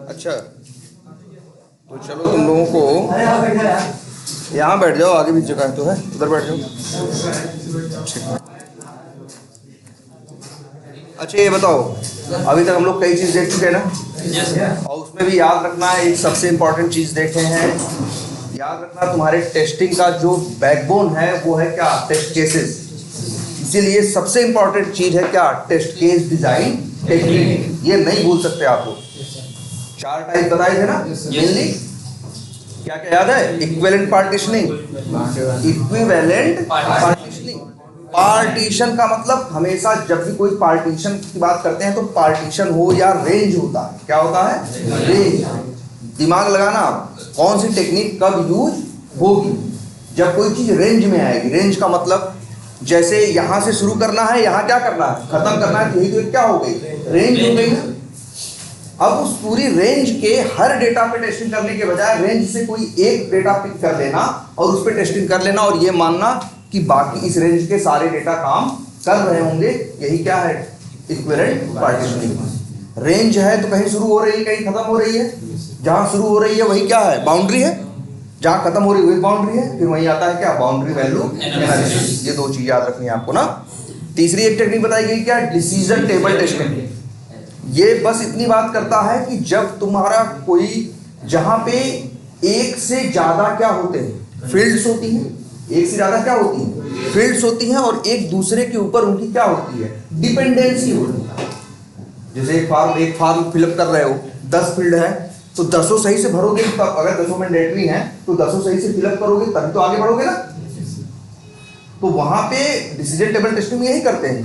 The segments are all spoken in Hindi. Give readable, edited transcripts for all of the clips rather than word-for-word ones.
अच्छा, तो चलो तुम लोगों को यहाँ बैठ जाओ, आगे भी जगह तो है, उधर बैठ जाओ। अच्छा ये बताओ, अभी तक हम लोग कई चीज़ देख चुके हैं ना, और उसमें भी याद रखना है, एक सबसे इम्पोर्टेंट चीज़ देखे हैं, याद रखना तुम्हारे टेस्टिंग का जो बैकबोन है वो है क्या, टेस्ट केसेस। इसीलिए सबसे इम्पोर्टेंट चीज़ है क्या, टेस्ट केस डिजाइन टेक्निक। ये नहीं भूल सकते आप लोग। 4 टाइप बताए थे ना मेनली, क्या क्या याद है, equivalent partitioning, equivalent partitioning. Partition का मतलब हमेशा जब भी कोई पार्टीशन की बात करते हैं तो पार्टीशन हो या रेंज होता है, क्या होता है, रेंज। दिमाग लगाना, कौन सी टेक्निक कब यूज होगी, जब कोई चीज रेंज में आएगी। रेंज का मतलब जैसे यहां से शुरू करना है, यहां क्या करना है, खत्म करना है, तो यही तो क्या हो गई, रेंज हो गई। अब उस पूरी रेंज के हर डेटा पे टेस्टिंग करने के बजाय रेंज से कोई एक डेटा पिक कर लेना और उस पर टेस्टिंग कर लेना और ये मानना कि बाकी इस रेंज के सारे डेटा काम कर रहे होंगे, यही क्या है, इक्विवेलेंट पार्टीशनिंग। रेंज है तो कहीं शुरू हो रही है, कहीं खत्म हो रही है, जहां शुरू हो रही है वही क्या है, बाउंड्री है, जहां खत्म हो रही है वही बाउंड्री है, फिर वही आता है क्या, बाउंड्री वैल्यू एनालिसिस। ये 2 चीज याद रखनी है आपको ना। तीसरी एक टेक्निक बताई गई क्या, डिसीजन टेबल टेस्टिंग। ये बस इतनी बात करता है कि जब तुम्हारा कोई, जहां पे एक से ज्यादा क्या होते हैं, फील्ड्स होती हैं, एक से ज्यादा क्या होती है, फील्ड्स होती हैं, और एक दूसरे के ऊपर उनकी क्या होती है, डिपेंडेंसी होती है। जैसे एक फॉर्म फिलअप कर रहे हो, 10 फील्ड है तो 10 सही से भरोगे तब, अगर 10 मैंडेटरी हैं तो 10 सही से फिलअप करोगे तभी तो आगे बढ़ोगे ना। तो वहां पे डिसीजन टेबल टेस्टिंग में यही करते हैं,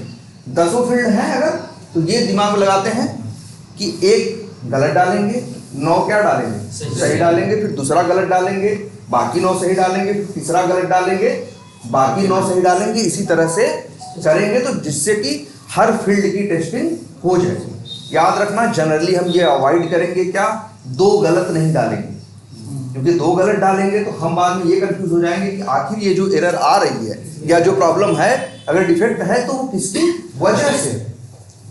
10 फील्ड हैं अगर, तो ये दिमाग में लगाते हैं कि एक गलत डालेंगे, 9 क्या डालेंगे, सही डालेंगे, फिर दूसरा गलत डालेंगे, बाकी 9 सही डालेंगे, फिर तीसरा गलत डालेंगे, बाकी 9 सही डालेंगे, इसी तरह से करेंगे तो जिससे कि हर फील्ड की टेस्टिंग हो जाए। याद रखना, जनरली हम ये अवॉइड करेंगे क्या, 2 गलत नहीं डालेंगे, क्योंकि 2 गलत डालेंगे तो हम बाद में ये कंफ्यूज हो जाएंगे कि आखिर ये जो एरर आ रही है या जो प्रॉब्लम है, अगर डिफेक्ट है तो वो किसकी वजह से।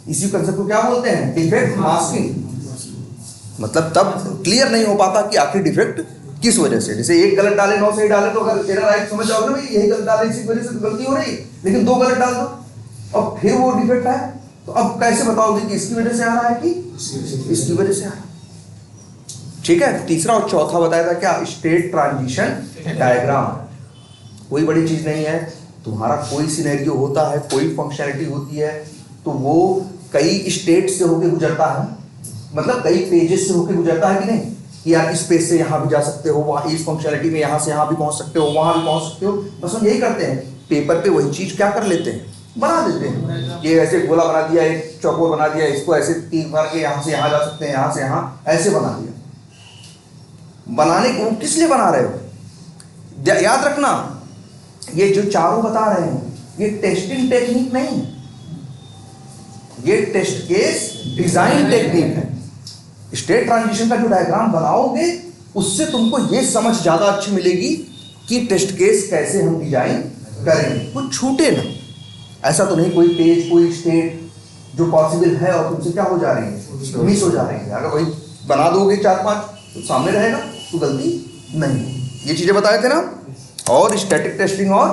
इसी कंसेप्ट को क्या बोलते हैं, डिफेक्ट मास्किंग। मतलब तब क्लियर नहीं हो पाता कि आखिर डिफेक्ट किस वजह से। जैसे एक गलत डाले 9 सही डाले तो अगर एरर आई समझ जाओगे ना, यही गलत डाले इसी वजह से तो गलती हो रही, लेकिन 2 गलत डाल दो और फिर वो डिफेक्ट है, तो अब कैसे बताओगे कि इसकी वजह से आ रहा है कि इसकी वजह से आ रहा है। ठीक है। तीसरा और चौथा बताया था क्या, स्टेट ट्रांजिशन डायग्राम। कोई बड़ी चीज नहीं है, तुम्हारा कोई सिनेरियो होता है, कोई फंक्शनैलिटी होती है, तो वो कई स्टेट से होके गुजरता है, मतलब कई पेजेस से होके गुजरता है कि नहीं, कि यार इस पेज से यहाँ भी जा सकते हो, वहाँ इस फंक्शनैलिटी में यहाँ से यहाँ भी पहुँच सकते हो, वहाँ भी पहुँच सकते हो। बस हम यही करते हैं, पेपर पे वही चीज क्या कर लेते हैं, बना देते हैं। ये ऐसे गोला बना दिया, एक चौकोर बना दिया, इसको ऐसे 3 बार के यहाँ से यहाँ जा सकते हैं, यहाँ से यहाँ ऐसे बना दिया। बनाने को किस लिए बना रहे हो, याद रखना, ये जो चारों बता रहे हैं ये टेस्टिंग टेक्निक नहीं है, ये टेस्ट केस डिजाइन टेक्निक है। स्टेट ट्रांजिशन का जो डायग्राम बनाओगे उससे तुमको ये समझ ज्यादा अच्छी मिलेगी कि टेस्ट केस कैसे हम डिजाइन करेंगे, कुछ छूटे ना। ऐसा तो नहीं कोई पेज कोई स्टेट जो पॉसिबल है और तुमसे क्या हो जा रही है, मिस हो जा रही है। अगर वही बना दोगे 4-5 तो सामने रहेगा, तो गलती नहीं। ये चीजें बताए थे ना। और स्टैटिक टेस्टिंग और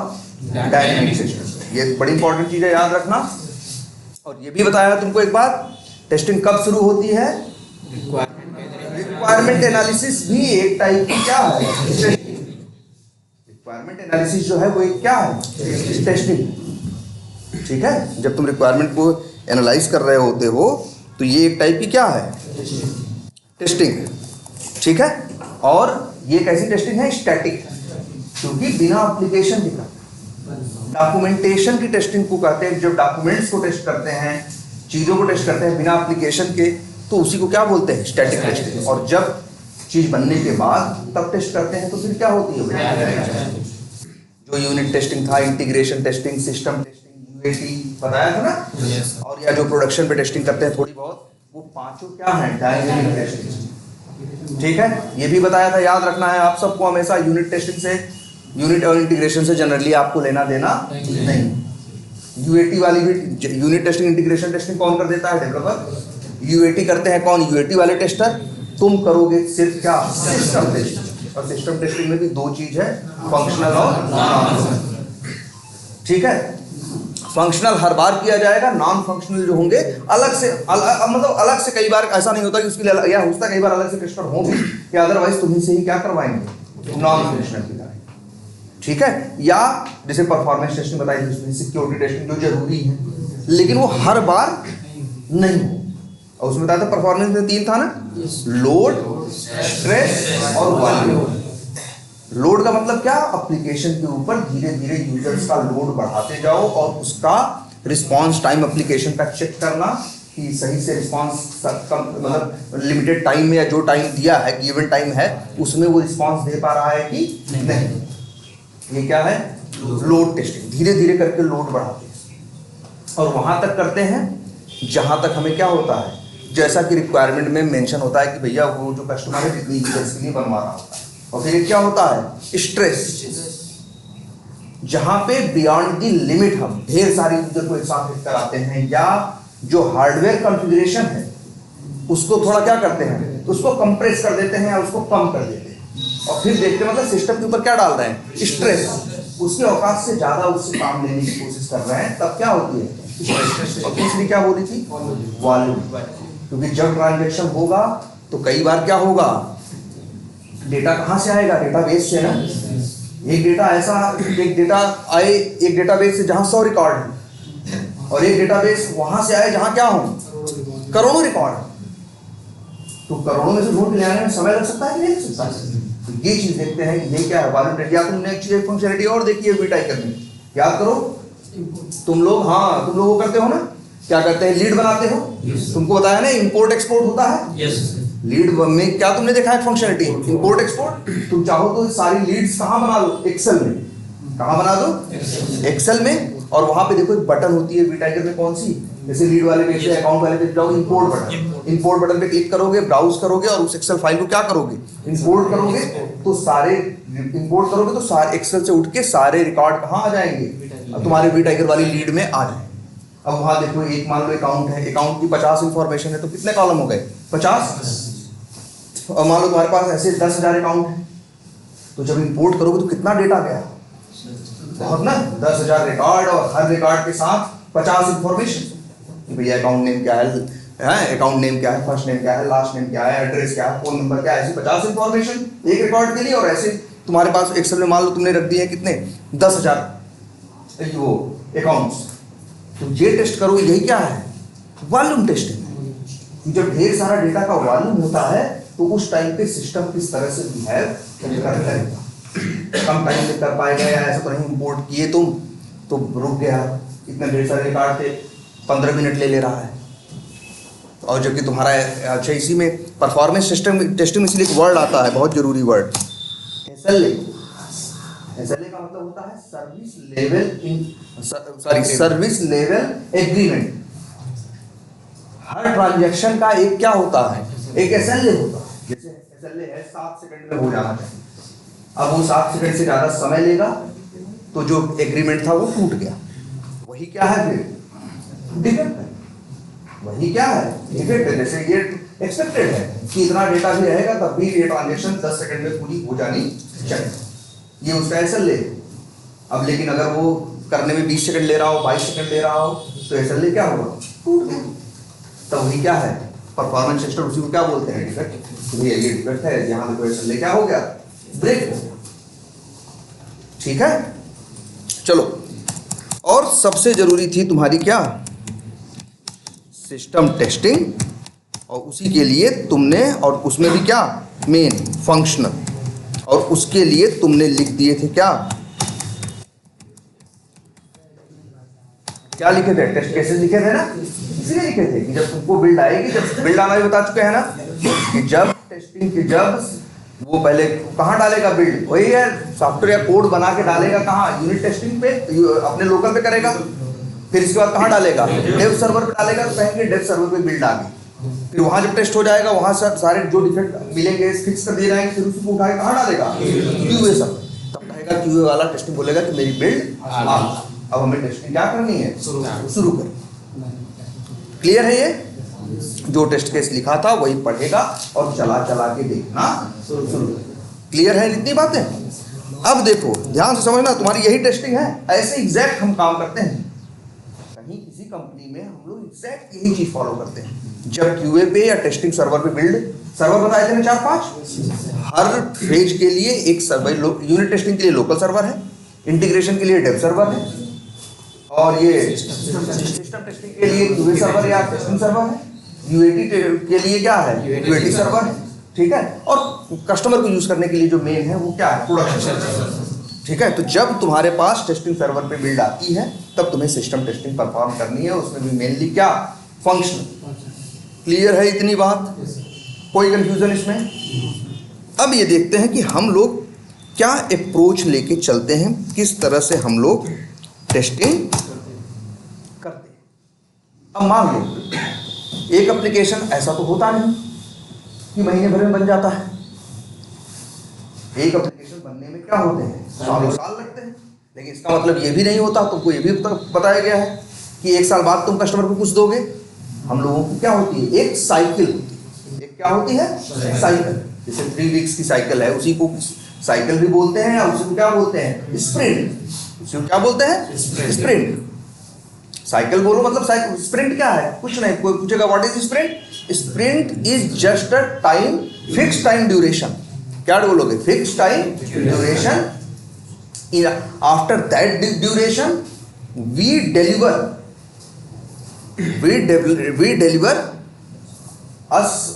डायनेमिक टेस्टिंग, ये बड़ी इंपॉर्टेंट चीज है, याद रखना। और ये भी बताया तुमको एक बात, टेस्टिंग कब शुरू होती है, रिक्वायरमेंट एनालिसिस भी एक टाइप की क्या है, रिक्वायरमेंट एनालिसिस जो है वो एक क्या है, टेस्टिंग। ठीक है, जब तुम रिक्वायरमेंट को एनालाइज कर रहे होते हो तो ये एक टाइप की क्या है, टेस्टिंग। ठीक है। और ये कैसी टेस्टिंग है, स्टैटिक, क्योंकि बिना एप्लीकेशन के डॉक्यूमेंटेशन की टेस्टिंग को कहते हैं। जब डॉक्यूमेंट्स को टेस्ट करते हैं, चीज़ों को टेस्ट करते हैं बिना एप्लीकेशन के, तो उसी को क्या बोलते हैं, स्टैटिक टेस्टिंग। और जब चीज़ बनने के बाद तब टेस्ट करते हैं तो फिर क्या होती है, जो यूनिट टेस्टिंग था, integration testing, system testing, UAT बताया था ना। और या जो प्रोडक्शन पे टेस्टिंग करते हैं थोड़ी बहुत, वो पांचों क्या है, डायनेमिक टेस्टिंग। ठीक है, ये भी बताया था, याद रखना है आप सबको हमेशा। यूनिट टेस्टिंग से, यूनिट और इंटीग्रेशन से जनरली आपको लेना देना नहीं। यूएटी वाली भी, यूनिट टेस्टिंग इंटीग्रेशन टेस्टिंग कौन कर देता है, डेवलपर। यूएटी करते हैं कौन? यूएटी वाले टेस्टर। तुम करोगे सिर्फ क्या? System testing. और सिस्टम टेस्टिंग में भी दो चीज है, फंक्शनल और नॉन फंक्शनल। ठीक है, फंक्शनल हर बार किया जाएगा, नॉन फंक्शनल जो होंगे अलग से मतलब अलग से। कई बार ऐसा नहीं होता कि उसके लिए या होता कई बार अलग से टेस्टर हो भी, कि अदरवाइज तुम्ही से ही क्या करवाएंगे? नॉन फंक्शनल की कराएंगे। ठीक है, या जैसे परफॉर्मेंस टेस्टिंग बताई थी, उसमें सिक्योरिटी टेस्टिंग जो जरूरी है, लेकिन वो हर बार नहीं हो। और उसमें बताया था परफॉर्मेंस में 3 था ना, लोड, स्ट्रेस और वॉल्यूम। लोड का मतलब क्या? एप्लीकेशन के ऊपर धीरे धीरे यूजर्स का लोड बढ़ाते जाओ और उसका रिस्पांस टाइम एप्लीकेशन का चेक करना कि सही से रिस्पांस मतलब लिमिटेड टाइम में या जो टाइम दिया है, गिवन टाइम है, उसमें वो रिस्पांस दे पा रहा है कि नहीं। ये क्या है? Load testing. धीरे धीरे करके लोड बढ़ाते हैं और वहां तक करते हैं जहां तक हमें क्या होता है, जैसा कि रिक्वायरमेंट में मेंशन होता है कि भैया वो जो कस्टमर है जितनी यूजर्स के लिए बनवा रहा होता है। और फिर क्या होता है? स्ट्रेस, जहां पे बियॉन्ड द लिमिट हम ढेर सारी यूजर को एक साथ हिट कराते हैं, या जो हार्डवेयर कॉन्फ़िगरेशन है उसको थोड़ा क्या करते हैं, उसको कंप्रेस कर देते हैं या उसको कम कर देते हैं। और फिर देखते हैं मतलब सिस्टम के ऊपर क्या डाल रहे हैं? स्ट्रेस। उसकी औकात से ज्यादा उससे काम लेने की कोशिश कर रहे हैं, तब क्या होती है? स्ट्रेस। और दूसरी क्या बोली थी? वॉल्यूम। क्योंकि जब ट्रांजैक्शन होगा तो कई बार क्या होगा, डेटा कहाँ से आएगा? डेटाबेस से ना। एक डेटा ऐसा, एक डेटा आए एक डेटाबेस से जहां 100 रिकॉर्ड है, और एक डेटाबेस वहां से आए जहां क्या हो, करोड़ों रिकॉर्ड। तो करोड़ों में से ढूंढ ले आने में समय लग सकता है कि नहीं लग सकता? तो ये चीज देखते हैं कि ये क्या है, वॉल्यूम टेस्ट। या तुमने एक चीज फंक्शनलिटी और देखी है वीटाइकर में, याद करो तुम लोग, हाँ तुम लोग वो करते हो ना, क्या करते हैं? लीड बनाते हो। तुमको बताया ना इंपोर्ट एक्सपोर्ट होता है। लीड में क्या तुमने देखा है फंक्शनलिटी? Import export. तुम चाहो तो सारी लीड्स कहाँ बना लो? एक्सेल में। कहाँ बना दो? एक्सेल में। और वहां पे देखो एक बटन होती है वीटाइकर में, कौन सी? जैसे लीड वाले पेज से अकाउंट वाले पेज जाओ, इंपोर्ट बटन। इंपोर्ट बटन पे क्लिक करोगे, ब्राउज करोगे और उस एक्सेल फाइल को क्या करोगे? इंपोर्ट करोगे। तो सारे इंपोर्ट करोगे तो सारे एक्सेल से उठ के सारे रिकॉर्ड कहाँ आ जाएंगे? तुम्हारे वीटाइकर वाली लीड में आ जाएंगे। अब वहां देखो एक मान लो अकाउंट है, अकाउंट की 50 इंफॉर्मेशन है, तो कितने कॉलम हो गए? 50। और मान लो तुम्हारे पास ऐसे 10,000 अकाउंट है, तो जब इंपोर्ट करोगे तो कितना डेटा गया? बहुत ना, 10,000 रिकॉर्ड और हर रिकॉर्ड के साथ 50 इंफॉर्मेशन। भैया अकाउंट नेम क्या है, अकाउंट नेम क्या है, फर्स्ट नेम क्या है, लास्ट नेम क्या है, एड्रेस क्या है, फोन नंबर क्या है, ऐसी 50 इंफॉर्मेशन एक रिकॉर्ड के लिए। और ऐसे तुम्हारे पास एक्सेल में मान लो तुमने रख दिए हैं कितने? 10,000 वो अकाउंट्स। तो ये टेस्ट करो, यही क्या है? Volume testing. जब ढेर सारा डेटा का वॉल्यूम होता है तो उस टाइम पे सिस्टम किस तरह से बिहेव करता है। कम टाइम में कर पाएगा, या ऐसा तो नहीं इंपोर्ट किए तुम तो रुक गया, इतने ढेर सारे रिकॉर्ड थे, 15 मिनट ले रहा है। और जबकि तुम्हारा अच्छा, इसी में परफॉर्मेंस सिस्टम टेस्टिंग इसलिए एक वर्ड आता है, बहुत जरूरी वर्ड, एसएलए। एसएलए का मतलब होता है सर्विस लेवल एग्रीमेंट। हर ट्रांजैक्शन का एक क्या होता है? एक एसएलए होता है। जैसे एसएलए है 7 सेकंड में हो जाना चाहिए। अब वो 7 सेकंड से ज्यादा समय लेगा तो जो एग्रीमेंट था वो टूट गया। वही क्या है फिर? डिफेक्ट है। वही क्या है? डिफेक्ट है। जैसे ये एक्सपेक्टेड है कि इतना डेटा भी रहेगा तब भी ये ट्रांजैक्शन 10 सेकंड में पूरी हो जानी चाहिए, ये उसका एसएलए। अब लेकिन अगर वो करने में 20 सेकंड ले रहा हो, 22 सेकंड ले रहा हो, तो एसएलए क्या होगा? टूट गया। तो वही क्या है? परफॉर्मेंस सिस्टम, उसी को क्या बोलते हैं? डिफेक्ट। भैया ये डिफेक्ट है, यहाँ देखो एसएलए क्या हो गया? ब्रेक हो गया। ठीक है, चलो। और सबसे जरूरी थी तुम्हारी क्या? System testing. और उसी के लिए तुमने, और उसमें भी क्या? Main functional. और उसके लिए तुमने लिख दिए थे क्या? क्या लिखे थे? टेस्ट केसेस लिखे थे ना, इसलिए लिखे थे कि जब तुमको बिल्ड आएगी, जब बिल्ड आना भी बता चुके हैं ना, कि जब टेस्टिंग की, जब वो पहले कहाँ डालेगा बिल्ड? वही है, सॉफ्टवेयर या कोड बना के डालेगा कहाँ? यूनिट टेस्टिंग पे, अपने लोकल पे करेगा। फिर इसके बाद कहाँ डालेगा? डेव सर्वर पे डालेगा। तो कहेंगे डेव सर्वर पे बिल्ड आ गई। फिर वहाँ जब टेस्ट हो जाएगा, वहाँ से सारे जो डिफेक्ट मिलेंगे फिक्स कर दिए जाएंगे। फिर उसको उठा के कहाँ डालेगा? क्यूए सब। तब कहेगा क्यूए वाला टेस्टिंग बोलेगा कि मेरी बिल्ड आ, अब हमें टेस्टिंग क्या करनी है? शुरू कर। क्लियर है ये? जो टेस्ट केस लिखा था वही पढ़ेगा और चला चला के देखना शुरू। क्लियर है इतनी बातें? अब देखो ध्यान से समझना, तुम्हारी यही टेस्टिंग है, ऐसे एग्जैक्ट हम काम करते हैं। कहीं किसी कंपनी में हम लोग एग्जैक्ट यही चीज फॉलो करते हैं। जब क्यूए पे या टेस्टिंग सर्वर पे बिल्ड सर्वर बताए थे ना 4-5, हर फेज के लिए एक सर्वर, यूनिट टेस्टिंग के लिए लोकल सर्वर है, इंटीग्रेशन के लिए डेव सर्वर है, और ये सिस्टम टेस्टिंग के लिए क्यूए सर्वर या टेस्टिंग सर्वर है, यूएटी के लिए क्या है, यूएटी सर्वर है, ठीक है, और कस्टमर को यूज करने के लिए जो मेन है वो क्या है, प्रोडक्शन सर्वर, ठीक है। तो जब तुम्हारे पास टेस्टिंग सर्वर पे बिल्ड आती है तब तुम्हें सिस्टम टेस्टिंग परफॉर्म करनी है, उसमें भी मेनली क्या, फंक्शनल। क्लियर है इतनी बात? कोई कंफ्यूजन इसमें? अब ये देखते हैं कि हम लोग क्या अप्रोच लेके चलते हैं, किस तरह से हम लोग टेस्टिंग करते हैं। अब मान लो एक एप्लीकेशन ऐसा तो होता नहीं कि महीने भर में बन जाता है। एक एप्लीकेशन बनने में क्या होते हैं, सालों साल लगते हैं। लेकिन इसका मतलब ये भी नहीं होता, तुमको ये भी बताया गया है कि 1 साल बाद तुम कस्टमर को कुछ दोगे। हम लोगों की क्या होती है, एक साइकिल होती है। एक क्या होती है, साइकिल। जैसे 3 वीक्स की साइकिल है, उसी को साइकिल भी बोलते हैं, या उसी को क्या बोलते हैं, स्प्रिंट। उसी को क्या बोलते हैं, स्प्रिंट। साइकिल बोलो मतलब साइकिल। स्प्रिंट क्या है, कुछ नहीं। कोई पूछेगा what is sprint? Sprint is just a time, fix time duration. क्या बोलोगे, fix time duration. After that duration we deliver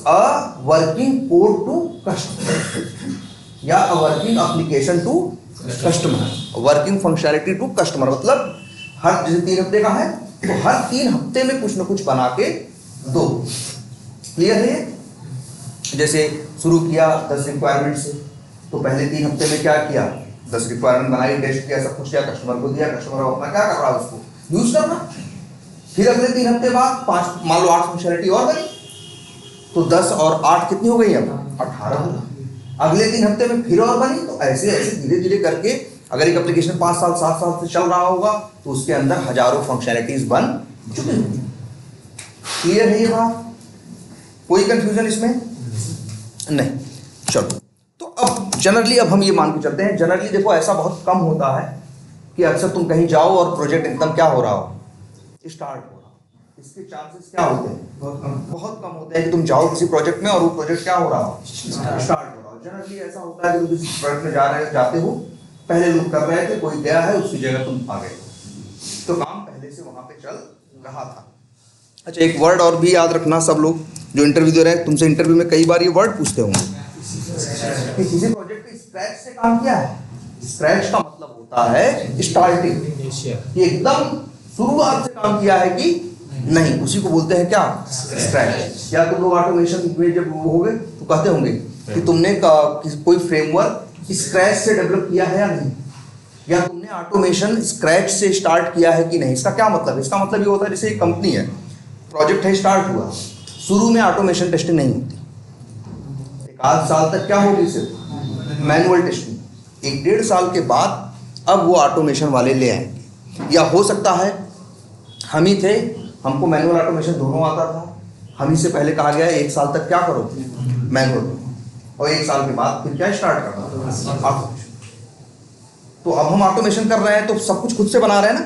a working code to customer या a working application to customer, working functionality to customer। मतलब हर जैसे 3 हफ्ते का है तो हर 3 हफ्ते में कुछ ना कुछ बना के दो। क्लियर है? जैसे शुरू किया 10 रिक्वायरमेंट से, तो पहले 3 हफ्ते में क्या किया, 10 रिक्वायरमेंट बनाई, टेस्ट किया, सब कुछ किया, कस्टमर को दिया, कस्टमर अपना क्या कर रहा है, उसको यूज करना। फिर अगले 3 हफ्ते बाद 5, मान लो 8 फंक्शनलिटी और बनी, तो 10 और 8 कितनी हो गई, अब 18। अगले 3 हफ्ते में फिर और बनी, तो ऐसे ऐसे धीरे धीरे करके अगर एक एप्लीकेशन 5 साल 7 साल से चल रहा होगा तो उसके अंदर हजारों फंक्शनलिटीज बन चुकी होंगी। क्लियर है ये बात? कोई कंफ्यूजन इसमें नहीं? चलो, तो अब जनरली अब हम ये मान के चलते हैं, जनरली देखो ऐसा बहुत कम होता है कि अक्सर तुम कहीं जाओ और प्रोजेक्ट एकदम क्या हो रहा हो, स्टार्ट हो रहा हो। इसके चांसेस क्या होते हैं, बहुत कम होते हैं कि तुम जाओ किसी प्रोजेक्ट में और वो प्रोजेक्ट क्या हो रहा हो, स्टार्ट हो रहा हो। जनरली ऐसा होता है कि तुम किसी प्रोजेक्ट में जाते हो, पहले लोग कर रहे थे, कोई गया है, उसकी जगह तुम आ गए, तो काम पहले से वहां पे चल रहा था। अच्छा, एक वर्ड और भी याद रखना, सब लोग जो इंटरव्यू दे रहे हैं, तुमसे इंटरव्यू में कई बार ये वर्ड पूछते होंगे कि किसी प्रोजेक्ट पे स्क्रैच से काम किया है। स्क्रैच का मतलब होता है स्टार्टिंग, कि एकदम शुरुआत से काम किया है कि नहीं, उसी को बोलते हैं क्या, स्क्रैच। या तुम लोग ऑटोमेशन में जब हो गए तो कहते होंगे कि तुमने कोई फ्रेमवर्क स्क्रैच से डेवलप किया है या नहीं, या तुमने ऑटोमेशन स्क्रैच से स्टार्ट किया है कि नहीं। इसका क्या मतलब है? इसका मतलब ये होता है, जैसे एक कंपनी है, प्रोजेक्ट है, स्टार्ट हुआ, शुरू में ऑटोमेशन टेस्टिंग नहीं होती, 1 साल तक क्या होगी, सिर्फ मैनुअल टेस्टिंग। 1-1.5 साल के बाद अब वो ऑटोमेशन वाले ले आएंगे। या हो सकता है हम ही थे, हमको मैनुअल ऑटोमेशन दोनों आता था, हम ही से पहले कहा गया 1 साल तक क्या करो, मैनुअल, और 1 साल के बाद फिर क्या स्टार्ट करना, ऑटोमेशन। तो अब हम ऑटोमेशन कर रहे हैं तो सब कुछ खुद से बना रहे हैं ना,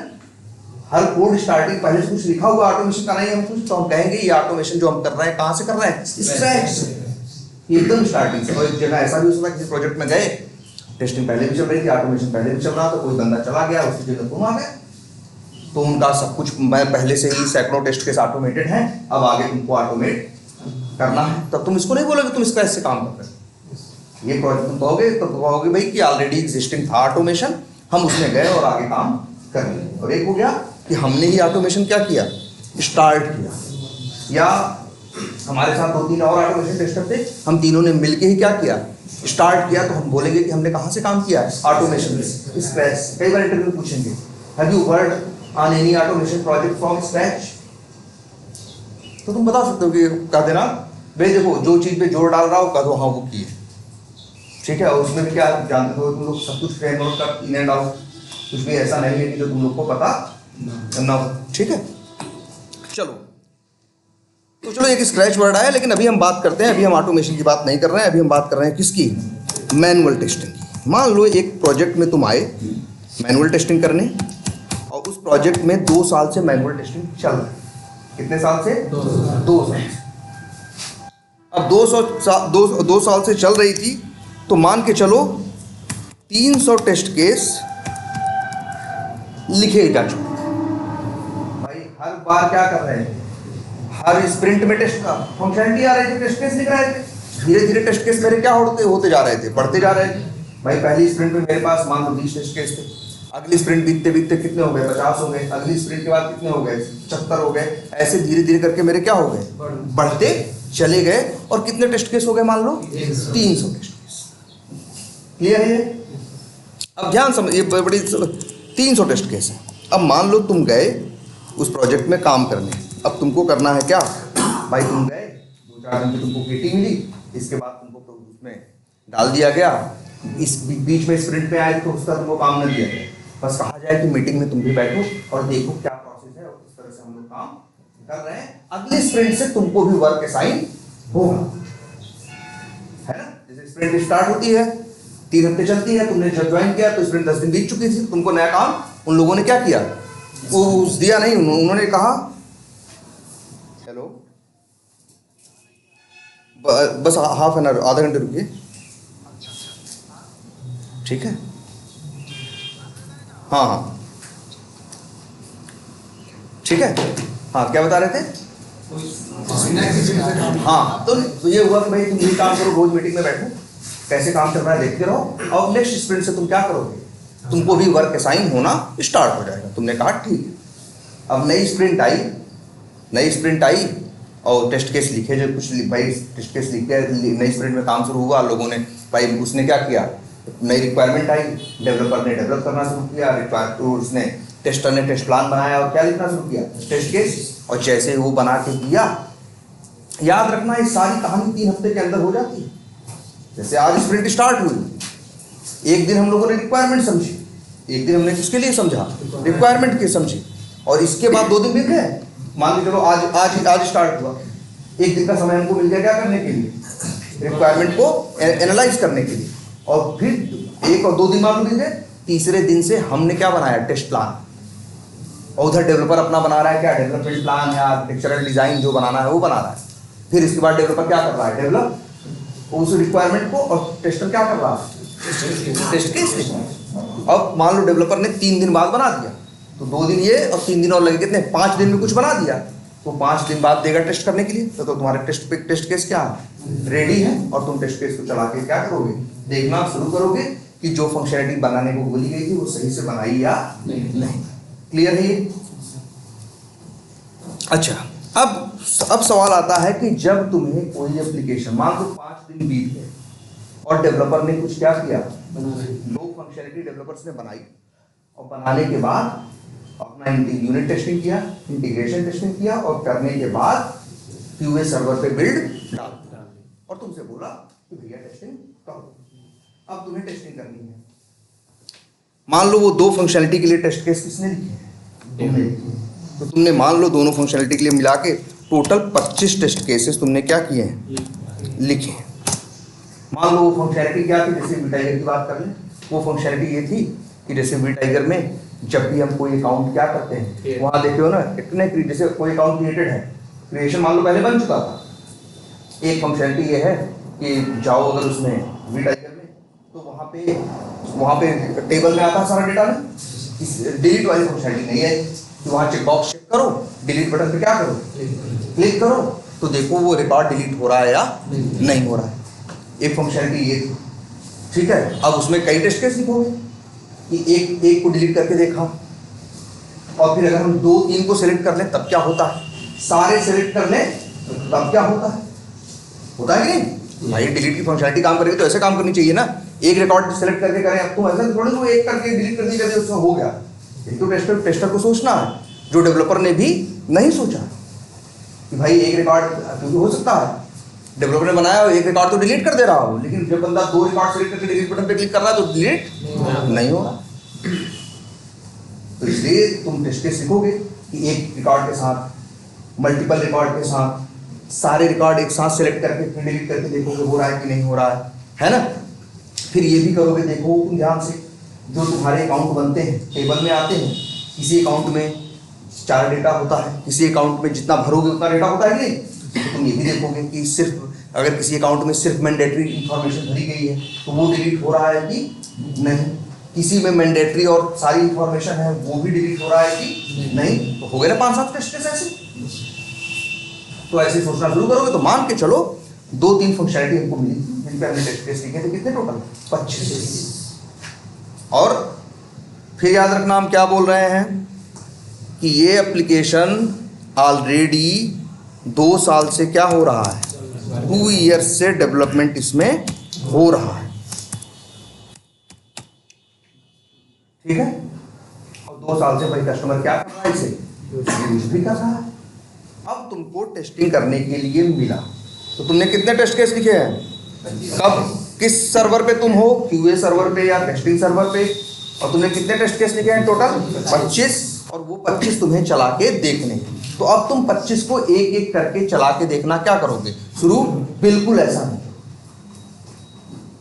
हर कोड स्टार्टिंग पहले से कुछ लिखा हुआ ऑटोमेशन का नहीं है हम कुछ, तो हम कहेंगे ये ऑटोमेशन जो हम कर रहे हैं कहाँ से कर रहे हैं, स्क्रैच से, एकदम स्टार्टिंग से। और एक जगह ऐसा भी हो सकता है किसी प्रोजेक्ट में गए, टेस्टिंग पहले भी चल रही थी, ऑटोमेशन पहले भी चल रहा था, कोई बंदा चला गया, उसकी जगह तुम आ गए, तो उनका सब कुछ मैं पहले से ही सैकड़ों टेस्ट केस ऑटोमेटेड है, अब आगे तुमको ऑटोमेट करना है। तब तुम इसको नहीं बोलोगे तुम स्क्रैच से काम कर रहे हो। ये प्रोजेक्ट तुम कहोगे तो कहोगे भाई कि ऑलरेडी एग्जिस्टिंग था ऑटोमेशन, हम उसमें गए और आगे काम कर लिए। और एक हो गया कि हमने ही ऑटोमेशन क्या किया, स्टार्ट किया। या हमारे साथ 2-3 और ऑटोमेशन टेस्टर थे, हम तीनों ने मिलके ही क्या किया, स्टार्ट किया, तो हम बोलेंगे कि हमने कहाँ से काम किया है, ऑटोमेशन से, स्क्रैच। कई बार इंटरव्यू में पूछेंगे, have you worked on any automation project from scratch? तो तुम बता सकते हो कि कह देना भाई देखो जो चीज़ पे जोर डाल रहा हो, कह दो हाँ वो की है, ठीक है। और उसमें भी क्या जानते हो तुम लोग, सब कुछ फ्रेमवर्क का इन एंड आउट, कुछ भी ऐसा नहीं है कि जो तुम लोग को पता ना हो, ठीक है। चलो, तो चलो एक स्क्रैच वर्ड आया, लेकिन अभी हम बात करते हैं, अभी हम ऑटोमेशन की बात नहीं कर रहे हैं, अभी हम बात कर रहे हैं किसकी, मैनुअल टेस्टिंग की। मान लो एक प्रोजेक्ट में तुम आए मैनुअल टेस्टिंग करने, और उस प्रोजेक्ट में 2 साल से मैनुअल टेस्टिंग चल रहा है। कितने साल से? 2 साल से। अब 2 साल से चल रही थी, तो मान के चलो 300 टेस्ट केस लिखे जा चुके। भाई हर बार क्या कर रहे हैं, हर स्प्रिंट में टेस्ट का फंक्शनलिटी आ रही थी, टेस्ट केस लिख रहे थे। धीरे धीरे टेस्ट केस मेरे क्या होते जा रहे थे, बढ़ते जा रहे थे। भाई पहली स्प्रिंट में मेरे पास मान लो 20 टेस्ट केस थे, अगली स्प्रिंट बीतते बीतते कितने हो गए, 50 हो गए, अगली स्प्रिंट के बाद कितने हो गए, 75 हो गए। ऐसे धीरे धीरे करके मेरे क्या हो गए, बढ़ते चले गए। और कितने टेस्ट केस हो गए, मान लो 300 टेस्ट केस। क्लियर है? अब ध्यान समझिए, बड़ी 300 टेस्ट केस है। अब मान लो तुम गए उस प्रोजेक्ट में काम करने, अब तुमको करना है क्या, भाई तुम गए 2-4 दिन की तुमको केटी मिली, इसके बाद तुमको उसमें डाल दिया गया, इस बीच में स्प्रिंट में आए तो उसका तुमको काम न दिया गया। बस कहा जाए कि मीटिंग में तुम भी बैठो और देखो क्या प्रोसेस है और किस तरह से हम लोग काम कर रहे हैं। अगले स्प्रिंट से तुमको भी वर्क असाइन होगा, है ना। जैसे स्प्रिंट स्टार्ट होती है, 3 हफ्ते चलती है, तुमने जब ज्वाइन किया तो स्प्रिंट 10 दिन बीत चुकी थी, तुमको नया काम उन लोगों ने क्या किया, वो दिया नहीं, उन्होंने कहा हेलो बस हाफ एन आवर, आधा घंटे रुकिए, ठीक है। हाँ हाँ ठीक है। हाँ क्या बता रहे थे? हाँ तो ये हुआ कि भाई तुम यही काम करो, रोज मीटिंग में बैठो, कैसे काम चल रहा है देखते रहो, और नेक्स्ट स्प्रिंट से तुम क्या करोगे, तुमको भी वर्क असाइन होना स्टार्ट हो जाएगा। तुमने कहा ठीक है। अब नई स्प्रिंट आई और टेस्ट केस लिखे, जो कुछ भाई टेस्ट केस लिख के नई स्प्रिंट में काम शुरू हुआ, लोगों ने भाई उसने क्या किया, नई रिक्वायरमेंट आई, डेवलपर ने डेवलप करना शुरू किया, उसने टेस्टर ने टेस्ट प्लान बनाया और क्या लिखना शुरू किया, टेस्ट केस। और जैसे वो बना के दिया, याद रखना ये सारी कहानी 3 हफ्ते के अंदर हो जाती है। जैसे आज स्प्रिंट स्टार्ट हुई, एक दिन हम लोगों ने रिक्वायरमेंट समझी, एक दिन हमने किसके लिए समझा, रिक्वायरमेंट के समझी, और इसके बाद 2 दिन मिल गए। मान लीजिए चलो आज स्टार्ट हुआ, 1 दिन का समय हमको मिल गया क्या करने के लिए, रिक्वायरमेंट को एनालाइज करने के लिए, और फिर 1 और 2 दिन बाद मिल गए। तीसरे दिन से हमने क्या बनाया, टेस्ट प्लान, और उधर डेवलपर अपना बना रहा है क्या, डेवलपमेंट प्लान या आर्किटेक्चरल डिजाइन जो बनाना है वो बना रहा है। फिर इसके बाद डेवलपर क्या कर रहा है, डेवलप उस रिक्वायरमेंट को, और टेस्टर क्या कर रहा है, टेस्ट केस लिख रहा है। अब मान लो डेवलपर ने 3 दिन बाद बना दिया, तो 2 दिन ये और 3 दिन और लगे, कितने, 5 दिन में कुछ बना दिया, तो 5 दिन बाद देगा टेस्ट करने के लिए। तो तुम्हारे टेस्ट केस क्या है, रेडी है, और तुम टेस्ट केस को चला के क्या करोगे, देखना शुरू करोगे कि जो फंक्शनलिटी बनाने को बोली गई थी वो सही से बनाई या नहीं। क्लियर है ये? अच्छा, अब सवाल आता है कि जब तुम्हें कोई एप्लीकेशन, मान लो 5 दिन बीत गए और डेवलपर ने कुछ क्या किया, लो फंक्शनलिटी डेवलपर्स ने बनाई, और बनाने के बाद अपना यूनिट टेस्टिंग किया, इंटीग्रेशन टेस्टिंग किया, और करने के बाद क्यूए सर्वर पे बिल्ड डाल दिया, और तुमसे बोला कि भैया टेस्टिंग करो। अब तुम्हें टेस्टिंग करनी है। मान लो वो 2 फंक्शनलिटी के लिए टेस्ट केस किसने लिखे हैं, तुमने लिखे। तो तुमने मान लो दोनों फंक्शनलिटी के लिए मिला के टोटल 25 टेस्ट केसेस तुमने क्या किए हैं, लिखे हैं। मान लो वो फंक्शनलिटी क्या थी, जैसे वी टाइगर की बात कर लें, वो फंक्शनलिटी ये थी कि जैसे वी टाइगर में जब भी हम कोई अकाउंट क्या करते हैं, वहाँ देखे हो ना, इतने जैसे कोई अकाउंट क्रिएटेड है, क्रिएशन मान लो पहले बन चुका था, एक फंक्शनलिटी ये है कि जाओ अगर उसमें वी टाइगर में, तो वहाँ पे टेबल में आता है सारा डेटा में, डिलीट वाली फंक्शनलिटी नहीं है कि वहाँ चेक बॉक्स चेक करो, डिलीट बटन पे क्या करो, क्लिक करो, तो देखो वो रिकॉर्ड डिलीट हो रहा है या नहीं हो रहा है। एक फंक्शनलिटी ये थी, ठीक है। अब उसमें कई टेस्ट केस लिखोगे कि एक को डिलीट करके देखा, और फिर अगर हम 2-3 को सिलेक्ट कर लें तब क्या होता है, सारे सिलेक्ट कर लें तब क्या होता है कि नहीं। भाई डिलीट की फंक्शनलिटी काम करेगी तो ऐसे काम करनी चाहिए ना, एक रिकॉर्ड सिलेक्ट करके करें, अब तुम ऐसा थोड़ी वो एक करके डिलीट कर दी उसका हो गया। ये तो टेस्टर को सोचना है, जो डेवलपर ने भी नहीं सोचा कि भाई एक रिकॉर्ड, क्योंकि हो सकता है डेवलपर ने बनाया हो, एक रिकॉर्ड तो डिलीट कर दे रहा हो, लेकिन जब बंदा 2 रिकॉर्ड सिलेक्ट करके डिलीट बटन पे क्लिक कर रहा है तो डिलीट नहीं हो रहा। तो इसलिए तुम टेस्ट केस लिखोगे कि एक रिकॉर्ड के साथ, मल्टीपल रिकॉर्ड के साथ, सारे रिकॉर्ड एक साथ सेलेक्ट करके फिर डिलीट करके देखोगे हो रहा है कि नहीं हो रहा है ना। फिर ये भी करोगे, देखो तुम ध्यान से, जो तुम्हारे अकाउंट बनते हैं टेबल में आते हैं, किसी अकाउंट में 4 डेटा होता है, किसी अकाउंट में जितना भरोगे उतना डेटा होता है कि नहीं। तो तुम ये भी देखोगे कि सिर्फ अगर किसी अकाउंट में सिर्फ मैंडेटरी इंफॉर्मेशन भरी गई है तो वो डिलीट हो रहा है कि नहीं, किसी में मैंडेटरी और सारी इंफॉर्मेशन है वो भी डिलीट हो रहा है कि नहीं। तो हो गए ना 5-7 टेस्ट केस ऐसे। तो ऐसे सोचना शुरू करोगे तो मान के चलो 2-3 फंक्शनैलिटी हमको मिली जिन पे हमने टेस्ट केस लिखे थे। कितने टोटल? 25। और फिर याद रखना हम क्या बोल रहे हैं कि ये एप्लीकेशन ऑलरेडी 2 साल से क्या हो रहा है, 2 ईयर्स से डेवलपमेंट इसमें हो रहा है, ठीक है। और 2 साल से भाई कस्टमर क्या कर रहा है, इसे यूज भी कर रहा है। अब तुमको टेस्टिंग करने के लिए मिला तो तुमने कितने टेस्ट केस लिखे हैं? कब, किस सर्वर पे तुम हो, क्यूए सर्वर पे या टेस्टिंग सर्वर पे, और तुमने कितने टेस्ट केस लिखे हैं टोटल? 25। और वो 25 तुम्हें चला के देखने। तो अब तुम 25 को एक एक करके चला के देखना क्या करोगे शुरू? बिल्कुल ऐसा नहीं,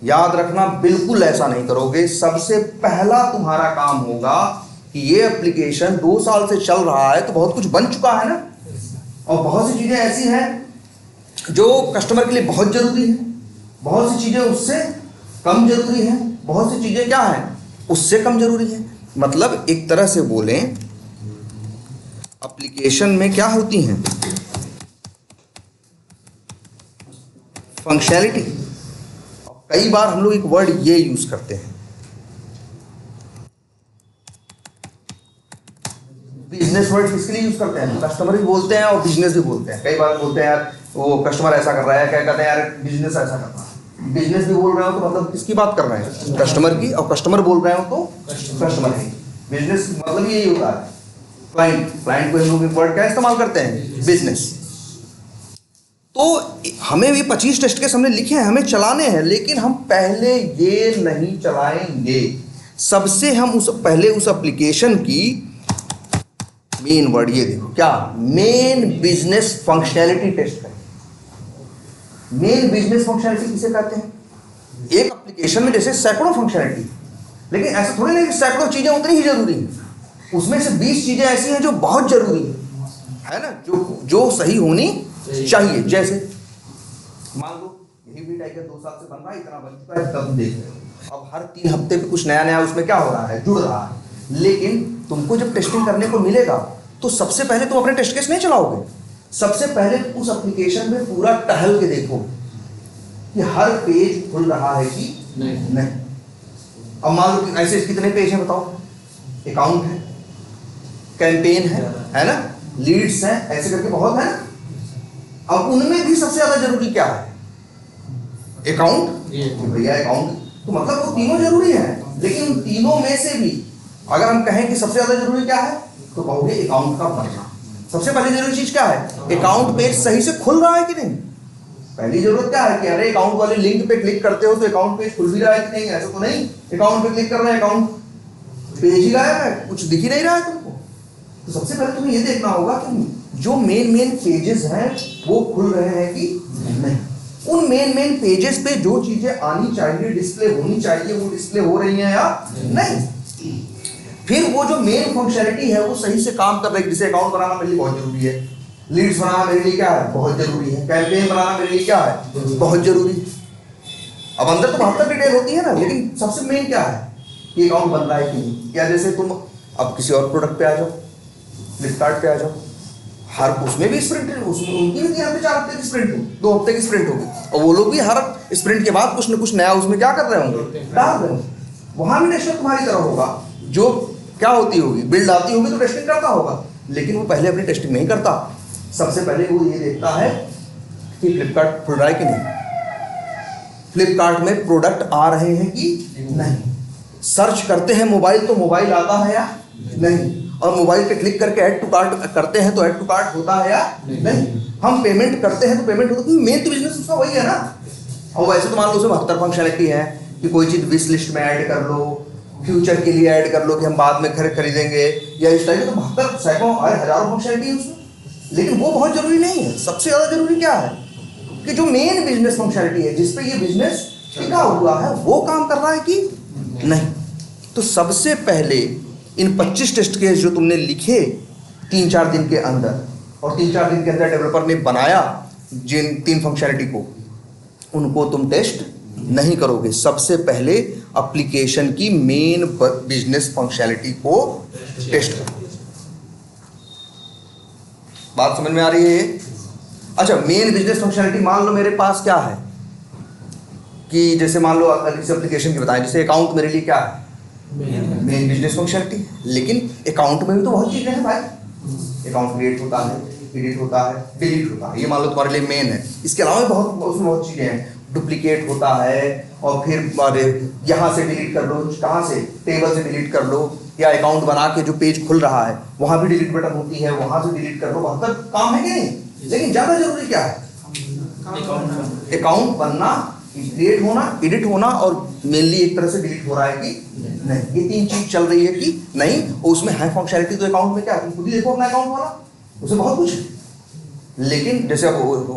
याद रखना बिल्कुल ऐसा नहीं करोगे। सबसे पहला तुम्हारा काम होगा कि ये एप्लीकेशन 2 साल से चल रहा है तो बहुत कुछ बन चुका है ना, और बहुत सी चीजें ऐसी हैं जो कस्टमर के लिए बहुत जरूरी है, बहुत सी चीजें उससे कम जरूरी है, बहुत सी चीजें क्या है उससे कम जरूरी है। मतलब एक तरह से बोलें एप्लीकेशन में क्या होती हैं, फंक्शनैलिटी। कई बार हम लोग एक वर्ड ये यूज करते हैं, बिजनेस वर्ड किसके लिए यूज करते हैं? कस्टमर भी बोलते हैं और बिजनेस भी बोलते हैं। कई बार बोलते हैं यार वो कस्टमर ऐसा कर रहा है, क्या कहते हैं यार बिजनेस ऐसा कर रहा है। बिजनेस भी बोल रहे हो तो मतलब किसकी बात कर रहे हैं? कस्टमर की। और कस्टमर बोल रहे हो तो कस्टमर की। बिजनेस मतलब यही होता है, क्लाइंट। क्लाइंट को हम लोग वर्ड क्या इस्तेमाल करते हैं? बिजनेस। तो हमें भी 25 टेस्ट केस हमने लिखे हैं, हमें चलाने हैं, लेकिन हम पहले ये नहीं चलाएंगे। सबसे हम पहले उस एप्लीकेशन की मेन वर्ड ये देखो, क्या मेन बिजनेस फंक्शनैलिटी टेस्ट करें। मेन बिजनेस फंक्शनैलिटी किसे कहते हैं? एक एप्लीकेशन में जैसे सैकड़ों फंक्शनैलिटी, लेकिन ऐसा थोड़ी नहीं कि सैकड़ों चीजें उतनी ही जरूरी हैं। उसमें से 20 चीजें ऐसी हैं जो बहुत जरूरी है ना, जो सही होनी चाहिए। जैसे मान लो यही भी टाइगर 2 साल से बन रहा है, इतना बन चुका है, तब देख रहे हो। अब हर 3 हफ्ते पे कुछ नया नया उसमें क्या हो रहा है, जुड़ रहा है। लेकिन तुमको जब टेस्टिंग करने को मिलेगा तो सबसे पहले तुम अपने टेस्ट केस नहीं चलाओगे, सबसे पहले उस एप्लीकेशन में पूरा टहल के देखो कि हर पेज खुल रहा है कि नहीं। अब मान लो ऐसे कितने पेज हैं बताओ? अकाउंट है, कैंपेन है ना, लीड्स हैं, ऐसे करके बहुत है ना। अब उनमें भी सबसे ज्यादा जरूरी क्या है? अकाउंट। भैया अकाउंट तो मतलब वो तीनों जरूरी है, लेकिन उन तीनों में से भी अगर हम कहें कि सबसे ज्यादा जरूरी क्या है तो कहोगे अकाउंट का बनना। सबसे पहली जरूरी चीज क्या है? अकाउंट पेज सही से खुल रहा है कि नहीं। पहली जरूरत क्या है कि अरे अकाउंट वाले लिंक पे क्लिक करते हो तो अकाउंट पेज खुल भी रहा है कि नहीं। ऐसा तो नहीं अकाउंट पे क्लिक कर रहे हैं अकाउंट पेज ही गायब है, कुछ दिख ही नहीं रहा है तुमको। तो सबसे पहले तुम्हें ये देखना होगा कि जो मेन पेजेस हैं वो खुल रहे हैं कि नहीं। उन मेन पेजेस पे जो चीजें आनी चाहिए, डिस्प्ले होनी चाहिए, वो डिस्प्ले हो रही हैं या नहीं। फिर वो जो मेन फंक्शनैलिटी है वो सही से काम कर रही है। जैसे अकाउंट बनाना मेरे लिए बहुत जरूरी है, लीड्स बनाना मेरे लिए क्या है, बहुत जरूरी है, कैंपेन बनाना मेरे लिए क्या है, बहुत जरूरी है। अब अंदर तो 72 डिटेल होती है ना, लेकिन सबसे मेन क्या है कि अकाउंट बन रहा है कि नहीं। या जैसे तुम अब किसी और प्रोडक्ट पे आ जाओ, फ्लिपकार्ट पे आ जाओ, हर उसमें भी स्प्रिंट है, उसमें उनकी भी 3 हफ्ते 4 हफ्ते की स्प्रिंट होगी, 2 हफ्ते की स्प्रिंट होगी, और वो लोग भी हर स्प्रिंट के बाद कुछ न कुछ नया उसमें क्या कर रहे होंगे, डाल रहे होंगे। वहां भी टेस्टर तुम्हारी तरह होगा, जो क्या होती होगी, बिल्ड आती होगी तो टेस्टिंग करता होगा, लेकिन वो पहले अपनी टेस्टिंग नहीं करता। सबसे पहले वो ये देखता है कि फ्लिपकार्ट खुल रहा है कि नहीं, फ्लिपकार्ट में प्रोडक्ट आ रहे हैं कि नहीं। सर्च करते हैं मोबाइल तो मोबाइल आता है या नहीं, और मोबाइल पे क्लिक करके ऐड टू कार्ट करते हैं तो ऐड टू कार्ट होता है या नहीं। हम पेमेंट करते हैं तो पेमेंट होता है, क्योंकि मेन तो बिजनेस उसका वही है ना। और वैसे तो मान लो उसमें 72 फंक्शनैलिटी है कि कोई चीज़ विश लिस्ट में ऐड कर लो, फ्यूचर के लिए ऐड कर लो कि हम बाद में खरीदेंगे, या इस टाइप के तो 72 सैकड़ों हजारों फंक्शनैलिटी है उसमें। लेकिन वो बहुत जरूरी नहीं है। सबसे ज़्यादा जरूरी क्या है कि जो मेन बिजनेस फंक्शनलिटी है जिस पे ये बिजनेस टिका हुआ है वो काम कर रहा है कि नहीं। तो सबसे पहले इन 25 टेस्ट केस जो तुमने लिखे 3-4 दिन के अंदर, और 3-4 दिन के अंदर डेवलपर ने बनाया जिन 3 फंक्शनलिटी को, उनको तुम टेस्ट नहीं करोगे। सबसे पहले एप्लीकेशन की मेन बिजनेस फंक्शनलिटी को टेस्ट करो। बात समझ में आ रही है ये? अच्छा, मेन बिजनेस फंक्शनलिटी मान लो मेरे पास क्या है कि जैसे मान लो इस एप्लीकेशन की बताएं, जैसे अकाउंट मेरे लिए क्या है, मेन बिजनेस फंक्शनलिटी। लेकिन अकाउंट में भी तो बहुत चीज़ें हैं भाई। अकाउंट क्रिएट होता है, एडिट होता है, डिलीट होता है, ये मान लो तुम्हारे लिए मेन है। इसके अलावा बहुत उसमें बहुत चीज़ें हैं, डुप्लीकेट होता है, और फिर यहाँ से डिलीट कर लो, कहाँ से, टेबल से डिलीट कर लो, या अकाउंट बना के जो पेज खुल रहा है वहाँ भी डिलीट बटन होती है, वहाँ से डिलीट कर लो। बहुत काम है कि नहीं? लेकिन ज़्यादा जरूरी क्या है? अकाउंट बनना, क्रिएट होना, एडिट होना, और मेनली एक तरह से डिलीट हो रहा है कि नहीं। ये 3 चीज चल रही है कि नहीं, और उसमें है फंक्शनलिटी। तो अकाउंट में क्या, तुम खुद ही देखो अपना अकाउंट वाला, उसमें बहुत कुछ है। लेकिन जैसे अब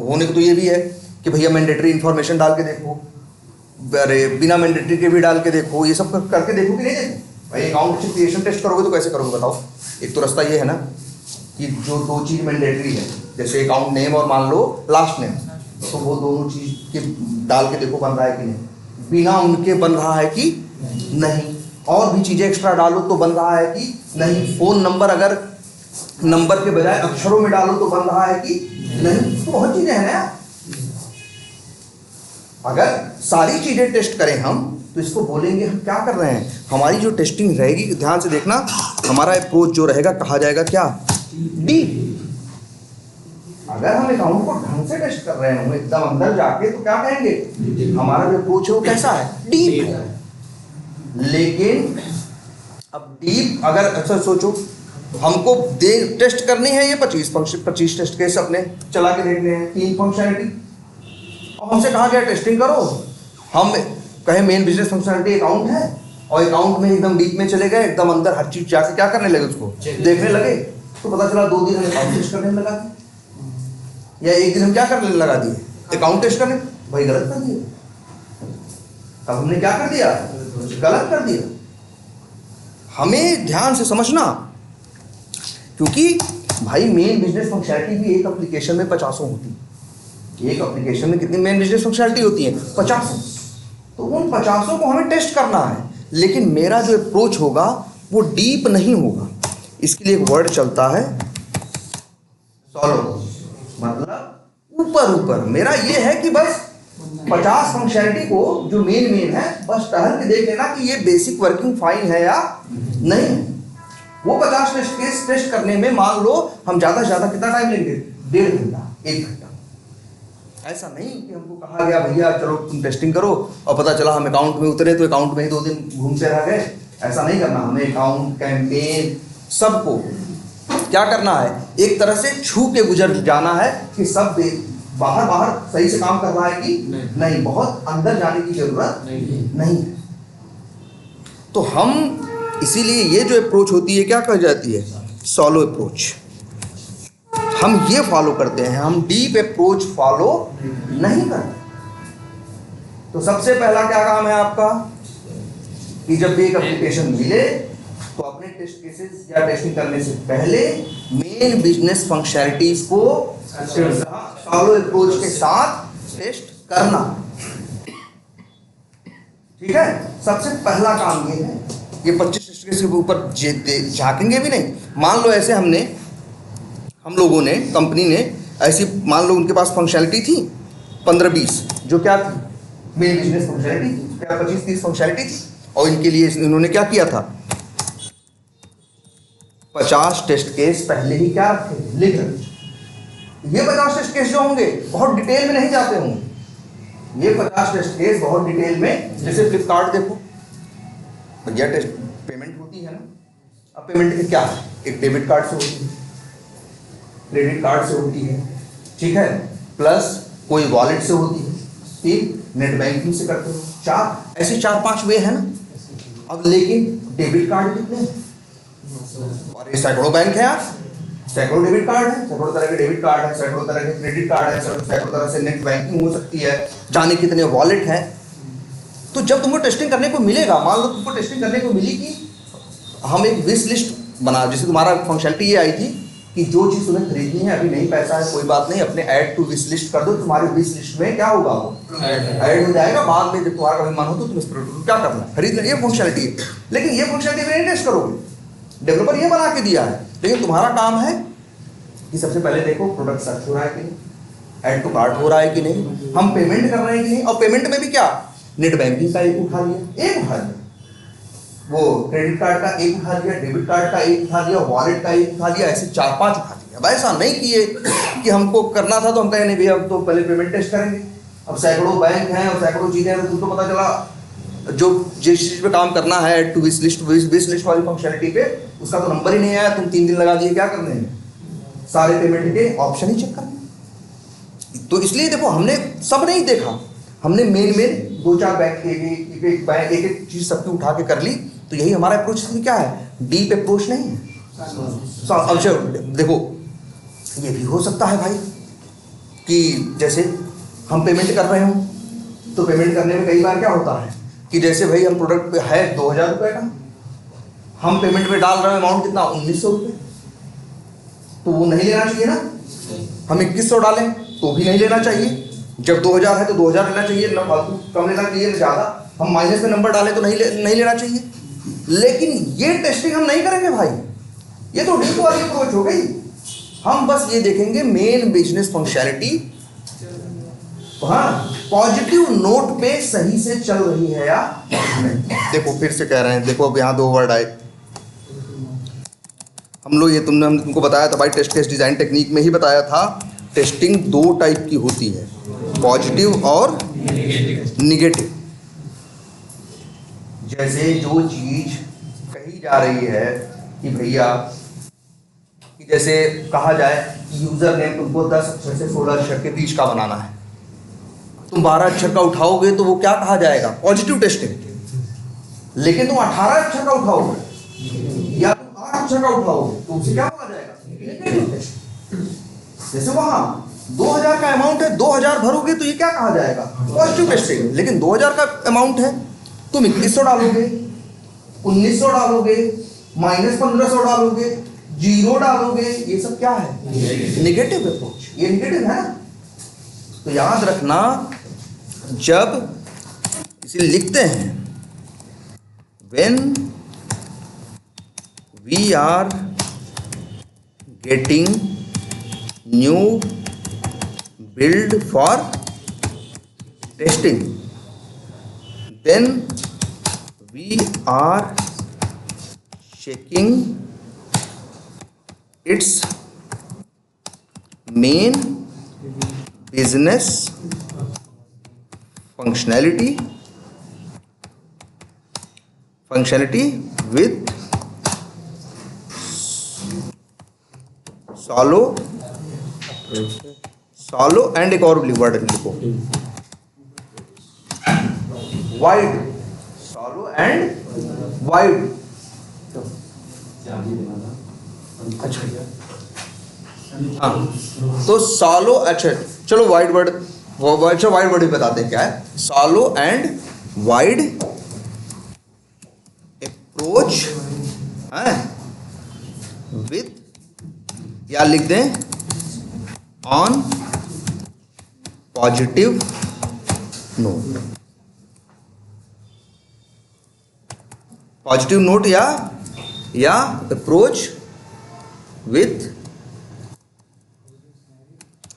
होने को तो ये भी है कि भैया मैंडेटरी इन्फॉर्मेशन डाल के देखो, अरे बिना मैंडेटरी के भी डाल के देखो, ये सब करके देखो कि नहीं देखो भाई। अकाउंट क्रिएशन टेस्ट करोगे तो कैसे करोगे बताओ? एक तो रास्ता ये है ना कि जो 2 चीज मैंडेटरी है, जैसे अकाउंट नेम और मान लो लास्ट नेम, तो वो दोनों चीज के डाल के देखो बन रहा है कि नहीं। बिना उनके बन रहा है कि नहीं। और भी चीजें एक्स्ट्रा डालो तो बन रहा है कि नहीं। फोन नंबर अगर नंबर के बजाय अक्षरों में डालो तो बन रहा है कि नहीं। तो बहुत चीजें हैं ना। अगर सारी चीजें टेस्ट करें हम तो इसको बोलेंगे हम क्या कर रहे हैं। हमारी जो टेस्टिंग रहेगी, ध्यान से देखना, हमारा अप्रोच जो रहेगा कहा जाएगा क्या, डीप। अगर हम अकाउंट को ढंग से टेस्ट कर रहे हैं एकदम अंदर जाके, तो क्या कहेंगे, हमारा जो अप्रोच है वो कैसा है, डीप। लेकिन अब डीप अगर अच्छा सोचो, हमको टेस्ट करनी है ये 25 टेस्ट केस अपने चला के देखने हैं, 3 फंक्शनलिटी, और हमसे कहा गया टेस्टिंग करो। हम कहे मेन बिजनेस फंक्शनलिटी अकाउंट है, और अकाउंट में एकदम डीप में चले गए, एकदम अंदर हर चीज जाके क्या करने लगे, उसको देखने लगे। तो पता चला 2 दिन हम अकाउंट टेस्ट करने लगा दिए, या 1 दिन हम क्या करने लगा दिए, अकाउंट टेस्ट करने। भाई गलत कर दिया। अब हमने क्या कर दिया, गलत कर दिया। हमें ध्यान से समझना, क्योंकि भाई मेन बिजनेस फंक्शनलिटी भी एक एप्लीकेशन में 50 होती है। एक एप्लीकेशन में कितनी मेन बिजनेस फंक्शनलिटी होती है, 50। तो उन 50 को हमें टेस्ट करना है। लेकिन मेरा जो अप्रोच होगा वो डीप नहीं होगा। इसके लिए एक वर्ड चलता है सॉलो, मतलब ऊपर ऊपर। मेरा ये है कि बस 50 फंक्शनलिटी को जो मेन है बस टहल के देख लेना कि ये बेसिक वर्किंग फाइन है या नहीं। वो 50 टेस्ट करने में मान लो हम ज़्यादा से ज़्यादा कितना टाइम लेंगे, 1.5 घंटा, 1 घंटा। ऐसा नहीं कि हमको कहा गया भैया चलो तुम टेस्टिंग करो, और पता चला हम अकाउंट में उतरे तो अकाउंट में ही 2 दिन घूमते रह गए। ऐसा नहीं करना। हमें अकाउंट, कैंपेन, सबको क्या करना है, एक तरह से छू के गुजर जाना है कि सब बाहर सही से काम कर रहा है कि नहीं। बहुत अंदर जाने की जरूरत नहीं। तो हम इसीलिए ये जो अप्रोच होती है क्या कही जाती है, सॉलो अप्रोच। हम ये फॉलो करते हैं, हम डीप अप्रोच फॉलो नहीं करते। तो सबसे पहला क्या काम है आपका कि जब भी एक एप्लीकेशन मिले तो अपने टेस्ट केसेस या टेस्टिंग करने से पहले मेन बिजनेस फंक्शनलिटीज को सॉलो अप्रोच के साथ टेस्ट करना। ठीक है, सबसे पहला काम ये है। ये 25 टेस्ट केस के ऊपर झांकेंगे भी नहीं। मान लो ऐसे हम लोगों ने, कंपनी ने ऐसी, मान लो उनके पास फंक्शनलिटी थी 15-20, जो क्या थी, मेन बिजनेस फंक्शनलिटी थी, क्या 25-30 फंक्शनलिटी थी। और इनके लिए इन्होंने क्या किया था, 50 टेस्ट केस पहले ही क्या रखे, लिख रखे। ये 50 टेस्ट केस जो होंगे बहुत डिटेल में नहीं जाते होंगे। ये 50 टेस्ट केस बहुत डिटेल में, जैसे फ्लिपकार्ट देखो भैया, टेस्ट पेमेंट होती है ना। अब पेमेंट क्या है, एक डेबिट कार्ड से होती है, क्रेडिट कार्ड से होती है, ठीक है, प्लस कोई वॉलेट से होती है, ठीक, नेट बैंकिंग से करते हो, 4 ऐसे 4-5 वे है ना। अब लेकिन डेबिट कार्ड कितने, और ये सैकड़ों बैंक है यार। सैकड़ों डेबिट कार्ड है, सैकड़ों तरह के डेबिट कार्ड है, सैकड़ों तरह के क्रेडिट कार्ड है, सैकड़ों तरह से नेट बैंकिंग हो सकती है, जाने कितने वॉलेट हैं। तो जब तुमको टेस्टिंग करने को मिलेगा, मान लो तुमको टेस्टिंग करने को मिली कि हम एक विश लिस्ट बना, जैसे तुम्हारा फंक्शनलिटी ये आई थी कि जो चीज़ तुम्हें खरीदनी है, अभी नहीं पैसा है कोई बात नहीं, अपने ऐड टू विश लिस्ट कर दो, तुम्हारी विश लिस्ट में क्या होगा, ऐड हो जाएगा, बाद में जब तुम्हारा कभी मन हो तो तुम इस प्रोडक्ट को क्या करना है, खरीदना। ये फंक्शनलिटी है, लेकिन ये फंक्शनलिटी में नहीं टेस्ट करोगे, डेवलपर ये बना के दिया है, लेकिन तुम्हारा काम है कि सबसे पहले देखो प्रोडक्ट सर्च हो रहा है कि नहीं, ऐड टू कार्ट हो रहा है कि नहीं, हम पेमेंट कर रहे हैं कि नहीं, और पेमेंट में भी क्या, नेट बैंकिंग का एक उठा लिया, वो क्रेडिट कार्ड का एक उठा लिया, डेबिट कार्ड का एक उठा लिया, वॉलेट का एक उठा लिया, ऐसे 4-5 उठा लिया। अब ऐसा नहीं किए कि हमको करना था तो हम कहें नहीं भैया अब तो पहले पेमेंट टेस्ट करेंगे। अब सैकड़ों बैंक हैं और सैकड़ों चीज़ें हैं, तो तुमको पता चला जो जिस चीज़ पे काम करना है ऐड टू विश लिस्ट वाली फंक्शनलिटी पे, उसका तो नंबर ही नहीं आया, तुम 3 दिन लगा दिए क्या करने में, सारे पेमेंट के ऑप्शन ही चेक करने। तो इसलिए देखो हमने सब नहीं देखा, हमने मेन 2-4 बैंक के एक चीज़ सबकी उठा के कर ली। तो यही हमारा अप्रोच क्या है, डीप अप्रोच नहीं है। अब देखो ये भी हो सकता है भाई कि जैसे हम पेमेंट कर रहे हो, तो पेमेंट करने में कई बार क्या होता है कि जैसे भाई हम प्रोडक्ट पे है 2000 रुपये का, हम पेमेंट में डाल रहे हैं अमाउंट कितना 1900 रुपये, तो वो नहीं लेना चाहिए ना। हम 2100 डालें तो भी नहीं लेना चाहिए, जब 2000 है तो 2000 लेना चाहिए, ना फालतू कम लेना चाहिए ना ज़्यादा। हम माइनस में नंबर डालें तो नहीं लेना चाहिए। लेकिन ये टेस्टिंग हम नहीं करेंगे भाई, ये तो डीप वाली अप्रोच हो गई। हम बस ये देखेंगे मेन बिजनेस फंक्शनलिटी, हाँ, पॉजिटिव नोट पे सही से चल रही है या नहीं। देखो फिर से कह रहे हैं, देखो अब यहाँ 2 वर्ड आए, हम लोग ये हम तुमको बताया था भाई, टेस्ट केस डिज़ाइन टेक्निक में ही बताया था, टेस्टिंग 2 टाइप की होती है, पॉजिटिव और निगेटिव। जैसे जो चीज़ कही जा रही है कि भैया कि जैसे कहा जाए यूज़र नेम तुमको 10 अक्षर से 16 अक्षर के बीच का बनाना है, तुम 12 अक्षर का उठाओगे तो वो क्या कहा जाएगा, पॉजिटिव टेस्टिंग। लेकिन तुम 18 अक्षर का उठाओगे या तुम 8 अक्षर का उठाओगे तो उसे क्या बोला जाएगा, नेगेटिव टेस्टिंग। जैसे वहां 2000 का अमाउंट है, 2000 भरोगे तो ये क्या कहा जाएगा, पॉजिटिव टेस्टिंग। लेकिन 2000 का अमाउंट है, तुम 2100 डालोगे, 1900 डालोगे, -1500 डालोगे, 0 डालोगे, ये सब क्या है, नेगेटिव अप्रोच। ये नेगेटिव है ना। तो याद रखना, जब इसे लिखते हैं, when we are getting new build for testing, then we are checking its main business functionality with shallow and एक और वर्ड लिखो, वाइड, shallow and wide। अच्छा हाँ, तो shallow, अच्छा चलो वाइड वर्ड, अच्छा वाइड वर्ड भी बताते हैं क्या है, shallow and wide approach है with, या लिख दें on positive note, positive note या अप्रोच विथ,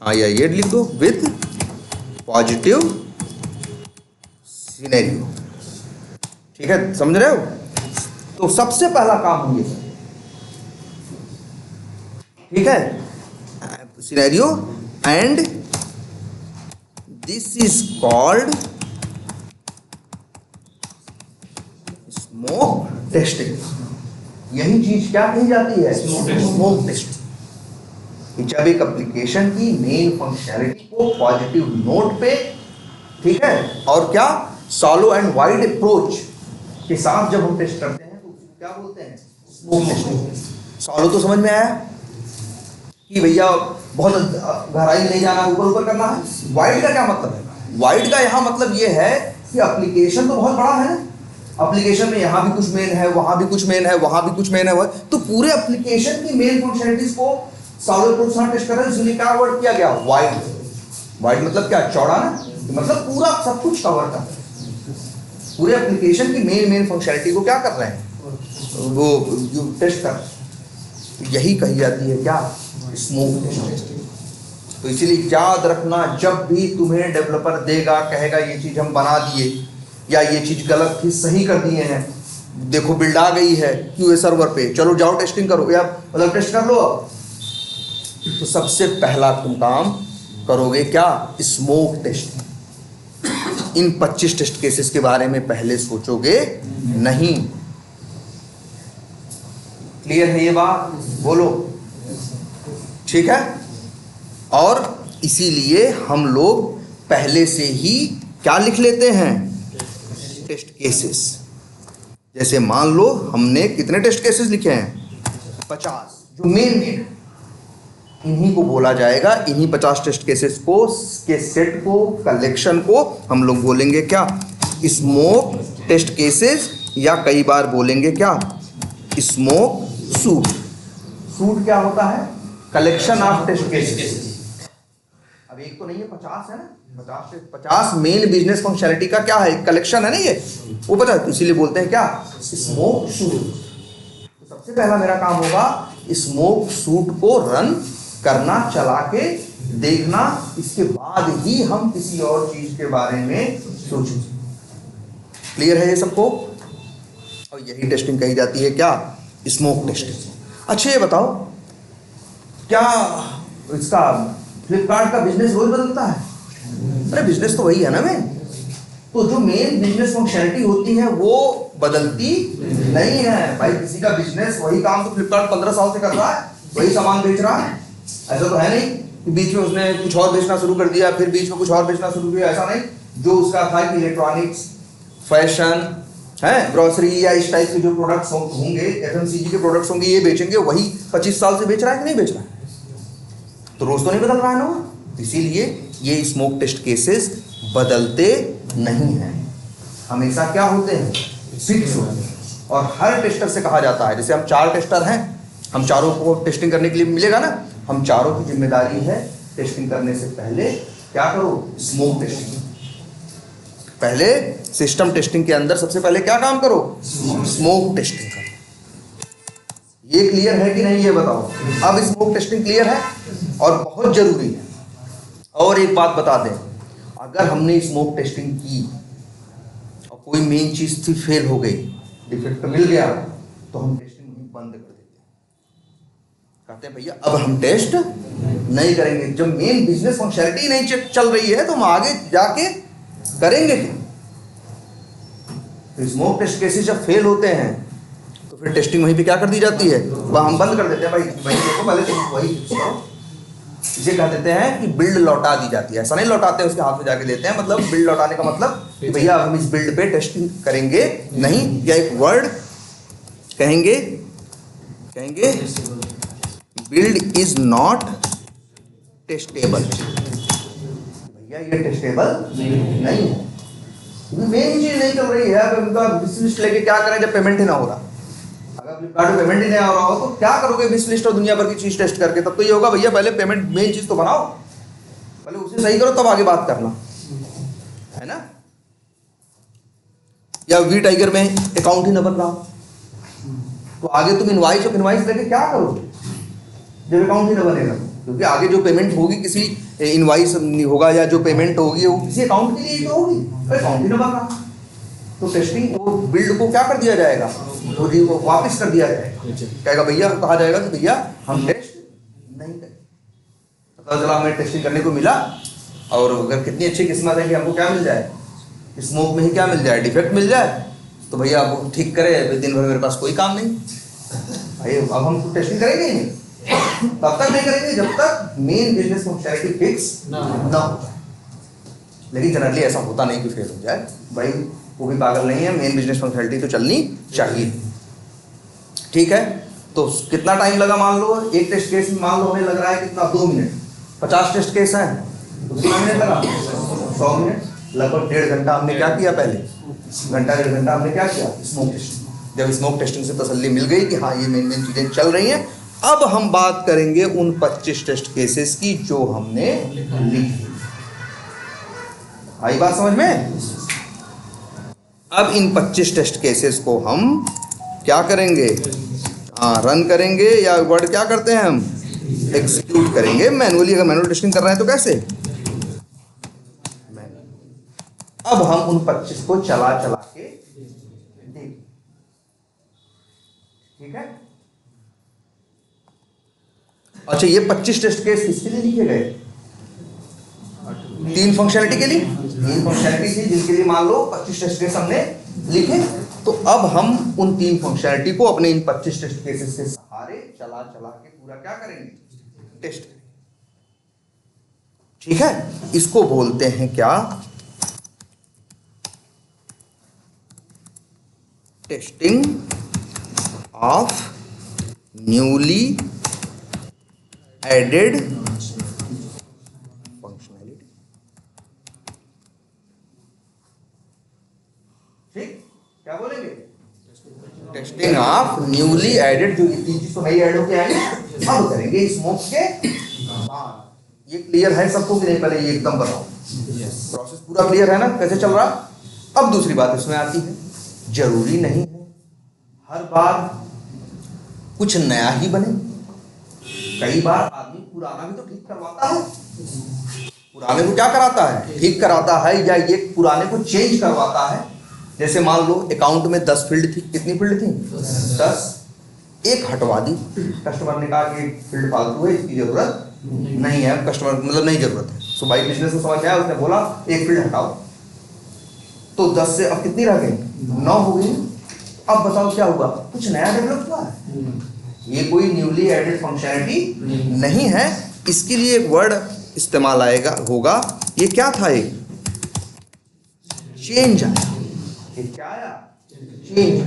हाँ या ये लिख दो, विथ पॉजिटिव सिनेरियो। ठीक है, समझ रहे हो। तो सबसे पहला काम ये, ठीक है, scenario, and this is called smoke testing. यही चीज क्या कही जाती है, स्मोक टेस्टिंग। जब एक एप्लीकेशन की मेन फंक्शनैलिटी को पॉजिटिव नोट पे, ठीक है, और क्या शैलो एंड वाइड अप्रोच के साथ जब हम टेस्ट करते हैं तो क्या बोलते हैं, स्मोक टेस्टिंग। शैलो तो समझ में आया, कि भैया बहुत गहराई में नहीं जाना, ऊपर ऊपर करना है। वाइड का क्या मतलब है? वाइड का यहाँ मतलब ये है कि एप्लीकेशन तो बहुत बड़ा है ना, एप्लीकेशन में यहाँ भी कुछ मेन है, वहाँ भी कुछ मेन है, वहाँ भी कुछ मेन है, तो पूरे एप्लीकेशन की मेन फंक्शनलिटीज को सॉल्वर को साथ टेस्ट कर रहे हैं, इसलिए क्या वर्ड किया गया? वाइड। वाइड मतलब क्या? चौड़ा ना, मतलब पूरा सब कुछ कवर कर रहे हैं, पूरे एप्लीकेशन की मेन फंक्शनलिटी को क्या कर रहे हैं? वो जो टेस्ट कर रहे हैं। यही कही जाती है क्या? Smoke testing. तो इसीलिए याद रखना, जब भी तुम्हें डेवलपर देगा, कहेगा ये चीज हम बना दिए या ये चीज गलत थी सही कर दिए हैं, देखो बिल्ड आ गई है क्यूए सर्वर पे, चलो जाओ टेस्टिंग करो या मतलब टेस्ट कर लो अब, तो सबसे पहला तुम काम करोगे क्या? Smoke testing. इन 25 टेस्ट केसेस के बारे में पहले सोचोगे नहीं। क्लियर है ये बात? बोलो, ठीक है। और इसीलिए हम लोग पहले से ही क्या लिख लेते हैं? Test cases. जैसे मान लो हमने कितने टेस्ट केसेस लिखे हैं? 50, जो मेन इन्हीं को बोला जाएगा, इन्हीं 50 टेस्ट केसेस को के सेट को, कलेक्शन को हम लोग बोलेंगे क्या? स्मोक टेस्ट केसेस, या कई बार बोलेंगे क्या? Smoke suit. सूट क्या होता है? Collection of test cases. अब एक तो नहीं है, 50 है ना, 50 मेन बिजनेस फंक्शनलिटी का क्या है? कलेक्शन है ना ये, वो पता है, तो इसीलिए बोलते हैं क्या? Smoke suit. तो सबसे पहला मेरा काम होगा स्मोक सूट को रन करना, चला के देखना, इसके बाद ही हम किसी और चीज के बारे में सोचेंगे। क्लियर है ये सबको? और यही टेस्टिंग कही जाती है क्या? Smoke testing. अच्छा ये बताओ, क्या इसका फ्लिपकार्ट का बिजनेस रोज बदलता है? अरे बिजनेस तो वही है ना मेन, तो जो मेन बिजनेस फंक्शनलिटी होती है वो बदलती नहीं है भाई। किसी का बिजनेस वही काम तो फ्लिपकार्ट 15 साल से कर रहा है, वही सामान बेच रहा है। ऐसा तो है नहीं कि बीच में उसने कुछ और बेचना शुरू कर दिया, फिर बीच में कुछ और बेचना शुरू किया, ऐसा नहीं। जो उसका था कि इलेक्ट्रॉनिक्स, फैशन है, ग्रोसरी या इस टाइप के जो प्रोडक्ट्स होंगे, एफएमसीजी के प्रोडक्ट्स होंगे, ये बेचेंगे, वही 25 साल से बेच रहा है कि नहीं बेच रहा है? तो रोज तो नहीं बदल रहा है ना। इसीलिए ये स्मोक टेस्ट केसेस बदलते नहीं हैं, हमेशा क्या होते हैं? फिक्स होते हैं। और हर टेस्टर से कहा जाता है, जैसे हम 4 टेस्टर हैं, हम चारों को टेस्टिंग करने के लिए मिलेगा ना, हम चारों की जिम्मेदारी है टेस्टिंग करने से पहले क्या करो? Smoke testing. पहले सिस्टम टेस्टिंग के अंदर सबसे पहले क्या काम करो? स्मोक टेस्टिंग करो। ये क्लियर है कि नहीं ये बताओ? अब स्मोक टेस्टिंग क्लियर है और बहुत जरूरी है। और एक बात बता दें, अगर हमने स्मोक टेस्टिंग की और कोई मेन चीज थी फेल हो गई, डिफेक्ट मिल गया, तो हम टेस्टिंग बंद कर देते हैं। कहते हैं भैया अब हम टेस्ट नहीं करेंगे। जब मेन बिजनेस फंक्शनलिटी नहीं चल रही है तो हम आगे जाके करेंगे क्या? तो स्मोक टेस्ट केसेस जब फेल होते हैं तो फिर टेस्टिंग वहीं पे क्या कर दी जाती है? वह हम बंद कर देते हैं। भाई देखो पहले तुम वही करो। इसे कह देते हैं कि बिल्ड लौटा दी जाती है। ऐसा नहीं लौटाते हैं, उसके हाथ में जाके देते हैं, मतलब बिल्ड लौटाने का मतलब कि भैया हम इस बिल्ड पे टेस्टिंग करेंगे नहीं, या एक वर्ड कहेंगे बिल्ड इज नॉट टेस्टेबल। भैया ये टेस्टेबल नहीं है, मेन चीज नहीं चल रही है। अब उनका विश लिस्ट लेके क्या करें जब पेमेंट ही ना हो रहा? अगर फ्लिपकार्ट में पेमेंट ही नहीं आ रहा हो तो क्या करोगे विश लिस्ट और दुनिया भर की चीज टेस्ट करके? तब तो ये होगा भैया पहले पेमेंट मेन चीज तो बनाओ, पहले उसे सही करो तब आगे बात करना, है ना? या वी टाइगर में अकाउंट ही न बन रहा तो आगे तुम इनवाइस लेके क्या करोगे जब अकाउंट ही न बनेगा? क्योंकि आगे जो पेमेंट होगी किसी इनवाइस होगा या जो पेमेंट होगी वो किसी अकाउंट के लिए तो होगी, अकाउंट ही न बन रहा। तो टेस्टिंग वो बिल्ड को क्या कर दिया जाएगा? वो वापस कर दिया जाएगा। कहेगा भैया, कहा जाएगा कि भैया हम टेस्ट नहीं करें। पता चला हमें टेस्टिंग करने को मिला और अगर कितनी अच्छी किस्मत है कि हमको क्या मिल जाए, स्मोक में ही क्या मिल जाए, डिफेक्ट मिल जाए, तो भैया वो ठीक करे, दिन भर मेरे पास कोई काम नहीं भाई। अब हम टेस्टिंग करेंगे ही नहीं, तब तक नहीं करेंगे जब तक मेन बिजनेस फंक्शनलिटी फिक्स ना होता है। लेकिन जनरली ऐसा होता नहीं कि फेल हो जाए भाई, वो भी पागल नहीं है, मेन बिजनेस फंक्शनलिटी तो चलनी चाहिए। ठीक है, तो कितना टाइम लगा मान लो, एक टेस्ट केस में मान लो हमें लग रहा है कितना 2 मिनट, 50 टेस्ट केस है तो कितना मिनट लगा 100 मिनट, लगभग 1.5 घंटा हमने क्या किया, पहले घंटा 1.5 घंटा हमने क्या किया, स्मोक टेस्टिंग। जब स्मोक टेस्टिंग से तसल्ली मिल गई कि हाँ ये मेन मेन चीजें चल रही हैं, अब हम बात करेंगे उन 25 टेस्ट केसेस की जो हमने लिखी। आई बात समझ में? अब इन 25 टेस्ट केसेस को हम क्या करेंगे, रन करेंगे, या वर्ड क्या करते हैं हम, एग्जीक्यूट करेंगे मैनुअली। अगर मैनुअल टेस्टिंग कर रहे हैं तो कैसे, अब हम उन 25 को चला चला के देखें, ठीक है। अच्छा, ये 25 टेस्ट केस किसके लिए लिखे गए, 3 फंक्शनलिटी के लिए, 3 फंक्शनलिटी थी जिनके लिए मान लो 25 टेस्ट केस हमने लिखे। तो अब हम उन 3 फंक्शनलिटी को अपने इन 25 टेस्ट केसेस के सहारे चला चला के पूरा क्या करेंगे, टेस्ट करेंगे, ठीक है। इसको बोलते हैं क्या, testing of newly added functionality. ठीक, क्या बोलेंगे, टेस्टिंग ऑफ न्यूली एडेड, जो 3 चीज तो नई ऐड होके आएंगे, अब करेंगे स्मोक के बाद। ये क्लियर है सबको कि नहीं, पहले ये एकदम बताओ, प्रोसेस पूरा क्लियर है ना, कैसे चल रहा। अब दूसरी बात इसमें आती है, जरूरी नहीं है हर बार कुछ नया ही बने, कई बार आदमी पुराना भी तो ठीक करवाता है। पुराने को क्या कराता है, ठीक कराता है, या ये पुराने को चेंज करवाता है। जैसे मान लो अकाउंट में 10 फील्ड थी, कितनी फील्ड थी, 10, एक हटवा दी, कस्टमर ने कहा कि फील्ड फालतू है, इसकी जरूरत नहीं है, कस्टमर मतलब नहीं जरूरत है। सो बाई बिजनेस में समझ आया, उसने बोला एक फील्ड हटाओ, तो 10 से अब कितनी रह गई, 9 हो गई। अब बताओ क्या हुआ, कुछ नया डेवलप हुआ है, ये कोई न्यूली एडेड फंक्शनैलिटी नहीं है। इसके लिए एक वर्ड इस्तेमाल आएगा होगा, ये क्या था, एक चेंज आया। ये क्या आया, चेंज।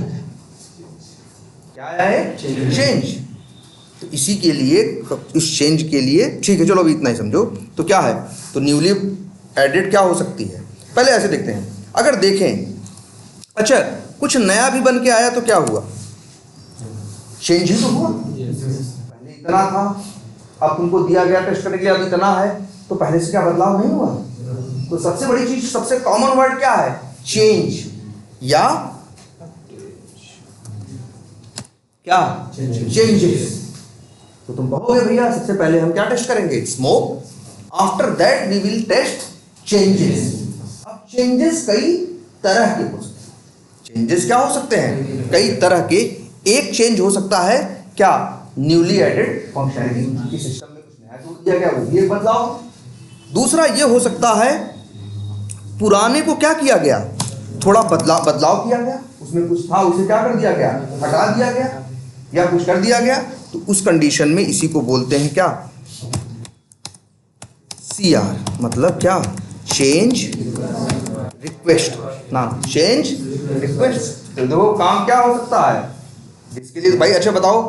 क्या आया है, चेंज। तो इसी के लिए, इस चेंज के लिए, ठीक है चलो अभी इतना ही समझो। तो क्या है, तो न्यूली एडेड क्या हो सकती है, पहले ऐसे देखते हैं। अगर देखें, अच्छा कुछ नया भी बन के आया तो क्या हुआ, चेंज ही तो हुआ। पहले इतना था, अब तुमको दिया गया टेस्ट करने के लिए अब इतना है, तो पहले से क्या बदलाव नहीं हुआ। तो सबसे बड़ी चीज, सबसे कॉमन वर्ड क्या है, चेंज, या क्या, चेंजेस। तो तुम कहोगे भैया सबसे पहले हम क्या टेस्ट करेंगे, smoke, after that we will test changes. अब चेंजेस कई तरह के हो सकते हैं। चेंजेस क्या हो सकते हैं, कई तरह के। एक चेंज हो सकता है क्या, न्यूली एडेड फंक्शनैलिटी की सिस्टम में कुछ नया जोड़ दिया गया, वो भी एक बदलाव। दूसरा ये हो सकता है पुराने को क्या किया गया, थोड़ा बदलाव किया गया, उसमें कुछ था उसे क्या कर दिया गया, हटा दिया गया, या कुछ कर दिया गया। तो उस कंडीशन में इसी को बोलते हैं क्या, CR, मतलब क्या, चेंज रिक्वेस्ट ना, चेंज रिक्वेस्ट। तो देखो काम क्या हो सकता है, जिसके लिए भाई अच्छा बताओ,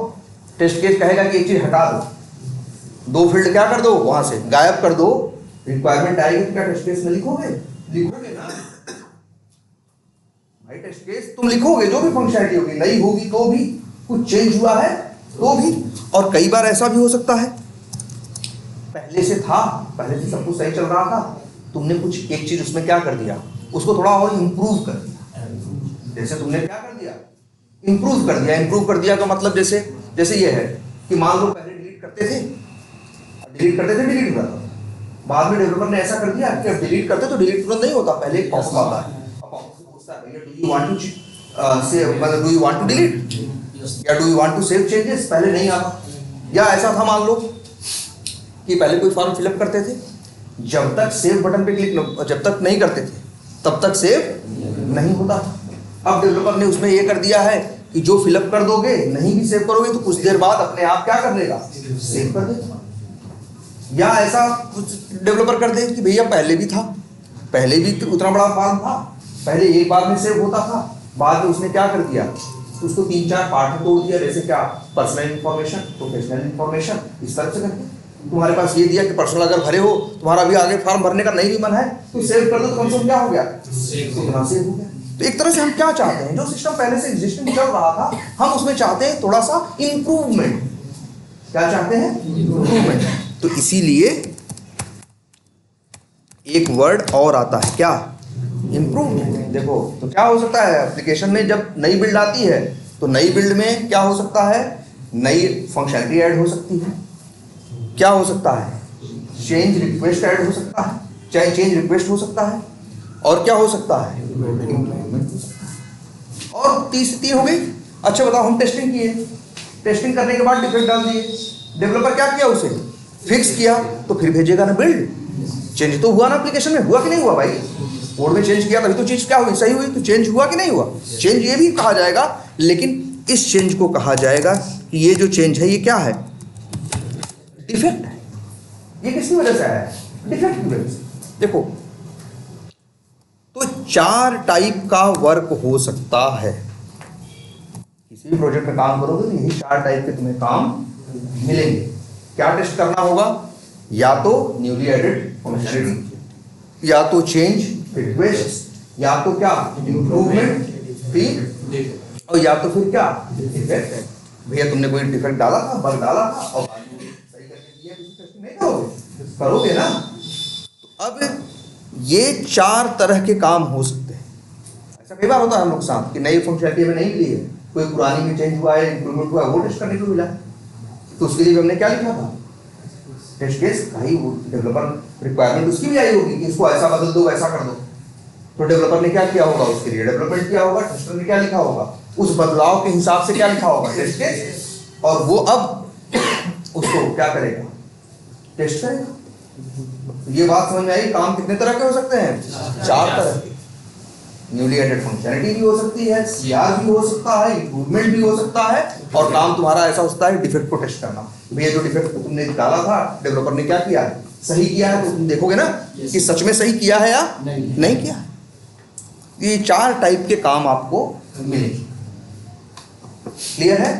टेस्ट केस कहेगा कि एक चीज हटा दो, 2 फील्ड क्या कर दो, वहां से गायब कर दो। रिक्वायरमेंट आएगी तो क्या टेस्ट केस में लिखोगे, लिखोगे ना भाई। टेस्ट केस तुम लिखोगे, जो भी फंक्शनैलिटी होगी नई होगी तो भी, कुछ चेंज हुआ है तो भी। और कई बार ऐसा भी हो सकता है, पहले से था, पहले से सब कुछ सही चल रहा था, तुमने कुछ एक चीज उसमें क्या कर दिया, उसको थोड़ा और इंप्रूव कर दिया। जैसे तुमने क्या कर दिया, इंप्रूव कर दिया। इंप्रूव कर दिया का मतलब जैसे ये है कि मान लो पहले डिलीट करते थे, डिलीट हो जाता था। बाद में डेवलपर ने ऐसा कर दिया कि अब डिलीट करते तो डिलीट तुरंत नहीं होता, पहले एक पॉपअप आता है, पॉपअप से पूछता है भैया do you want to save, मतलब do you want to delete या do you want to save changes, पहले नहीं आता। या ऐसा था मान लो कि पहले कोई फॉर्म फिलअप करते थे, जब तक सेव बटन पे क्लिक जब तक नहीं करते थे तब तक सेव नहीं होता। अब डेवलपर ने उसमें ये कर दिया है कि जो फिलअप कर दोगे, नहीं भी सेव करोगे तो कुछ देर बाद अपने आप क्या कर लेगा, सेव कर देगा। या ऐसा कुछ डेवलपर कर दे कि भैया पहले भी था, पहले भी उतना बड़ा फॉर्म था, पहले एक बार में सेव होता था, बाद में उसने क्या कर दिया, उसको 3-4 पार्ट में तोड़ दिया, जैसे क्या, पर्सनल इंफॉर्मेशन, प्रोफेशनल इंफॉर्मेशन, इस तरह से करके तुम्हारे पास ये दिया कि पर्सनल अगर भरे हो, तुम्हारा अभी आगे फॉर्म भरने का नहीं भी मन है तो सेव कर दो, तो कम से कम क्या हो गया, उतना सेव हो गया। तो एक तरह से हम क्या चाहते हैं, जो सिस्टम पहले से एग्जिस्टिंग चल रहा था हम उसमें चाहते हैं थोड़ा सा इंप्रूवमेंट। क्या चाहते हैं, इंप्रूवमेंट। तो इसीलिए एक वर्ड और आता है, क्या, इंप्रूवमेंट। देखो तो क्या हो सकता है एप्लीकेशन में, जब नई बिल्ड आती है तो नई बिल्ड में क्या हो सकता है, नई फंक्शनलिटी ऐड हो सकती है। क्या हो सकता है, चेंज रिक्वेस्ट ऐड हो सकता है, चाहे चेंज रिक्वेस्ट हो सकता है, और क्या हो सकता है, इंप्रूवमेंट हो सकता है। और तीसरी हो गई। अच्छा बताओ, हम टेस्टिंग किए, टेस्टिंग करने के बाद डिफेक्ट डाल दिए, डेवलपर क्या किया, उसे फिक्स किया, तो फिर भेजेगा ना बिल्ड। चेंज तो हुआ ना एप्लीकेशन में, हुआ कि नहीं हुआ भाई, कोड में चेंज किया तभी तो चीज क्या हुई, सही हुई, तो चेंज हुआ कि नहीं हुआ। चेंज ये भी कहा जाएगा, लेकिन इस चेंज को कहा जाएगा कि ये जो चेंज है ये क्या है, डिफेक्ट है। ये किसकी वजह से आया है, डिफेक्ट की वजह से। देखो तो 4 टाइप का वर्क हो सकता है, किसी भी प्रोजेक्ट में काम करोगे तो यही 4 टाइप के तुम्हें काम मिलेंगे। क्या टेस्ट करना होगा, या तो न्यूली एडेड फंक्शनलिटी, या तो चेंज रिक्वेस्ट, या तो क्या, इंप्रूवमेंट फीड, और या तो फिर क्या, डिफेक्ट। भैया तुमने कोई डिफेक्ट डाला था, बग डाला था और सही करके दिया, टेस्टिंग नहीं करोगे, करोगे ना। तो अब ये 4 तरह के काम हो सकते हैं। ऐसा कई बार होता है हम लोग के साथ कि नई फंक्शनलिटी में नहीं मिली है, कोई पुरानी में चेंज हुआ है, इंप्रूवमेंट हुआ है, वो टेस्ट करने को मिला। तो उसके लिए हमने क्या लिखा था, टेस्ट केस। कहीं वो डेवलपर रिक्वायरमेंट उसकी भी आई होगी कि इसको ऐसा बदल दो, वैसा कर दो, तो डेवलपर ने क्या किया होगा, उसके लिए डेवलपमेंट किया होगा, टेस्टर ने क्या लिखा होगा, उस बदलाव के हिसाब से क्या लिखा होगा, टेस्ट केस, और वो अब उसको क्या करेगा, टेस्ट करेगा। ये बात समझ में आई, काम कितने तरह के हो सकते हैं, 4 तरह के। न्यूली एडेड फंक्शनलिटी भी हो सकती है, सीआर भी हो सकता है, इंप्रूवमेंट भी हो सकता है, और काम तुम्हारा ऐसा होता है डिफेक्ट को टेस्ट करना। भैया जो डिफेक्ट को तुमने डाला था, डेवलपर ने क्या किया है, सही किया है, तो तुम देखोगे ना कि सच में सही किया है या नहीं किया है। ये 4 टाइप के काम आपको मिलेंगे। क्लियर है।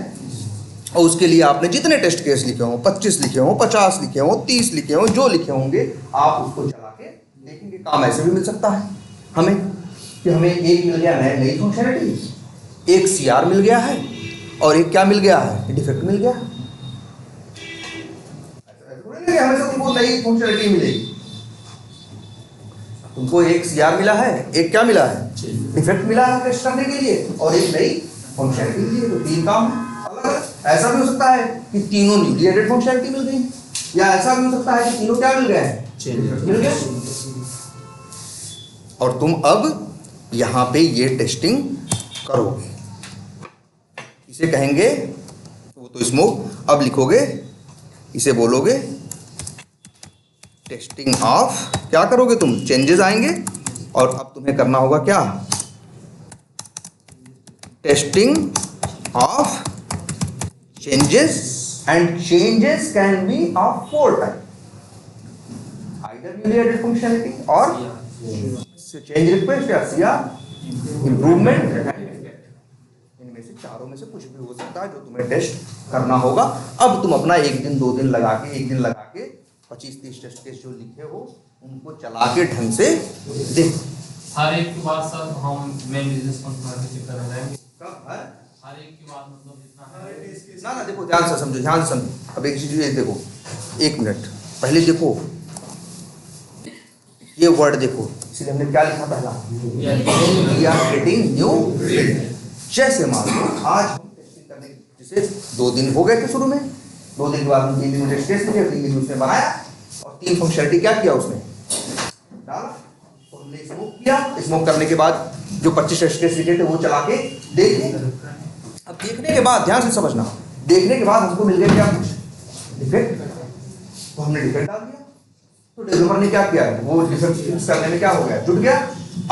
और उसके लिए आपने जितने टेस्ट केस लिखे हों, 25 लिखे हों, 50 लिखे हों, 30 लिखे हों, जो लिखे होंगे आप उसको चला के देखेंगे। काम ऐसे भी मिल सकता है हमें कि हमें एक मिल गया नई फंक्शनलिटी, एक सीआर मिल गया है, और एक क्या मिल गया है, डिफेक्ट मिल गया है। हमेशा तुमको नई फंक्शनलिटी मिलेगी, तुमको एक सीआर मिला है, एक क्या मिला है, डिफेक्ट मिला है टेस्ट करने के लिए, और एक नई फंक्शनलिटी मिली है। तो 3 काम है। ऐसा भी हो सकता है कि तीनों न्यूली एडेड फंक्शनलिटी मिल गई, या ऐसा भी हो सकता है कि तीनों क्या मिल गए हैं, मिल गए। और तुम अब यहां पे ये टेस्टिंग करोगे, इसे कहेंगे वो तो स्मोक। अब लिखोगे, इसे बोलोगे टेस्टिंग ऑफ, क्या करोगे तुम, चेंजेस आएंगे, और अब तुम्हें करना होगा क्या, testing of changes, and changes can be of 4 types, either newly added functionality or change request या CR, improvement। इनमें से चारों में से कुछ भी हो सकता है जो तुम्हें टेस्ट करना होगा। अब तुम अपना 1 दिन 2 दिन लगा के 1 दिन लगा के 25-30 टेस्ट केस जो लिखे हो उनको चला के ढंग से देखो। हर एक के बाद सर हम मेन बिजनेस फंक्शनलिटी चेक कर रहे हैं। कब हर एक के बाद मतलब ना देखो, ध्यान से समझो, ध्यान से समझो। अब एक चीज ये देखो, 1 मिनट पहले देखो ये वर्ड देखो, इसलिए हमने क्या लिखा पहला, we are getting new build. जैसे मान लो आज हम टेस्टिंग करने, जैसे 2 दिन हो गए थे शुरू में, 2 दिन के बाद हम 3 दिन टेस्ट केस किए, 3 दिन उसने बनाया, और 3 फंक्शनलिटी क्या किया उसने डाला, तो हमने स्मोक किया। स्मोक करने के बाद जो 25 टेस्ट केस लिखे थे वो चला के देखे। अब देखने के बाद ध्यान से समझना, देखने के बाद हमको मिल गया क्या, कुछ डिफेक्ट, तो हमने डिफेक्ट डाल दिया। तो डेवलपर ने क्या किया, वो डिफेक्ट फिक्स करने में क्या हो गया, जुट गया।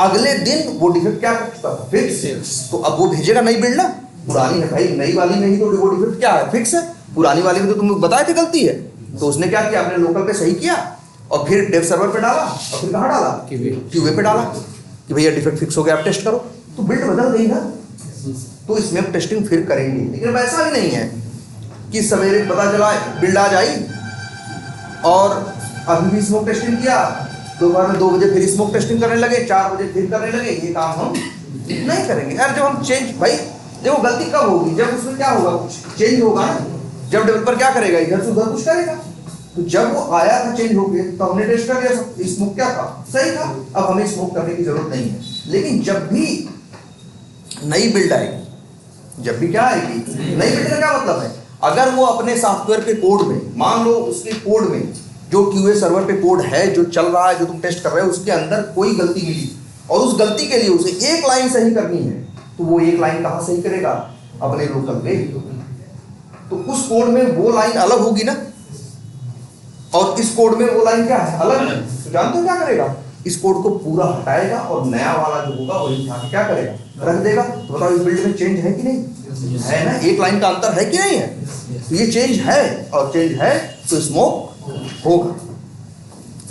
अगले दिन वो डिफेक्ट क्या कर चुका था, फिक्स। तो अब वो भेजेगा नई बिल्ड ना, पुरानी है भाई, नई वाली में ही तो वो डिफेक्ट क्या है, फिक्स है। पुरानी वाली में तो तुम बताए थे गलती है, तो उसने क्या किया, अपने लोकल पे सही किया, और फिर डेव सर्वर पे डाला, और फिर कहाँ डाला, क्यूए पे डाला कि भैया डिफेक्ट फिक्स हो गया, आप टेस्ट करो। तो बिल्ड बदल गई ना, तो स्मोक टेस्टिंग फिर करेंगे। लेकिन अब ऐसा भी नहीं है कि सवेरे पता चला बिल्ड आज आई और अभी भी स्मोक टेस्टिंग किया, दोपहर में 2 बजे फिर स्मोक टेस्टिंग करने लगे, 4 बजे फिर करने लगे। ये काम हम नहीं करेंगे यार। जब हम चेंज, भाई देखो गलती कब होगी, जब उसमें क्या होगा, कुछ चेंज होगा ना। जब डेवलपर क्या करेगा, इधर से उधर कुछ करेगा। तो जब वो आया था चेंज होके, तो हमने टेस्ट कर लिया स्मोक क्या था, सही था। अब हमें स्मोक करने की जरूरत नहीं है। लेकिन जब भी नई बिल्ड आएगी, जब भी क्या आएगी नई बिल्ड का क्या मतलब है, अगर वो अपने सॉफ्टवेयर के कोड में, मान लो उसके कोड में जो QA सर्वर पे कोड है जो चल रहा है, जो तुम टेस्ट कर रहे हो, उसके अंदर कोई गलती मिली और उस गलती के लिए उसे एक लाइन सही करनी है, तो वो एक लाइन कहाँ सही करेगा, अपने लोकल पे। तो उस कोड में वो लाइन अलग होगी ना, और इस कोड में वो लाइन क्या है, अलग है। तो जानते हो क्या करेगा, इस कोड को पूरा हटाएगा और नया वाला जो होगा वही उठा के क्या करेगा, रख देगा। तो बताओ इस बिल्ड में चेंज है कि नहीं है ना, एक लाइन का अंतर है कि नहीं है। तो ये चेंज है, और चेंज है तो स्मोक होगा।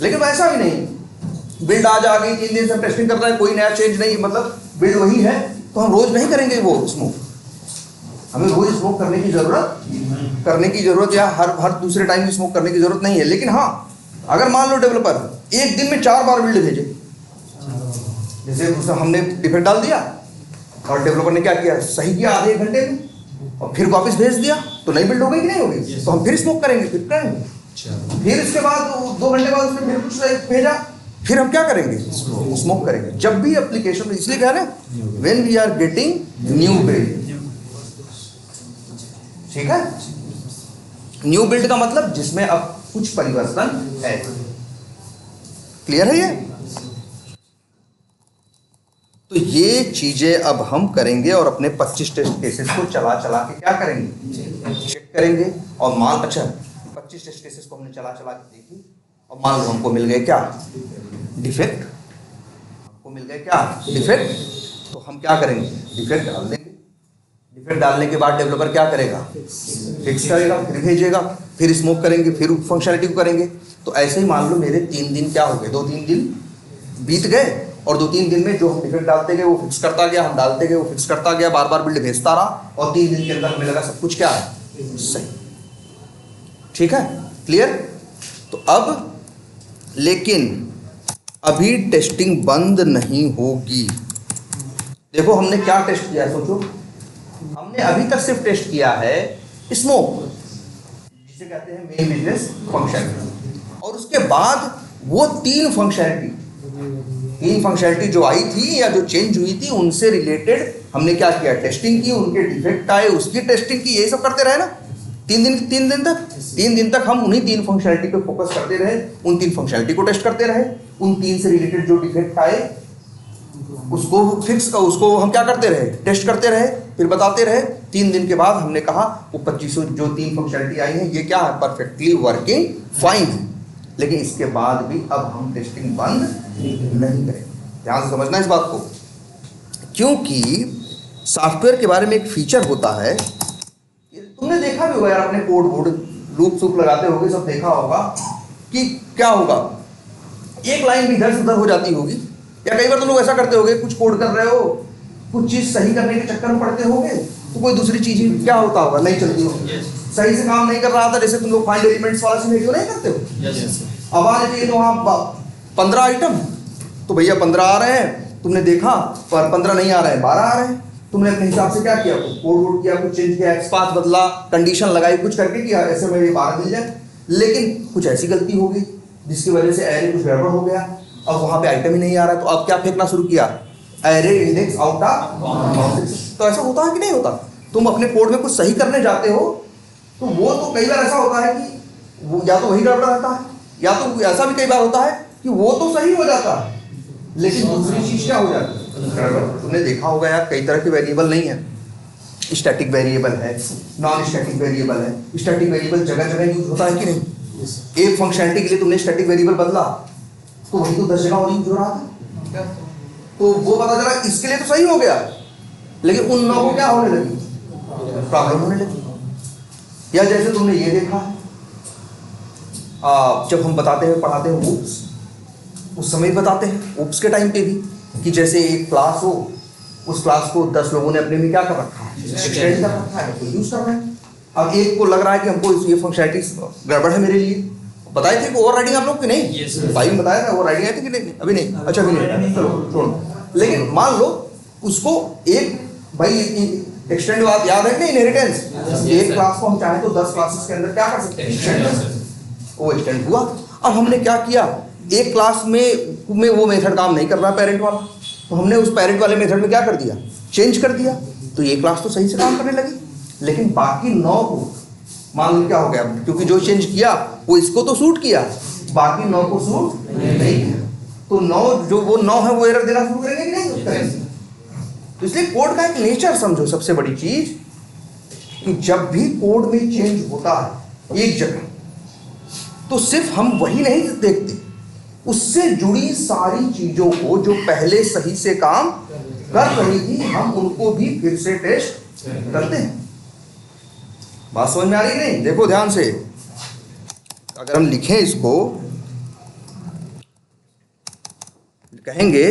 लेकिन वैसा भी नहीं, बिल्ड आज आ गई, 3 दिन से टेस्टिंग कर रहे हैं, कोई नया चेंज नहीं, मतलब बिल्ड वही है, तो हम रोज नहीं करेंगे वो स्मोक। हमें रोज स्मोक करने की जरूरत या हर दूसरे टाइम स्मोक करने की जरूरत नहीं है। लेकिन हाँ, अगर मान लो डेवलपर एक दिन में 4 बार बिल्ड भेजे, जैसे हमने डिफेक्ट डाल दिया और डेवलपर ने क्या किया, सही किया आधे 1 घंटे में, और फिर वापस भेज दिया, तो नई बिल्ड हो गई कि नहीं हो गई। तो हम फिर स्मोक करेंगे, फिर करेंगे, फिर इसके बाद 2 घंटे बाद उसने फिर कुछ भेजा, फिर हम क्या करेंगे, स्मोक करेंगे। जब भी एप्लीकेशन, इसलिए कह रहे हैं when we are getting new build, ठीक है। न्यू बिल्ड का मतलब जिसमें अब कुछ परिवर्तन है। क्लियर है ये। तो ये चीजें अब हम करेंगे और अपने 25 टेस्ट केसेस को चला के क्या करेंगे, चेक करेंगे। और मान, अच्छा 25 टेस्ट केसेस को हमने चला के देखी, और मान लो हमको मिल गए क्या, डिफेक्ट, हमको मिल गए क्या, डिफेक्ट। तो हम क्या करेंगे, डिफेक्ट डाल देंगे। डिफेक्ट डालने के बाद डेवलपर क्या करेगा, फिक्स करेगा, फिर भेजेगा, फिर स्मोक करेंगे, फिर फंक्शनलिटी को करेंगे। तो ऐसे ही मान लो मेरे 3 दिन क्या हो गए, 2-3 दिन बीत गए, और 2-3 दिन में जो हम डिफेक्ट डालते गए वो फिक्स करता गया, हम डालते गए वो फिक्स करता गया, बार बार बिल्ड भेजता रहा, और 3 दिन के अंदर हमें लगा सब कुछ क्या है, सही। ठीक है, क्लियर। तो अब लेकिन अभी टेस्टिंग बंद नहीं होगी। देखो हमने क्या टेस्ट किया, सोचो, हमने अभी तक सिर्फ टेस्ट किया है स्मोक, जिसे कहते हैं मेन बिजनेस फंक्शन, और उसके बाद वो 3 फंक्शनलिटी जो आई थी या जो चेंज हुई थी उनसे रिलेटेड हमने क्या किया, टेस्टिंग की, उनके डिफेक्ट आए उसकी टेस्टिंग की, ये सब करते रहे ना 3 दिन तक हम उन्हीं 3 फंक्शनलिटी पे फोकस करते रहे, उन 3 फंक्शनलिटी को टेस्ट करते रहे, उन 3 से रिलेटेड जो डिफेक्ट आए उसको फिक्स, उसको हम क्या करते रहे, टेस्ट करते रहे, फिर बताते रहे। 3 दिन के बाद हमने कहा वो 25 जो 3 फंक्शनलिटी आई हैं ये क्या है, परफेक्टली वर्किंग फाइन है। लेकिन इसके बाद भी अब हम टेस्टिंग बंद नहीं करेंगे। ध्यान से समझना इस बात को, क्योंकि सॉफ्टवेयर के बारे में एक फीचर होता है, तुमने देखा भी होगा यार, अपने कोड बोर्ड लूप लगाते होगे, सब देखा होगा कि क्या होगा, एक लाइन भी इधर से उधर हो जाती होगी, या कई बार तो लोग ऐसा करते होंगे, कुछ कोड कर रहे हो, कुछ चीज सही करने के चक्कर में पड़ते होंगे, तो कोई दूसरी चीज ही क्या होता होगा, नहीं चलती होगी, सही से काम नहीं कर रहा था। जैसे तुम लोग फाइंड एलिमेंट्स वाला सिनेरियो नहीं करते हो, अब आने चाहिए तो वहाँ 15 आइटम, तो भैया 15 आ रहे हैं, तुमने देखा पर 15 नहीं आ रहे हैं, 12 आ रहे हैं, तुमने अपने हिसाब से क्या किया, कुछ कोड वोड किया, कुछ चेंज किया, एक्सपाथ बदला, कंडीशन लगाई, कुछ करके किया ऐसे में ये 12 मिल जाए। लेकिन कुछ ऐसी गलती हो गई जिसकी वजह से एरे कुछ गड़बड़ हो गया, अब वहाँ पे आइटम ही नहीं आ रहा है, तो अब क्या फेंकना शुरू किया, एरे इंडेक्स आउट ऑफ। तो ऐसा होता है कि नहीं होता, तुम अपने कोड में कुछ सही करने जाते हो तो वो तो कई बार ऐसा होता है कि वो या तो वही गड़बड़ रहता है, या तो ऐसा भी कई बार होता है कि वो तो सही हो जाता है लेकिन दूसरी चीज क्या हो जाती है। तुमने देखा होगा यार, कई तरह के वेरिएबल नहीं है, स्टैटिक वेरिएबल है, नॉन स्टैटिक वेरिएबल है। स्टैटिक वेरिएबल जगह जगह यूज होता है कि नहीं, एक फंक्शनलिटी के लिए तुमने स्टैटिक वेरिएबल बदला तो वही तो 10 जगह और यूज हो रहा था, तो वो पता चला इसके लिए तो सही हो गया, लेकिन उन 9 को क्या होने लगी, प्रॉब्लम होने लगी। या जैसे तुमने ये देखा है, जब हम बताते हैं पढ़ाते हैं ऊप्स, उस समय बताते हैं ऊप्स के टाइम पे भी, कि जैसे एक क्लास हो उस क्लास को 10 लोगों ने अपने में क्या कर रखा है, एक्सटेंड कर रखा है, तो यूज कर रहे हैं। अब एक को लग रहा है कि हमको ये फंक्शनैलिटी गड़बड़ है मेरे लिए, बताए थे कि ओवर राइडिंग आप लोग की नहीं, भाई ने बताया था ओवर राइडिंग आई थी कि नहीं, अभी नहीं, अच्छा अभी नहीं, चलो छोड़ो। लेकिन मान लो उसको एक भाई एक्सटेंड बात याद है कि इनहेरिटेंस, एक क्लास को हम चाहें तो 10 क्लासेस के अंदर क्या कर सकते हैं, वो एक्सटेंड हुआ। अब हमने क्या किया, एक क्लास में वो मेथड काम नहीं कर रहा पेरेंट वाला, तो हमने उस पेरेंट वाले मेथड में क्या कर दिया, चेंज कर दिया, तो ये क्लास तो सही से काम करने लगी। लेकिन बाकी 9 को मान लो क्या हो गया, क्योंकि जो चेंज किया वो इसको तो सूट किया, बाकी 9 को सूट नहीं किया, तो 9 जो वो 9 है वो एरर देना शुरू करेंगे कि नहीं करेंगे। तो इसलिए कोड का एक नेचर समझो, सबसे बड़ी चीज कि जब भी कोड में चेंज होता है एक जगह, तो सिर्फ हम वही नहीं देखते, उससे जुड़ी सारी चीजों को जो पहले सही से काम कर रही थी हम उनको भी फिर से टेस्ट करते हैं। बात समझ में आ रही नहीं, देखो ध्यान से, अगर हम लिखें इसको, कहेंगे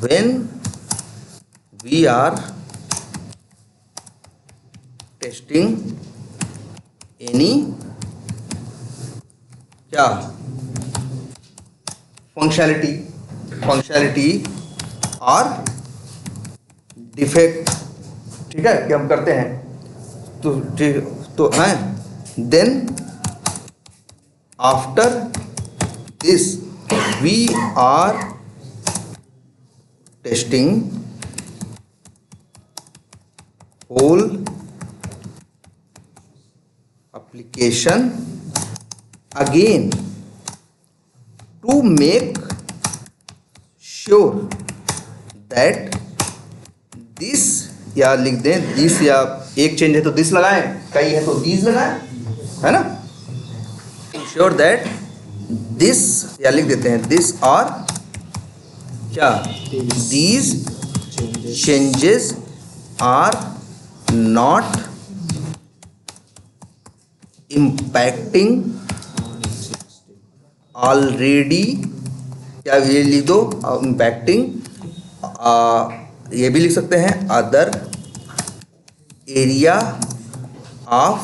when we are testing any क्या फंक्शनैलिटी और डिफेक्ट, ठीक है कि हम करते हैं तो हैं, then after this we are testing whole application again to make sure that this, या लिख दें दिस, या एक चेंज है तो दिस लगाएं, कई है तो दीज लगाएं, है ना, श्योर दैट दिस, या लिख देते हैं दिस और क्या these changes are not impacting already, क्या ये लिख दो इम्पैक्टिंग, ये भी लिख सकते हैं अदर एरिया ऑफ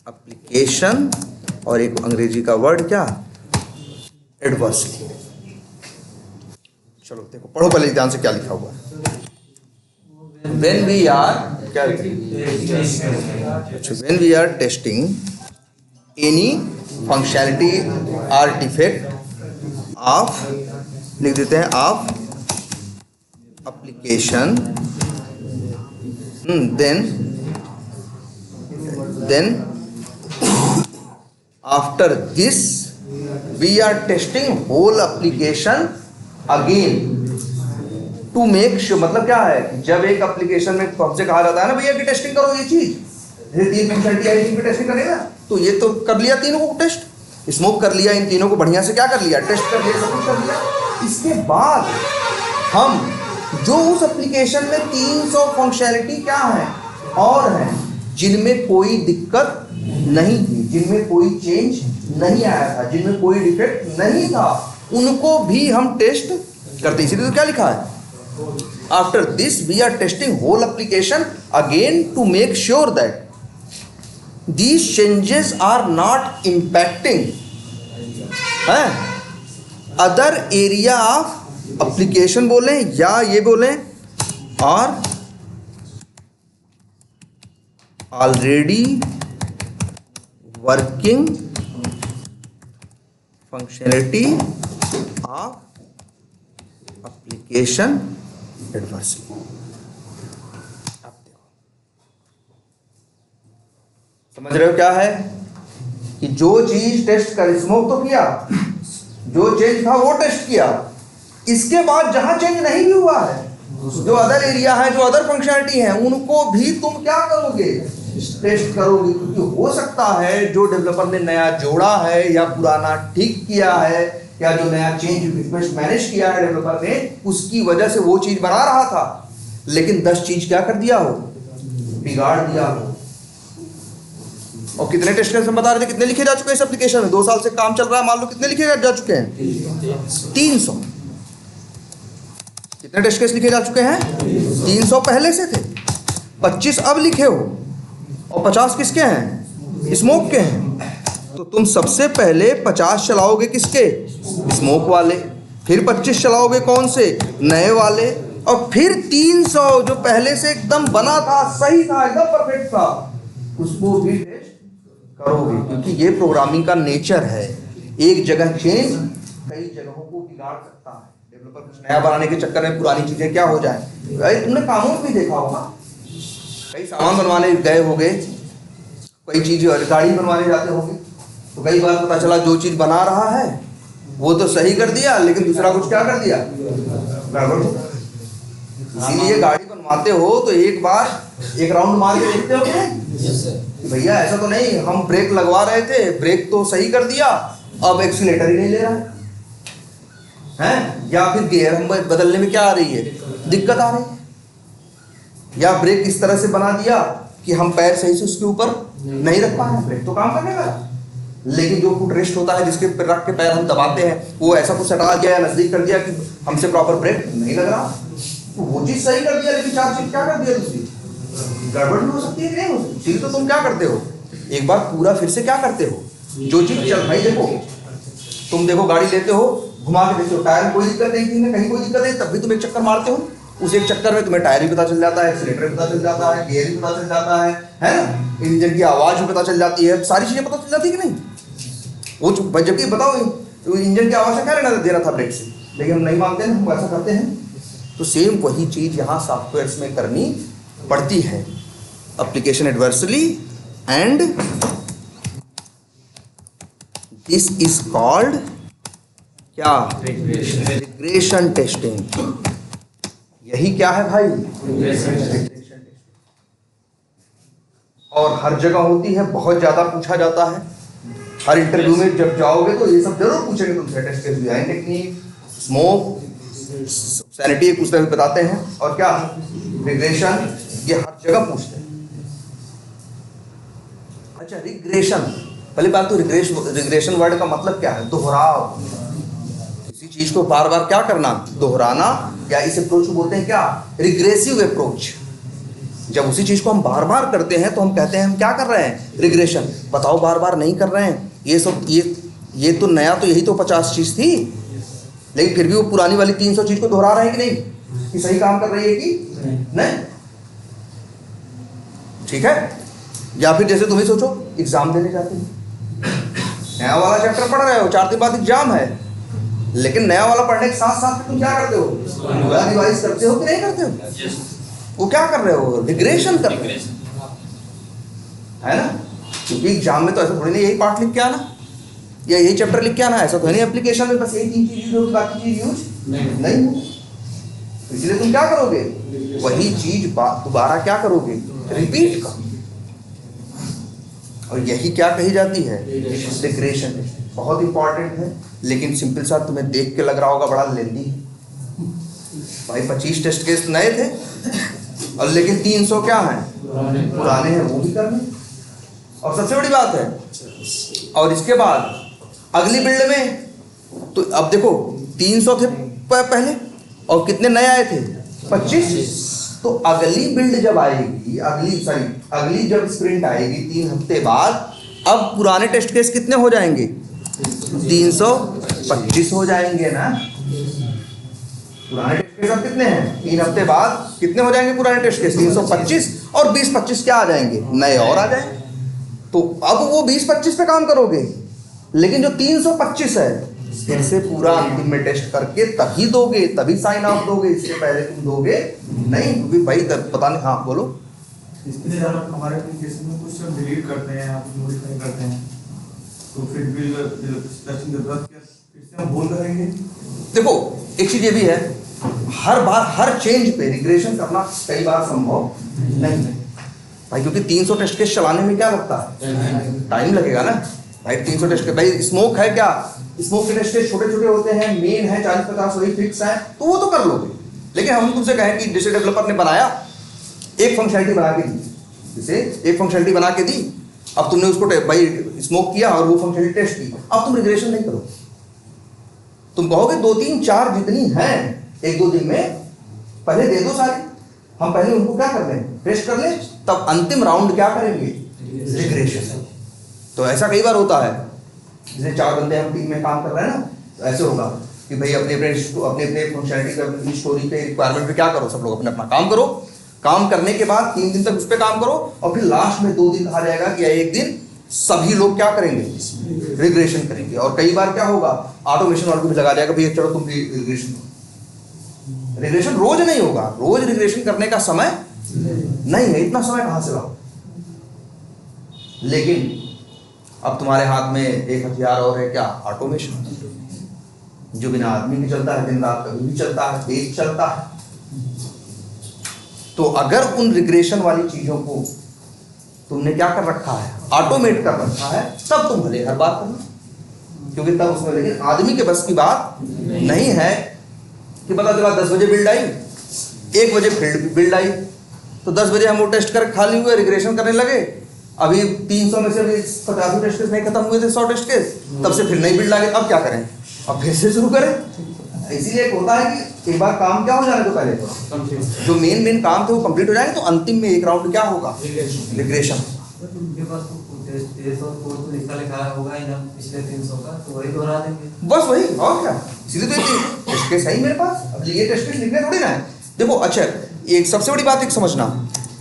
एप्लीकेशन, और एक अंग्रेजी का वर्ड क्या, एडवर्सली। चलो देखो, पढ़ो पहले ध्यान से क्या लिखा हुआ है। When we are क्या, when we are testing any functionality or defect of, लिख देते हैं of application, then after this we are testing whole application again to make sure, मतलब क्या है, जब एक एप्लीकेशन में हमसे कहा जाता है ना भैया कि टेस्टिंग करो ये चीज, ये 3 फंक्शनैलिटी आई इनकी टेस्टिंग करेगा, तो ये तो कर लिया तीनों को टेस्ट, स्मोक कर लिया, इन तीनों को बढ़िया से क्या कर लिया, टेस्ट कर लिया, सब कुछ कर लिया। इसके बाद हम जो उस एप्लीकेशन में 300 फंक्शनैलिटी क्या है और हैं जिनमें कोई दिक्कत नहीं थी, जिनमें कोई चेंज नहीं आया था, जिनमें कोई डिफेक्ट नहीं था, उनको भी हम टेस्ट करते। इसीलिए तो क्या लिखा है, after this we are testing whole application again to make sure that these changes are not impacting other area of application बोलें या ये बोलें और already working functionality of application adversely. अब देखो, समझ रहे हो क्या है कि जो चीज टेस्ट कर, स्मोक तो किया, जो चेंज था वो टेस्ट किया, इसके बाद जहां चेंज नहीं भी हुआ है, जो अदर एरिया है, जो अदर फंक्शनैलिटी है, उनको भी तुम क्या करोगे, टेस्ट करोगे, क्योंकि हो सकता है जो डेवलपर ने नया जोड़ा है या पुराना ठीक किया है या जो नया चेंज रिक्वेस्ट मैनेज किया है डेवलपर ने, उसकी वजह से वो चीज बना रहा था लेकिन 10 चीज क्या कर दिया हो, बिगाड़ दिया हो। और कितने टेस्ट केस हम बता रहे थे, कितने लिखे जा चुके हैं इस एप्लीकेशन में, 2 साल से काम चल रहा है, मान लो कितने लिखे जा चुके हैं, 300। कितने टेस्ट केस लिखे जा चुके हैं? 300 पहले से थे, 25 अब लिखे हो, और 50 किसके हैं? स्मोक के हैं। तो तुम सबसे पहले 50 चलाओगे किसके? स्मोक वाले, फिर 25 चलाओगे कौन से? नए वाले, और फिर 300 जो पहले से एकदम बना था, सही था, एकदम परफेक्ट था, उसको भी टेस्ट करोगे। क्योंकि ये प्रोग्रामिंग का नेचर है, एक जगह चेंज कई जगहों को बिगाड़ सकता है। डेवलपर कुछ नया बनाने के चक्कर में पुरानी चीजें क्या हो जाए। भाई तुमने कामों में भी देखा होगा, कई सामान बनवाने गए होगे, कई चीज गाड़ी बनवाने जाते होगे, तो कई बार पता चला जो चीज बना रहा है वो तो सही कर दिया, लेकिन दूसरा कुछ क्या कर दिया, गड़बड़। इसीलिए गाड़ी बनवाते हो तो एक बार एक राउंड मार के देखते हो कि भैया ऐसा तो नहीं, हम ब्रेक लगवा रहे थे, ब्रेक तो सही कर दिया, अब एक्सीलेटर ही नहीं ले रहा है, या फिर गियर हम बदलने में क्या आ रही है, दिक्कत आ रही है, या ब्रेक इस तरह से बना दिया कि हम पैर सही से उसके ऊपर नहीं रख पा रहे। ब्रेक तो काम करने वाला, लेकिन जो फुट रेस्ट होता है जिसके पर रख के पैर हम दबाते हैं, वो ऐसा कुछ हटा दिया या नजदीक कर दिया कि हमसे प्रॉपर ब्रेक नहीं लग रहा, तो वो चीज सही कर दिया, लेकिन चार चीज क्या कर दिया, दूसरी गड़बड़ भी हो सकती है कि नहीं हो सकती। तो तुम क्या करते हो, एक बार पूरा फिर से क्या करते हो, जो चीज चल भाई देखो, तुम देखो गाड़ी लेते हो, घुमा के देखते हो, टायर में कोई दिक्कत नहीं थी, कहीं कोई दिक्कत नहीं, तब भी तुम एक चक्कर मारते हो, उस एक चक्कर में तुम्हें टायर भी पता चल जाता है, एक्सीलेटर भी पता चल जाता है, गियर भी पता चल जाता है ना, इंजन की आवाज भी पता चल जाती है, सारी चीजें पता चल जाती है कि नहीं। वो जबकि बताओ तो इंजन की आवाज से क्या लेना देना था ब्रेक से, लेकिन हम नहीं मानते हैं, हम ऐसा करते हैं। तो सेम वही चीज यहाँ सॉफ्टवेयर में करनी पड़ती है, application adversely, and this is called क्या, रिग्रेशन टेस्टिंग। यही क्या है भाई, और हर जगह होती है, बहुत ज्यादा पूछा जाता है, हर इंटरव्यू में जब जाओगे तो ये सब जरूर पूछेंगे तुमसे, test case design technique, smoke, sanity कुछ भी बताते हैं, और क्या रिग्रेशन, ये हर जगह पूछते हैं। अच्छा रिग्रेशन, पहली बात तो रिग्रेशन वर्ड का मतलब क्या है, दोहराव, किसी चीज को बार बार क्या करना, दोहराना, या इस अप्रोच को बोलते हैं क्या, रिग्रेसिव अप्रोच। जब उसी चीज को हम बार बार करते हैं तो हम कहते हैं हम क्या कर रहे हैं, रिग्रेशन। बताओ बार बार नहीं कर रहे हैं, ये सब ये तो नया, तो यही तो 50 चीज थी, लेकिन फिर भी वो पुरानी वाली 300 चीज को दोहरा रहे हैं कि नहीं, कि सही काम कर रही है कि नहीं, ठीक है। या फिर जैसे तुम्हें सोचो एग्जाम देने जाते हो, नया वाला चैप्टर पढ़ रहे हो, 4 दिन बाद एग्जाम है, लेकिन नया वाला पढ़ने के साथ साथ तुम क्या करते हो, पूरा रिवाइज करते हो कि नहीं करते हो, वो क्या कर रहे हो, रिग्रेशन कर रहे हो, है ना। क्योंकि एग्जाम में तो ऐसा थोड़ी नहीं यही पार्ट लिख के आना या यही चैप्टर लिख के आना, ऐसा तो नहीं, एप्लीकेशन में बस यही 3 चीज यूज होगी, बाकी चीज यूज नहीं हो। इसलिए तुम क्या करोगे, वही चीज दोबारा क्या करोगे, रिपीट करोगे, और यही क्या कही जाती है, रिग्रेशन। बहुत इंपॉर्टेंट है, लेकिन सिंपल सा तुम्हें देख के लग रहा होगा बड़ा लेंदी भाई, 25 टेस्ट केस नए थे और लेकिन 300 क्या हैं, पुराने हैं, वो भी करने। और सबसे बड़ी बात है, और इसके बाद अगली बिल्ड में तो अब देखो 300 थे पहले और कितने नए आए थे, 25। तो अगली बिल्ड जब आएगी, अगली जब स्प्रिंट आएगी 3 हफ्ते बाद, अब पुराने टेस्ट केस कितने हो जाएंगे, 325 हो जाएंगे ना। पुराने टेस्ट केस अब कितने हैं, 3 हफ्ते बाद कितने हो जाएंगे पुराने टेस्ट केस, 325, और 20-25 क्या आ जाएंगे, नए और आ जाएंगे। तो अब वो 20-25 पे काम करोगे, लेकिन जो 325 है फिर से पूरा अंतिम में टेस्ट करके तभी दोगे, तभी साइन ऑफ दोगे, इससे पहले तुम दोगे नहीं। क्योंकि भाई पता नहीं, हाँ बोलो। इसके लिए हमारे एप्लीकेशन में कुछ डिलीट करते हैं, आप मॉडिफाई करते हैं, तो फिर भी टेस्टिंग जरूरत क्या, फिर से हम बोल करेंगे। देखो एक चीज ये भी है, हर बार हर चेंज पे रिग्रेशन करना कई बार संभव नहीं है भाई, क्योंकि 300 टेस्ट केस चलाने में क्या लगता है, टाइम लगेगा ना भाई। 300 टेस्ट केस, भाई स्मोक है क्या, स्मोक के टेस्ट केस छोटे छोटे होते हैं, मेन है 40-50 वही फिक्स है, तो वो तो कर लोगे। लेकिन हम तुमसे कहें कि जैसे डेवलपर ने बनाया एक फंक्शनलिटी बना के दी, जैसे एक फंक्शनलिटी बना के दी, अब तुमने उसको भाई स्मोक किया और वो फंक्शनलिटी टेस्ट की, अब तुम रिग्रेशन नहीं करो, तुम कहोगे 2-3-4 जितनी हैं 1-2 दिन में पहले दे दो सारी, हम पहले उनको क्या कर लें, टेस्ट कर लें, तब अंतिम राउंड क्या करेंगे, रिग्रेशन। तो ऐसा कई बार होता है, जैसे 4 बंदे हम टीम में काम कर रहे हैं ना, तो ऐसे होगा कि भाई अपने अपने फंक्शनलिटी पे, अपनी स्टोरी पे, रिक्वायरमेंट पे क्या करो, सब लोग अपना अपना काम करो। काम करने के बाद 3 दिन तक उस पर काम करो, और फिर लास्ट में 2 दिन कहा जाएगा कि एक दिन सभी लोग क्या करेंगे, रिग्रेशन करेंगे। और कई बार क्या होगा, ऑटोमेशन वालों को भी लगा जाएगा, भैया चलो तुम भी रिग्रेशन करो। रिग्रेशन रोज नहीं होगा, रोज रिग्रेशन करने का समय नहीं है, इतना समय कहां से लाओ। लेकिन अब तुम्हारे हाथ में एक हथियार और है, क्या, ऑटोमेशन, जो बिना आदमी के चलता है, दिन रात कभी भी चलता है, तेज चलता है। तो अगर उन रिग्रेशन वाली चीजों को तुमने क्या कर रखा है, ऑटोमेट कर रखा है, तब तुम भले हर बात करना, क्योंकि तब उसमें, लेकिन आदमी के बस की बात नहीं है कि पता चला 10 बजे बिल्ड आई, 1 बजे बिल्ड आई, तो 10 बजे हम वो टेस्ट कर खाली हुए, रिग्रेशन करने लगे, अभी 300 में से अभी 50 टेस्ट केस नहीं खत्म हुए थे, 100 टेस्ट केस, तब से फिर नई बिल्ड आ गई, अब क्या करें, अब फिर से शुरू करें। इसीलिए होता है कि एक बार काम क्या हो जाने तो पहले जो मेन काम थे वो कंप्लीट हो जाएंगे, तो अंतिम में एक राउंड क्या होगा, रिग्रेशन। उनके पास तो टेस्ट और कोड तो लिखा होगा ही ना पिछले 300 का, तो वही दोहरा देंगे, बस वही, और क्या, इसीलिए तो टेस्ट केस है ही मेरे पास, अब ये टेस्ट केस लिखने थोड़ी ना है। देखो अच्छा, एक सबसे बड़ी बात एक समझना,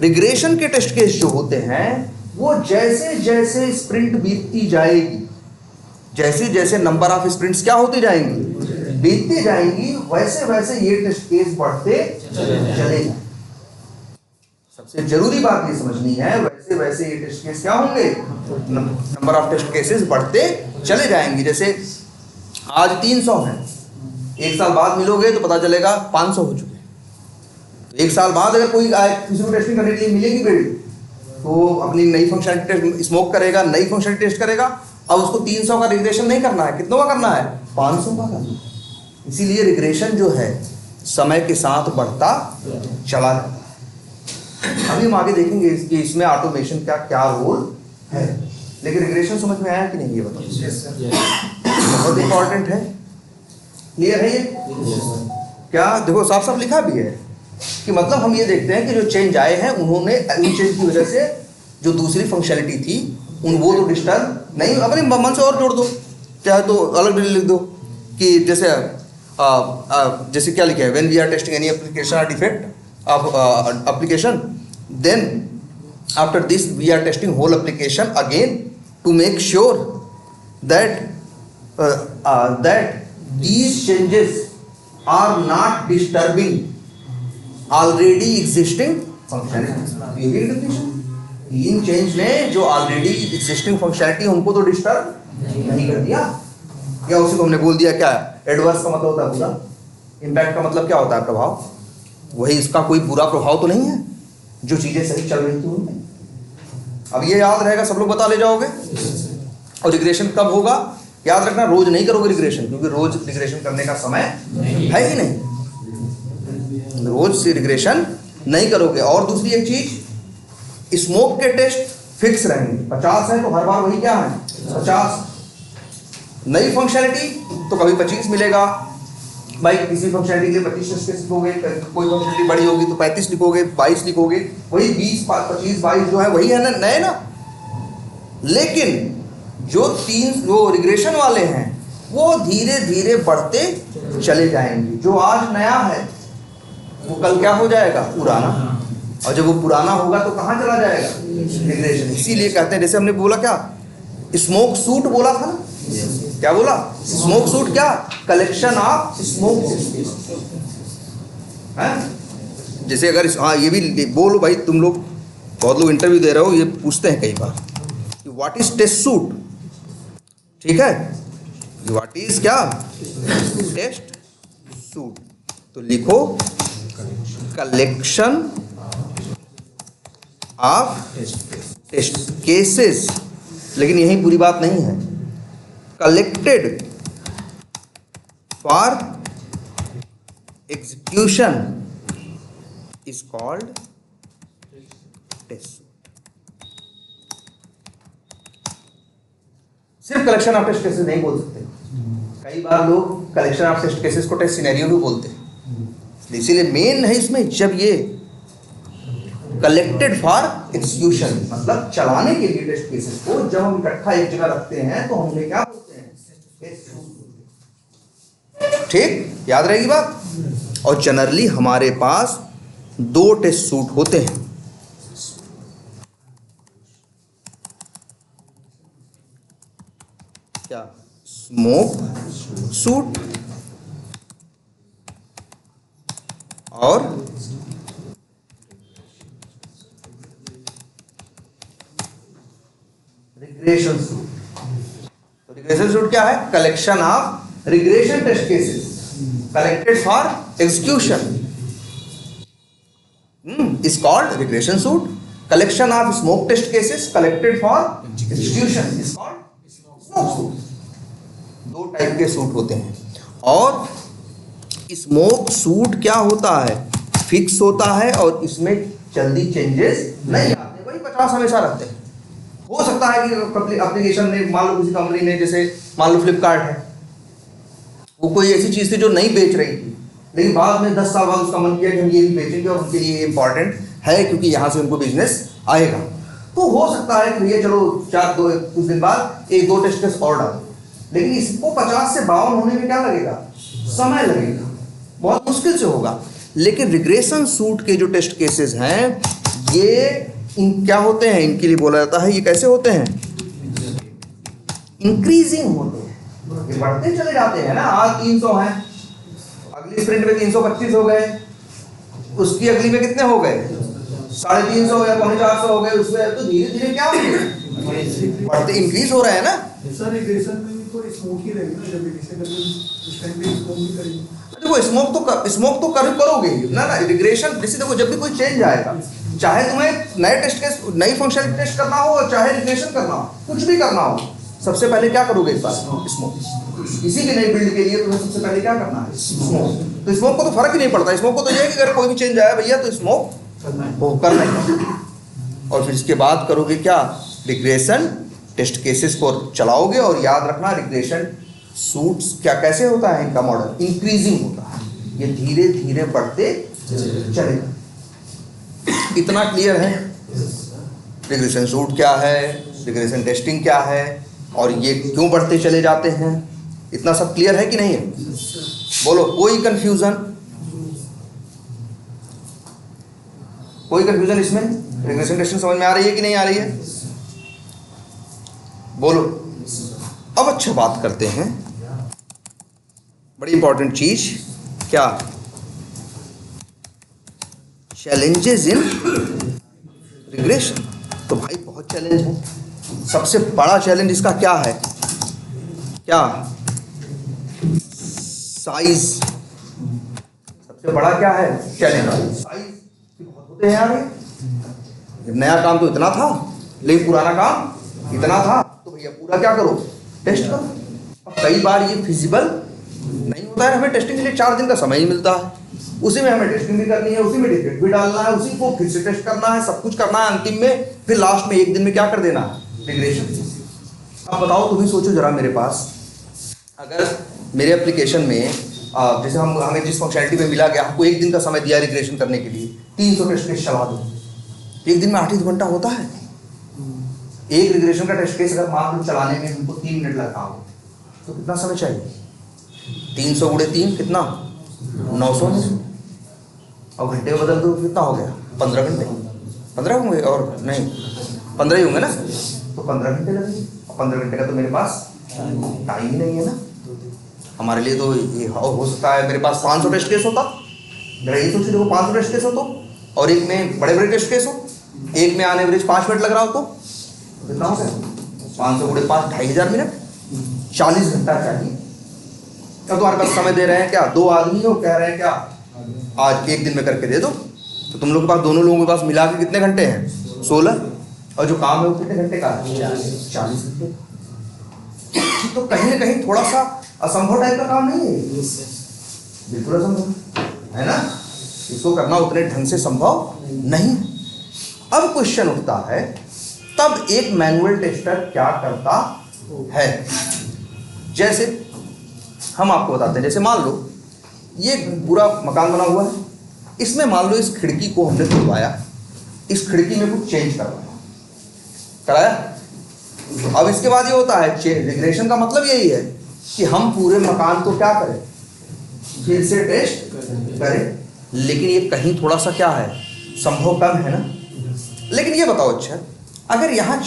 रिग्रेशन के टेस्ट केस जो होते हैं वो जैसे जैसे स्प्रिंट बीतती जाएगी, जैसे जैसे नंबर ऑफ स्प्रिंट्स क्या होती जाएंगी, बीतती जाएंगी, वैसे वैसे ये टेस्ट केस बढ़ते चलेगा। सबसे जरूरी बात ये समझनी है, वैसे वैसे ये टेस्ट केस क्या होंगे, नंबर ऑफ टेस्ट केसेस बढ़ते चले जाएंगे। जैसे आज 300 हैं, 1 साल बाद मिलोगे तो पता चलेगा 500 हो चुके। 1 साल बाद अगर कोई किसी को टेस्टिंग करने के लिए मिलेगी बिल्ड, तो अपनी नई फंक्शनलिटी स्मोक करेगा, नई फंक्शनलिटी टेस्ट करेगा। अब उसको 300 का रिग्रेशन नहीं करना है, कितनों का करना है, 500 का करना है। इसीलिए रिग्रेशन जो है समय के साथ बढ़ता चला जाता है। अभी हम आगे देखेंगे कि इसमें ऑटोमेशन का क्या रोल है, लेकिन रिग्रेशन समझ में आया कि नहीं ये बताओ, बहुत इंपॉर्टेंट है, क्लियर है ये? क्या देखो साफ साफ लिखा भी है कि मतलब हम ये देखते हैं कि जो चेंज आए हैं उन्होंने उन चेंज की वजह से जो दूसरी फंक्शनलिटी थी वो तो डिस्टर्ब नहीं, अपने मन से और जोड़ दो, चाहे तो अलग लिख दो कि जैसे जैसे क्या लिखा है, when we are testing any application और defect of application, then after this we are testing whole application again to make sure that these changes are not disturbing already existing functionality। इन चेंज ने जो ऑलरेडी एग्जिस्टिंग फंक्शनलिटी उनको तो डिस्टर्ब नहीं कर दिया, या उसी को हमने बोल दिया क्या, एडवर्स का मतलब होता है बुरा, इम्पैक्ट का मतलब क्या होता है, प्रभाव। वही इसका कोई बुरा प्रभाव तो नहीं है जो चीजें सही चल रही थी उनमें। अब ये याद रहेगा, सब लोग बता ले जाओगे। और रिग्रेशन कब होगा, याद रखना, रोज नहीं करोगे रिग्रेशन, क्योंकि रोज रिग्रेशन करने का समय है ही नहीं, रोज से रिग्रेशन नहीं करोगे। और दूसरी एक चीज, स्मोक के टेस्ट फिक्स रहेंगे, 50 है तो हर बार वही क्या है 50। नई फंक्शनलिटी तो कभी 25 मिलेगा, भाई किसी फंक्शनलिटी के लिए 25 टेस्ट केस लिखोगे, कोई फंक्शनलिटी बड़ी होगी तो 35 लिखोगे, 22 लिखोगे, वही 20 25 22 जो है वही है ना, नए ना। लेकिन जो रिग्रेशन वाले हैं वो धीरे धीरे बढ़ते चले जाएंगे। जो आज नया है वो कल क्या हो जाएगा, पुराना, और जब वो पुराना होगा तो कहाँ चला जाएगा, रिग्रेशन। इसीलिए कहते हैं, जैसे हमने बोला क्या, स्मोक सूट बोला था ना, क्या बोला, स्मोक सूट क्या, कलेक्शन ऑफ स्मोक है। जैसे अगर हाँ ये भी बोलो भाई, तुम लोग बहुत लोग इंटरव्यू दे रहे हो, ये पूछते हैं कई बार कि व्हाट इज टेस्ट सूट, ठीक है, व्हाट इज क्या, टेस्ट सूट, तो लिखो कलेक्शन ऑफ टेस्ट केसेस, लेकिन यही पूरी बात नहीं है, collected for execution is called test. सिर्फ कलेक्शन ऑफ टेस्ट केसेस नहीं बोल सकते, कई बार लोग कलेक्शन ऑफ टेस्ट केसेस को टेस्ट सिनेरियो भी बोलते हैं। इसीलिए मेन है इसमें, जब ये कलेक्टेड फॉर एग्जीक्यूशन, मतलब चलाने के लिए टेस्ट केसेस को जब हम इकट्ठा एक जगह रखते हैं तो हमने क्या बोलते हैं, ठीक, याद रहेगी बात। और जनरली हमारे पास 2 टेस्ट सूट होते हैं, क्या, स्मोक सूट और रिग्रेशन सूट। तो रिग्रेशन सूट क्या है, collection of regression test cases collected for execution is called regression suit. Collection of smoke test cases collected for execution is called smoke suit. 2 type के सूट होते हैं। और स्मोक सूट क्या होता है, फिक्स होता है और इसमें जल्दी चेंजेस नहीं आते, वही 50 हमेशा रहते हैं। हो सकता है कि एप्लीकेशन में मान लो किसी कंपनी ने, जैसे मान लो फ्लिपकार्ट है, वो कोई ऐसी चीज़ थी जो नहीं बेच रही थी, लेकिन बाद में 10 साल बाद उसका मन किया कि हम ये भी बेचेंगे और उनके लिए इंपॉर्टेंट है क्योंकि यहाँ से उनको बिजनेस आएगा। तो हो सकता है कि भैया चलो कुछ दिन बाद 1-2 टेस्ट केस और डाल, लेकिन इसको 50 से 52 होने में क्या लगेगा, समय लगेगा, बहुत मुश्किल से होगा। लेकिन रिग्रेशन सूट के जो टेस्ट केसेस हैं ये क्या होते हैं, इनके लिए बोला जाता है, ये कैसे होते हैं, इंक्रीजिंग होते हैं, ये बढ़ते चले जाते हैं ना। आज 300 हैं, अगली स्प्रिंट में 325 हो गए, उसकी अगली में कितने हो गए, 350 या 450 हो गए, उसमें तो धीरे धीरे क्या हो गए, बढ़ते इंक्रीज हो रहा है ना। सर रिग्रेशन में भी तो स्मोक ही रहेगी ना, जब रिग्रेशन करेंगे उस टाइम पे स्मोक ही करेंगे। देखो स्मोक तो करोगे ना रिग्रेशन। जैसे देखो जब भी कोई चेंज आएगा, चाहे तुम्हें नए टेस्ट केस, नई फंक्शनलिटी टेस्ट करना हो और चाहे रिग्रेशन करना हो, कुछ भी करना हो, सबसे पहले क्या करोगे, इस बार स्मोक। किसी भी नई बिल्ड के लिए तुम्हें सबसे पहले क्या करना है, स्मोक। तो स्मोक को तो फर्क ही नहीं पड़ता, स्मोक को तो ये है कि अगर कोई भी चेंज आया भैया तो स्मोक वो करना ही। और फिर इसके बाद करोगे क्या, रिग्रेशन टेस्ट केसेस को चलाओगे। और याद रखना रिग्रेशन सूट्स क्या कैसे होता है, इनका मॉडल इंक्रीजिंग होता है, ये धीरे धीरे बढ़ते चलेगा। इतना क्लियर है, रिग्रेशन सूट क्या है, रिग्रेशन टेस्टिंग क्या है और ये क्यों बढ़ते चले जाते हैं, इतना सब क्लियर है कि नहीं है, बोलो। कोई कंफ्यूजन, कोई कंफ्यूजन इसमें, रिग्रेशन टेस्टिंग समझ में आ रही है कि नहीं आ रही है, बोलो। अब अच्छा बात करते हैं, बड़ी इंपॉर्टेंट चीज, क्या, चैलेंजेस इन रिग्रेशन। तो भाई बहुत चैलेंज है, सबसे बड़ा चैलेंज इसका क्या है, क्या, साइज। सबसे बड़ा क्या है चैलेंज, साइज बहुत होते हैं यार। ये नया काम तो इतना था, लेकिन पुराना काम इतना था, तो भैया पूरा क्या करो, टेस्ट करो। अब कई बार ये फिजिबल नहीं होता है, हमें टेस्टिंग के लिए 4 दिन का समय ही मिलता है, उसी में हमें टेस्टिंग भी करनी है, उसी में डिफेक्ट भी डालना है, उसी को फिर से टेस्ट करना है, सब कुछ करना है, अंतिम में फिर लास्ट में 1 दिन में क्या कर देना है, रिग्रेशन। अब बताओ, तुम ही सोचो जरा, मेरे पास अगर मेरे एप्लीकेशन में जैसे हमें जिस फंक्शनलिटी में मिला गया, हमको 1 दिन का समय दिया रिग्रेशन करने के लिए, 300 टेस्ट केस चला दो, 1 दिन में 8 घंटा होता है। एक रिग्रेशन का टेस्ट केस अगर मान लो चलाने में हमको 3 मिनट लगता हो तो कितना समय चाहिए, 300 × 3 कितना, 900 मिनट। और घंटे में बदल दो कितना हो गया, 15 घंटे, 15 होंगे और नहीं 15 ही होंगे ना, तो 15 घंटे लगेंगे। 15 घंटे का तो मेरे पास टाइम ही नहीं है ना। हमारे लिए तो ये हो सकता है मेरे पास 500 टेस्ट केस होता, मेरा ये सोचिए, देखो 500 टेस्ट केस हो तो, और एक में बड़े बड़े टेस्ट केस हो, एक में आने एवरेज 5 मिनट लग रहा हो तो कितना हो गया, 500 × 5 2500 मिनट, 40 घंटा चाहिए। क्या तुम्हारे पास समय दे रहे हैं क्या, 2 आदमी हो, कह रहे हैं क्या आज 1 दिन में करके दे दो, तो तुम लोग के पास, दोनों लोगों के पास मिला के कितने घंटे हैं, 16, और जो काम है वो कितने घंटे का है, 40 घंटे। तो कहीं ना कहीं थोड़ा सा असंभव टाइप का काम नहीं है, बिल्कुल असंभव है ना, इसको करना उतने ढंग से संभव नहीं। अब क्वेश्चन उठता है, तब एक मैनुअल टेस्टर क्या करता है। जैसे हम आपको बताते हैं, जैसे मान लो ये पूरा मकान बना हुआ है, इसमें मान लो इस खिड़की को हमने खुलवाया, इस खिड़की में कुछ चेंज कराया। तो अब इसके बाद ये होता है रिग्रेशन का मतलब यही है कि हम पूरे मकान को क्या करें, फिर से टेस्ट करें। लेकिन ये कहीं थोड़ा सा क्या है, संभव कम है ना। लेकिन ये बताओ, अच्छा अगर यहाँ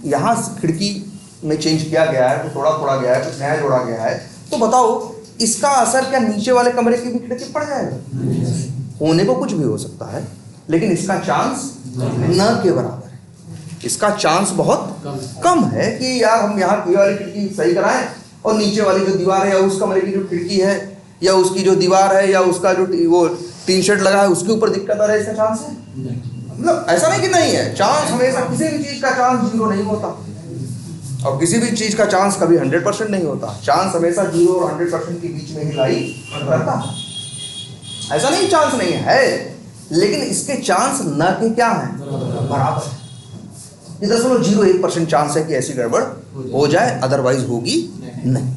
यहाँ खिड़की में चेंज किया गया है, तो थोड़ा थोड़ा गया है, कुछ नया जोड़ा गया है, तो बताओ इसका असर क्या नीचे वाले कमरे की भी खिड़की पड़ जाएगा? होने को कुछ भी हो सकता है, लेकिन इसका चांस न के बराबर है। इसका चांस बहुत कम है कि यार हम यहाँ ये वाली खिड़की सही कराएं और नीचे वाली जो दीवार है या उस कमरे की जो खिड़की है या उसकी जो दीवार है या उसका जो वो टीन शेड लगा है उसके ऊपर दिक्कत आ रहा है, इसका चांस है? मतलब ऐसा नहीं कि नहीं है, चांस हमेशा, किसी भी चीज का चांस 0 नहीं होता और किसी भी चीज का चांस कभी 100% नहीं होता। चांस हमेशा 0 और 100% के बीच में ही लाई करता है। ऐसा नहीं चांस नहीं है, लेकिन इसके चांस न के क्या है, बराबर है। ये 0.01% चांस है कि ऐसी गड़बड़ हो जाए, अदरवाइज होगी नहीं।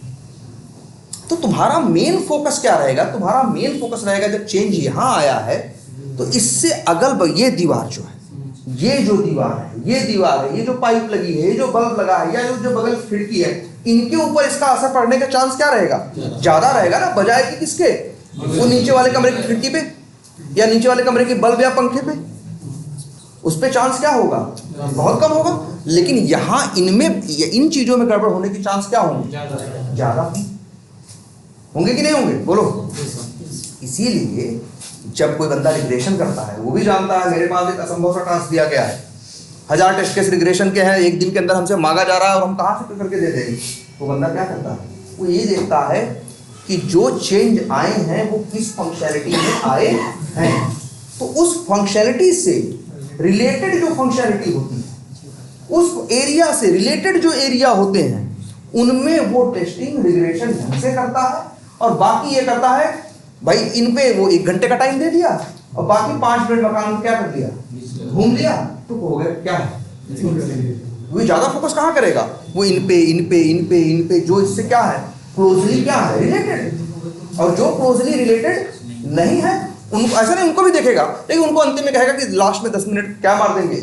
तो तुम्हारा मेन फोकस क्या रहेगा? तुम्हारा मेन फोकस रहेगा जब चेंज यहां आया है तो इससे अगल ये दीवार जो है, ये जो दीवार है, ये दीवार है, ये जो पाइप लगी है, ये जो बल्ब लगा है, या जो बगल खिड़की है, इनके ऊपर इसका असर पड़ने का चांस क्या रहेगा? ज्यादा रहेगा ना, बजाय कि किसके, वो नीचे वाले कमरे की खिड़की पे या नीचे वाले कमरे की बल्ब या पंखे पे। उस पे चांस क्या होगा? बहुत कम होगा। लेकिन यहाँ इनमें, इन चीजों में गड़बड़ होने की चांस क्या होंगे? ज्यादा होंगे कि नहीं होंगे? बोलो। इसीलिए जब कोई बंदा रिग्रेशन करता है, वो भी जानता है मेरे पास एक असंभव सा टास्क दिया गया है, 1000 टेस्ट केस रिग्रेशन के हैं, एक दिन के अंदर हमसे मांगा जा रहा है और हम कहाँ से करके दे देंगे। वो बंदा क्या करता है? वो ये देखता है कि जो चेंज आए हैं वो किस फंक्शनैलिटी में आए हैं। तो उस फंक्शनैलिटी से रिलेटेड जो फंक्शनैलिटी होती है, उस एरिया से रिलेटेड जो एरिया होते हैं, उनमें वो टेस्टिंग रिग्रेशन ढंग से करता है। और बाकी ये करता है भाई, इन पे वो 1 घंटे का टाइम दे दिया और बाकी 5 मिनट मकान में क्या कर लिया, घूम लिया, तो हो गया क्या है। वो ज्यादा फोकस कहाँ करेगा? वो इन पे जो इससे क्या है, क्लोजली क्या है, रिलेटेड। और जो क्लोजली रिलेटेड नहीं है, उनको ऐसा नहीं, उनको भी देखेगा, लेकिन उनको अंतिम में कहेगा कि लास्ट में 10 मिनट क्या मार देंगे,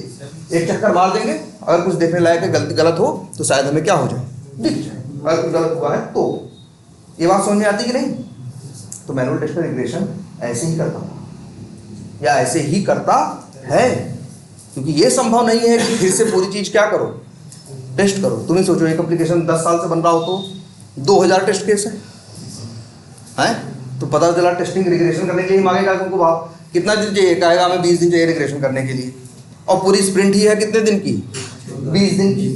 एक चक्कर मार देंगे। अगर कुछ देखने लायक है, गलत हो तो शायद हमें क्या हो जाए, दिख जाए। अगर कुछ गलत हुआ है तो ये बात समझ में आती कि नहीं? तो मैनुअल टेस्ट में रिग्रेशन ऐसे ही करता या ऐसे ही करता है, क्योंकि ये संभव नहीं है कि फिर से पूरी चीज क्या करो, टेस्ट करो। तुम ही सोचो, एक एप्लीकेशन 10 साल से बन रहा हो तो 2000 टेस्ट केस है, तो पता चला टेस्टिंग रिग्रेशन करने के लिए मांगेगा तुमको, बाप कितना दिन चाहिए? कहेगा हमें 20 दिन चाहिए रिग्रेशन करने के लिए, और पूरी स्प्रिंट ही है कितने दिन की, 20 दिन की।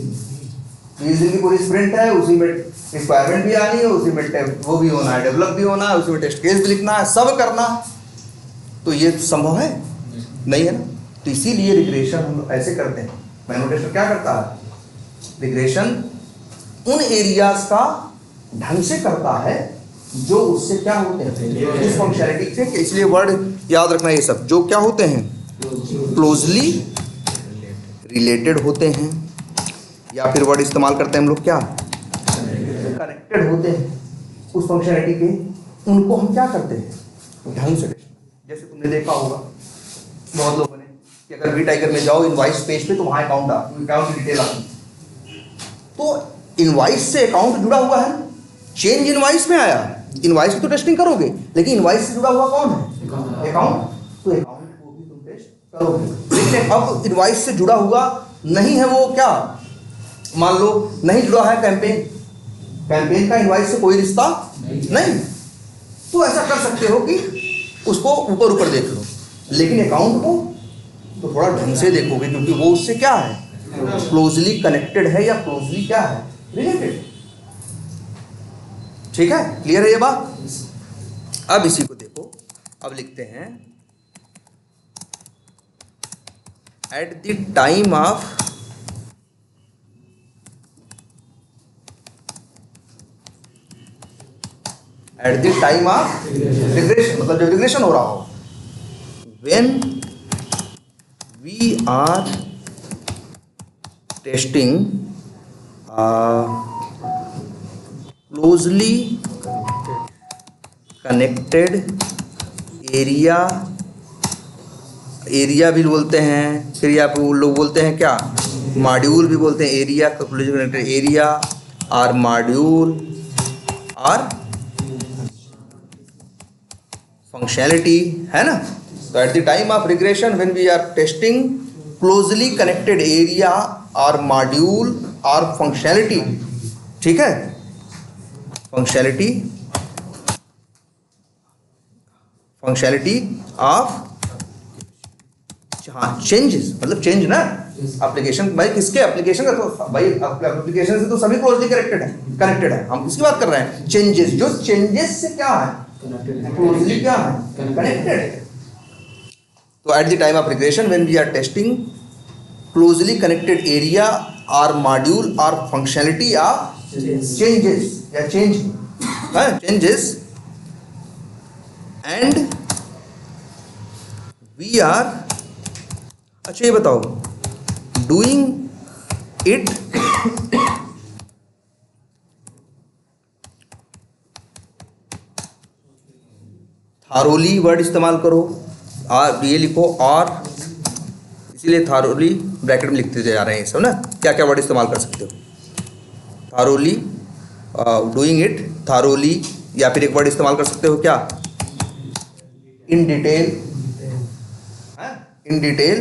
20 दिन की पूरी स्प्रिंट है, उसी में रिक्वायरमेंट भी आनी है, उसी में वो भी होना है, डेवलप भी होना है, उसी में टेस्ट केस भी लिखना है, सब करना है। तो ये संभव है नहीं है ना। तो इसीलिए रिग्रेशन हम ऐसे करते हैं। मैनुअल टेस्टर क्या करता है? रिग्रेशन उन एरियाज का ढंग से करता है जो उससे क्या होते हैं, उस फंक्शनैलिटी से। इसलिए वर्ड याद रखना, ये सब जो क्या होते हैं, क्लोजली रिलेटेड होते हैं, या फिर वर्ड इस्तेमाल करते हैं हम लोग क्या, कनेक्टेड होते हैं उस फंक्शनैलिटी के, उनको हम क्या करते हैं, ढंग से। जैसे तुमने देखा होगा बहुत लोगों ने कि अगर वी टाइगर में जाओ इनवॉइस पेज पे, तो वहाँ अकाउंट की डिटेल आती है। तो इनवॉइस से अकाउंट जुड़ा हुआ है, चेंज इनवॉइस में आया, इनवॉइस की तो टेस्टिंग करोगे, लेकिन इनवॉइस से जुड़ा हुआ कौन है, अकाउंट। तो अकाउंट को भी तुम टेस्ट करोगे। लेकिन अब इनवॉइस से जुड़ा हुआ नहीं है वो, क्या मान लो नहीं जुड़ा है कैंपेन का इनवॉइस से कोई रिश्ता नहीं, तो ऐसा कर सकते हो कि उसको ऊपर देख लो, लेकिन अकाउंट को तो थोड़ा ढंग से देखोगे, क्योंकि वो उससे क्या है, क्लोजली कनेक्टेड है या क्लोजली क्या है, रिलेटेड। ठीक है, क्लियर है ये बात? अब इसी को देखो, अब लिखते हैं eight the time of regression, मतलब जब रिग्रेशन हो रहा हो, when we are testing closely connected area, area भी बोलते हैं, फिर यहाँ पे लोग बोलते हैं क्या, मॉड्यूल भी बोलते हैं, एरिया कनेक्टेड एरिया और मॉड्यूल और फंक्शनैलिटी, है ना। तो at the time of regression when we are testing closely connected area और मॉड्यूल और फंक्शनैलिटी, ठीक है, फंक्शनैलिटी ऑफ, हाँ, चेंजेस, मतलब चेंज ना, एप्लीकेशन भाई किसके, एप्लीकेशन का, तो भाई एप्लीकेशन से तो सभी क्लोजली कनेक्टेड है, हम किसकी बात कर रहे हैं, चेंजेस, जो चेंजेस से क्या है, क्लोजली क्या है, कनेक्टेड है। तो at the time of regression when we are testing closely connected area और मॉड्यूल और फंक्शनैलिटी ऑफ चेंजेस या चेंजेस एंड वी आर, अच्छा ये बताओ, डूइंग इट थारोली वर्ड इस्तेमाल करो, और ये लिखो, और इसीलिए थारोली ब्रैकेट में लिखते जा रहे हैं सब ना, क्या क्या वर्ड इस्तेमाल कर सकते हो, थारोली, डूइंग इट थारोली, या फिर एक वर्ड इस्तेमाल कर सकते हो क्या, इन डिटेल, इन डिटेल,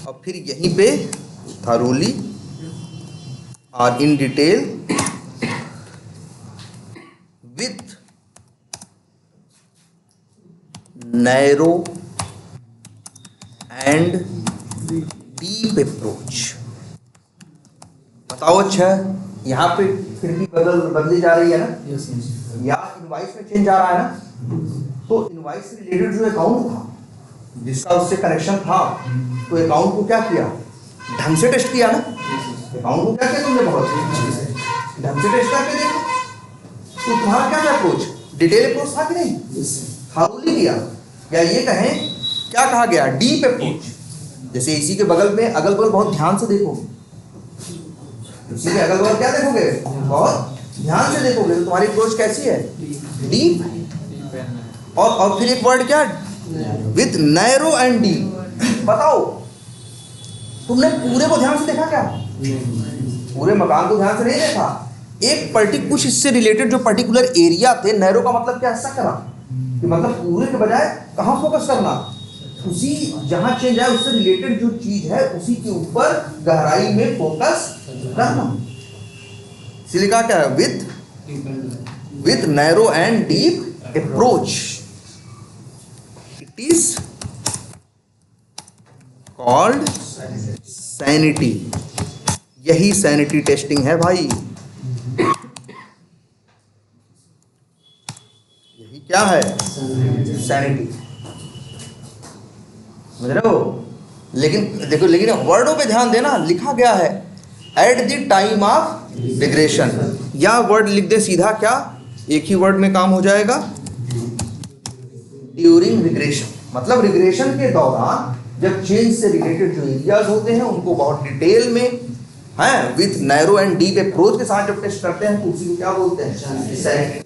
और फिर यहीं पे थारोली और in detail with narrow and deep approach. बताओ, अच्छा यहाँ पे फिर भी बदली जा रही है ना, या इनवाइस में चेंज आ रहा है ना, तो इनवाइस से रिलेटेड जो अकाउंट था जिसका उससे कनेक्शन था, तो अकाउंट को क्या किया, ढंग से टेस्ट किया ना, अकाउंट को क्या किया तुमने, बहुत ढंग से टेस्ट करके देखो। तो तुम्हारा क्या था अप्रोच, डिटेल अप्रोच था कि नहीं, थारोली किया, या ये कहें क्या कहा गया, डीप अप्रोच। जैसे इसी के बगल में अगल बगल बहुत ध्यान से देखो, इसी के अगल बगल क्या देखोगे, बहुत ध्यान से देखोगे, तो तुम्हारी अप्रोच कैसी है, डीप। और फिर एक वर्ड क्या, विथ नैरो एंड डीप। बताओ, तुमने पूरे को ध्यान से देखा क्या, पूरे मकान को ध्यान से नहीं देखा, एक पर्टिकुलर कुछ इससे रिलेटेड जो पर्टिकुलर एरिया थे, नैरो का मतलब क्या, ऐसा करा कि मतलब पूरे के बजाय कहाँ फोकस करना, उसी जहां चेंज है उससे रिलेटेड जो चीज है उसी के ऊपर गहराई में फोकस करना। इसलिए कहा क्या है, with narrow and deep approach, it is called sanity. यही सैनिटी टेस्टिंग है भाई, यही क्या है, सैनिटी, समझ रहे हो। लेकिन देखो, लेकिन वर्डों पे ध्यान देना, लिखा गया है eight the time of regression, या वर्ड लिख दे सीधा, क्या एक ही वर्ड में काम हो जाएगा, ड्यूरिंग रिग्रेशन। मतलब रिग्रेशन के दौरान जब चेंज से रिलेटेड जो एरियाज होते हैं उनको बहुत डिटेल में है, with narrow and deep approach के साथ जब टेस्ट करते हैं तो उसी को क्या बोलते हैं, सैनिटी।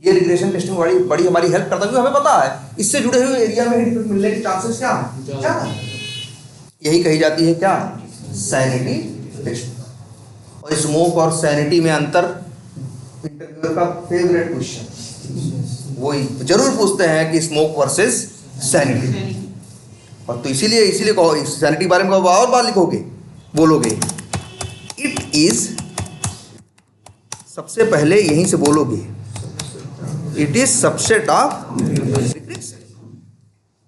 ये रिग्रेशन टेस्टिंग बड़ी हमारी हेल्प करता है, क्योंकि हमें पता है इससे जुड़े हुए एरिया में हिट मिलने के चांसेस क्या है, क्या है? यही कही जाती है क्या, सैनिटी टेस्ट। और स्मोक और सैनिटी में अंतर, इंटरव्यूअर का फेवरेट क्वेश्चन वही जरूर पूछते हैं कि स्मोक वर्सेस सैनिटी। और तो इसीलिए कहो, सैनिटी बारे में और बार लिखोगे, बोलोगे, इट इज, सबसे पहले यहीं से बोलोगे, it is subset of regression.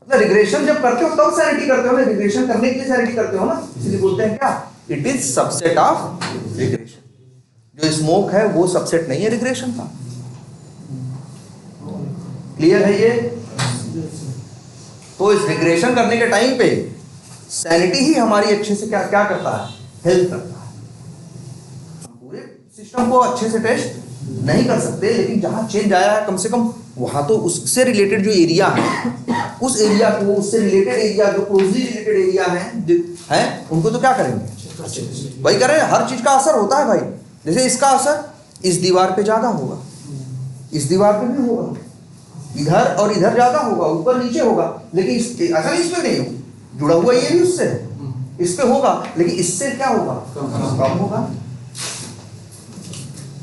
मतलब रिग्रेशन जब करते हो तब सैनिटी करते हो ना, रिग्रेशन करने के लिए सैनिटी करते हो ना, इसलिए बोलते हैं क्या, it is subset of regression. जो स्मोक है वो सबसेट नहीं है रिग्रेशन का। क्लियर है ये। तो इस रिग्रेशन करने के टाइम पे सैनिटी ही हमारी अच्छे से क्या क्या करता है, हेल्प करता है। पूरे सिस्टम को अच्छे से टेस्ट नहीं कर सकते, लेकिन जहां चेंज आया है कम से कम वहां तो उससे रिलेटेड जो एरिया है, उस एरिया को, उससे रिलेटेड एरिया जो क्लोजली रिलेटेड एरिया है उनको तो क्या करेंगे भाई, करें। हर चीज का असर होता है भाई। जैसे इसका असर इस दीवार पे ज्यादा होगा, इस दीवार पे भी होगा, इधर और इधर ज्यादा होगा, ऊपर नीचे होगा, लेकिन ऐसा नहीं इसमें नहीं हो, जुड़ा हुआ ये भी उससे है, इस पे होगा, लेकिन इससे क्या होगा, कम होगा।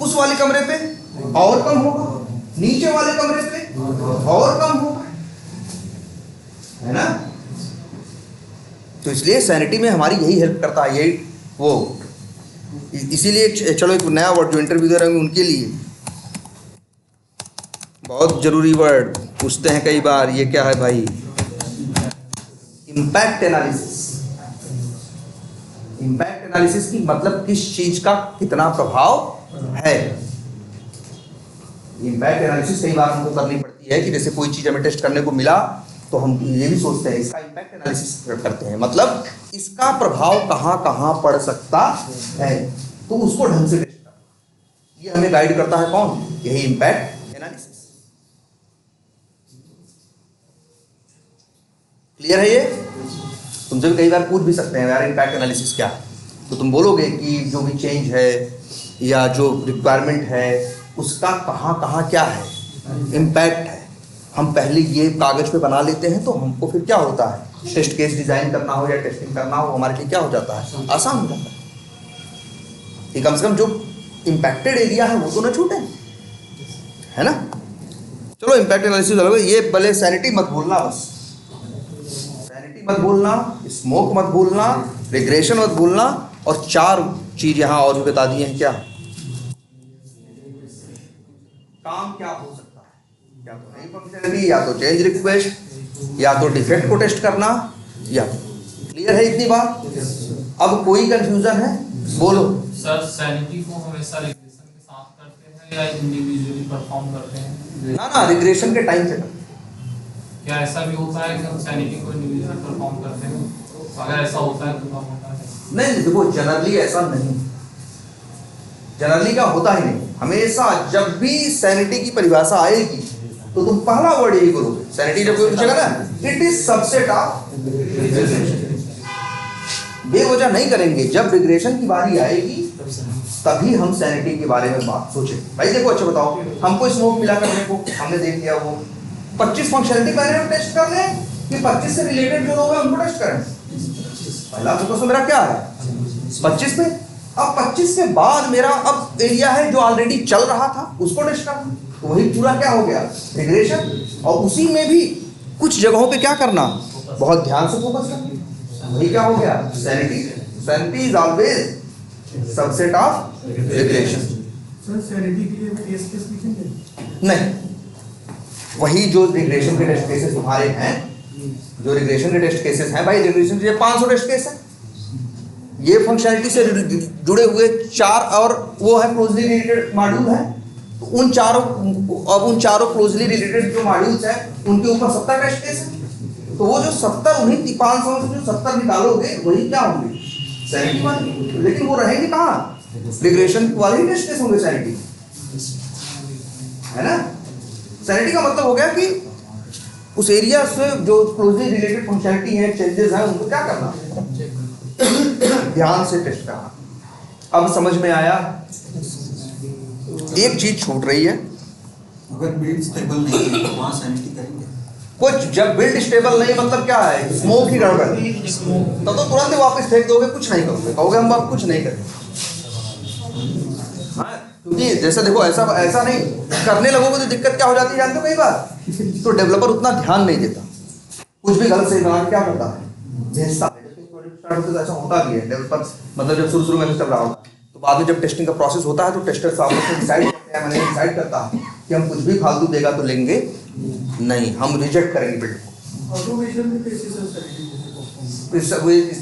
उस वाले कमरे पे और कम होगा, नीचे वाले कमरे पे और कम होगा, है ना। तो इसलिए सैनिटी में हमारी यही हेल्प करता है, यही वो, इसीलिए चलो एक नया वर्ड जो इंटरव्यू दे रहे होंगे उनके लिए बहुत जरूरी वर्ड पूछते हैं कई बार, ये क्या है भाई, इम्पैक्ट एनालिसिस। इम्पैक्ट एनालिसिस की मतलब किस चीज का कितना प्रभाव है। इम्पैक्ट एनालिसिस कई बार हमको करनी पड़ती है कि जैसे कोई चीज हमें टेस्ट करने को मिला तो हम ये भी सोचते हैं इसका इम्पैक्ट एनालिसिस करते हैं, मतलब इसका प्रभाव कहाँ कहाँ पड़ सकता है, तो उसको ढंग से टेस्ट करना, ये हमें गाइड करता है कौन, यही इम्पैक्ट एनालिसिस। क्लियर है ये। तुमसे भी कई बार पूछ भी सकते हैं यार इम्पैक्ट एनालिसिस क्या है, तो तुम बोलोगे कि जो भी चेंज है या जो रिक्वायरमेंट है उसका कहाँ कहाँ क्या है, इम्पैक्ट है। हम पहले ये कागज पे बना लेते हैं तो हमको फिर क्या होता है, टेस्ट केस डिजाइन करना हो या टेस्टिंग करना हो हमारे लिए क्या हो जाता है, आसान हो जाता है कि कम से कम जो इम्पैक्टेड एरिया है वो तो न छूटे, है ना। चलो इम्पैक्ट एनालिसिस अलग है, ये भले सैनिटी मत भूलना, बस सैनिटी मत भूलना, स्मोक मत भूलना, रिग्रेशन मत भूलना, और 4 चीज यहाँ और भी बता दिए हैं क्या काम क्या हो सकता है, या तो नई फंक्शनलिटी, या तो चेंज रिक्वेस्ट, या तो डिफेक्ट को टेस्ट करना, या क्लियर है इतनी बात। अब कोई कंफ्यूजन है बोलो। सर सैनिटी को हमेशा रिग्रेशन के साथ करते हैं या इंडिविजुअली परफॉर्म करते हैं? ना रिग्रेशन के टाइम से करते हैं। क्या ऐसा भी होता है कि हम सैनिटी को इंडिविजुअली परफॉर्म करते हैं? अगर ऐसा होता है तो कब होता है? नहीं देखो, जनरली ऐसा नहीं, जनरली का होता ही नहीं। हमेशा जब भी सैनिटी की परिभाषा आएगी तो तुम पहला वर्ड यही करोगे, सैनिटी जब कोई पूछेगा ना, it is subset of regression. बेवजह नहीं करेंगे, जब रिग्रेशन की बारी आएगी तभी हम सैनिटी के बारे में बात सोचें। भाई देखो, अच्छा बताओ, हमको स्मोक मिला करने को हमने देख लिया, वो 25 फंक्शनलिटी पहले हम टेस्ट कर लें कि 25 से रिलेटेड जो लोग हैं उनको टेस्ट करें। पहला फोकस तो मेरा क्या है, 25 पे। अब 25 के बाद मेरा अब एरिया है जो ऑलरेडी चल रहा था उसको टेस्ट करना, तो वही पूरा क्या हो गया, रिग्रेशन। और उसी में भी कुछ जगहों पे क्या करना, बहुत ध्यान से फोकस करना, वही क्या हो गया, sanity. Sanity is always subset of regression. Sir sanity के लिए टेस्ट केस लिखेंगे? नहीं, वही जो रिग्रेशन के टेस्ट केसेस तुम्हारे हैं, जो रिग्रेशन के टेस्ट केसेस हैं भाई, रिग्रेशन के 500 टेस्ट केस है, ये फंक्शनलिटी से जुड़े हुए 4 और वो है क्लोजली रिलेटेड मॉड्यूल है, तो उन चारों क्लोजली रिलेटेड जो मॉड्यूल्स हैं उनके ऊपर 70 टेस्ट केस है। तो वो जो 70 उन्हीं 500 से जो 70 निकालोगे वही क्या होंगे, सैनिटी वाले, लेकिन वो रहेंगे कहाँ, रिग्रेशन वाले ही टेस्ट केस होंगे सैनिटी, है ना। सैनिटी का मतलब हो गया कि उस एरिया से जो क्लोजली रिलेटेड फंक्शनलिटी है, चेंजेस हैं, उनको क्या करना, ध्यान से टेस्ट करना। अब समझ में आया। एक चीज छूट रही है, अगर बिल्ड स्टेबल नहीं है तो वहाँ सैनिटी करेंगे कुछ। जब बिल्ड स्टेबल नहीं मतलब क्या है, स्मोक ही गड़बड़, तब तो तुरंत ही वापस फेंक दोगे, कुछ नहीं करोगे, कहोगे हम अब कुछ नहीं करेंगे। हाँ, क्योंकि जैसा देखो, ऐसा नहीं करने लगोगे तो दिक्कत क्या हो जाती है जानते हो, कई बार तो डेवलपर उतना ध्यान नहीं देता, कुछ भी गलत सही बना क्या करता है, भेजता है। तो ऐसा होता भी है, डेवलपर मतलब जब शुरू में चल रहा होगा, तो बाद में जब टेस्टिंग का प्रोसेस होता है तो टेस्टर साहब डिसाइड करते हैं, मैंने डिसाइड करता है कि हम कुछ भी फालतू देगा तो लेंगे नहीं, हम रिजेक्ट करेंगे बिल्ड को। ऑटोमेशन में कैसे सर सैनिटी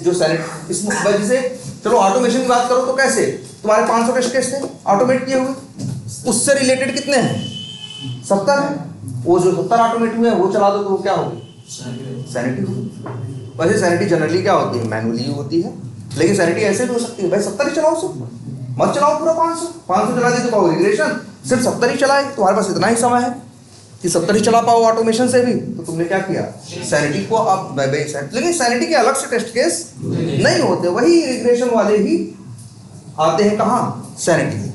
जो सैनिटी इस वजह से, चलो ऑटोमेशन की बात करो तो कैसे, तुम्हारे 500 टेस्ट केस थे ऑटोमेट किए हुए, उससे रिलेटेड कितने हैं, 70 है। वो जो 70 ऑटोमेट हुए हैं वो चला दो तो वो क्या होगी, सैनिटी होगी। वैसे सैनिटी जनरली क्या होती है, मैनुअली होती है, लेकिन सैनिटी ऐसे भी हो सकती है भाई 70 ही चलाओ, सब मत चलाओ पूरा 500 चला दी तो कहो रिग्रेशन, सिर्फ 70 ही चलाए, तुम्हारे पास इतना ही समय है कि 70 ही चला पाओ ऑटोमेशन से भी, तो तुमने क्या किया, सैनिटी को अब लेकिन सैनिटी के अलग से टेस्ट केस नहीं होते, वही रिग्रेशन वाले ही आते हैं कहाँ, सैनिटी।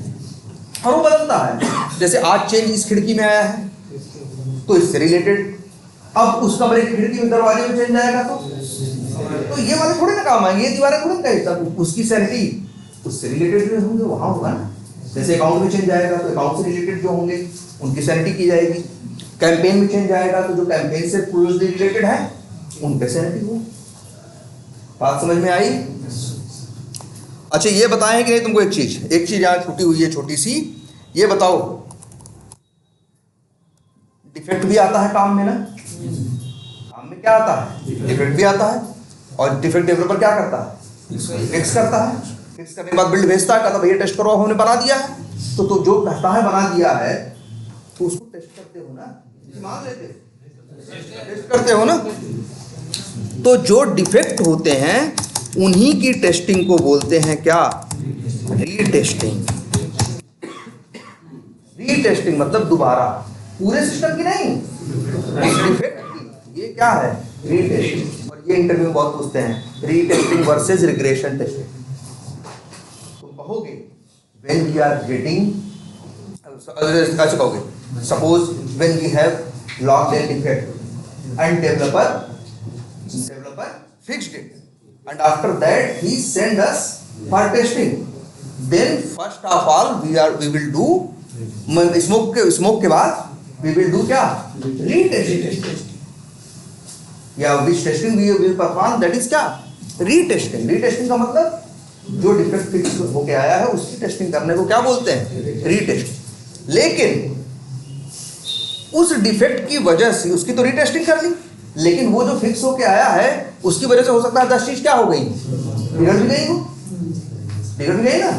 और वो बदलता है, जैसे आज चेंज इस खिड़की में आया है तो इससे रिलेटेड, अब उस कमरे की खिड़की में दरवाजे में चेंज आएगा तो ये वाले थोड़े ना काम आएंगे, ये दीवारें थोड़े ना हिस्सा, उसकी सैनिटी उससे रिलेटेड जो होंगे वहां होगा ना। जैसे अकाउंट में चेंज आएगा तो अकाउंट से रिलेटेड जो होंगे उनकी सैनिटी की जाएगी। कैंपेन में चेंज आएगा तो जो कैंपेन से क्लोजली रिलेटेड है उनके सैनिटी हो। बात समझ में आई? अच्छा ये बताएं कि नहीं तुमको एक चीज यहाँ छूटी हुई है छोटी सी, ये बताओ डिफेक्ट भी आता है काम में ना? काम में क्या आता है? डिफेक्ट भी आता है। और डिफेक्ट डेवलपर क्या करता है? फिक्स करता है। फिक्स करने के बाद बिल्ड भेजता है, कहता भैया टेस्ट करो, हमने बना दिया है। तो जो कहता है बना दिया है तो उसको टेस्ट करते हो ना, मान लेते टेस्ट करते हो ना। तो जो डिफेक्ट होते हैं उन्हीं की टेस्टिंग को बोलते हैं क्या? रीटेस्टिंग। रीटेस्टिंग मतलब दोबारा, पूरे सिस्टम की नहीं, डिफेक्ट की। ये क्या है? रीटेस्टिंग। और ये इंटरव्यू में बहुत पूछते हैं, रीटेस्टिंग वर्सेस रिग्रेशन टेस्टिंग। तुम कहोगे व्हेन वी आर गेटिंग, अच्छा कहोगे suppose when we have logged an defect and developer fixed it and after that he send us for testing, then first of all we will do smoke के बाद we will do क्या? Retesting. या which testing we will perform, that is क्या? Retesting. Retesting का मतलब जो डिफेक्ट फिक्स होके आया है उसकी टेस्टिंग करने को क्या बोलते हैं? रीटेस्ट। लेकिन उस डिफेक्ट की वजह से उसकी तो रीटेस्टिंग कर ली, लेकिन वो जो फिक्स होके आया है उसकी वजह से हो सकता है 10 चीज क्या हो गई? बिगड़ भी गई हो, बिगड़ भी गई ना।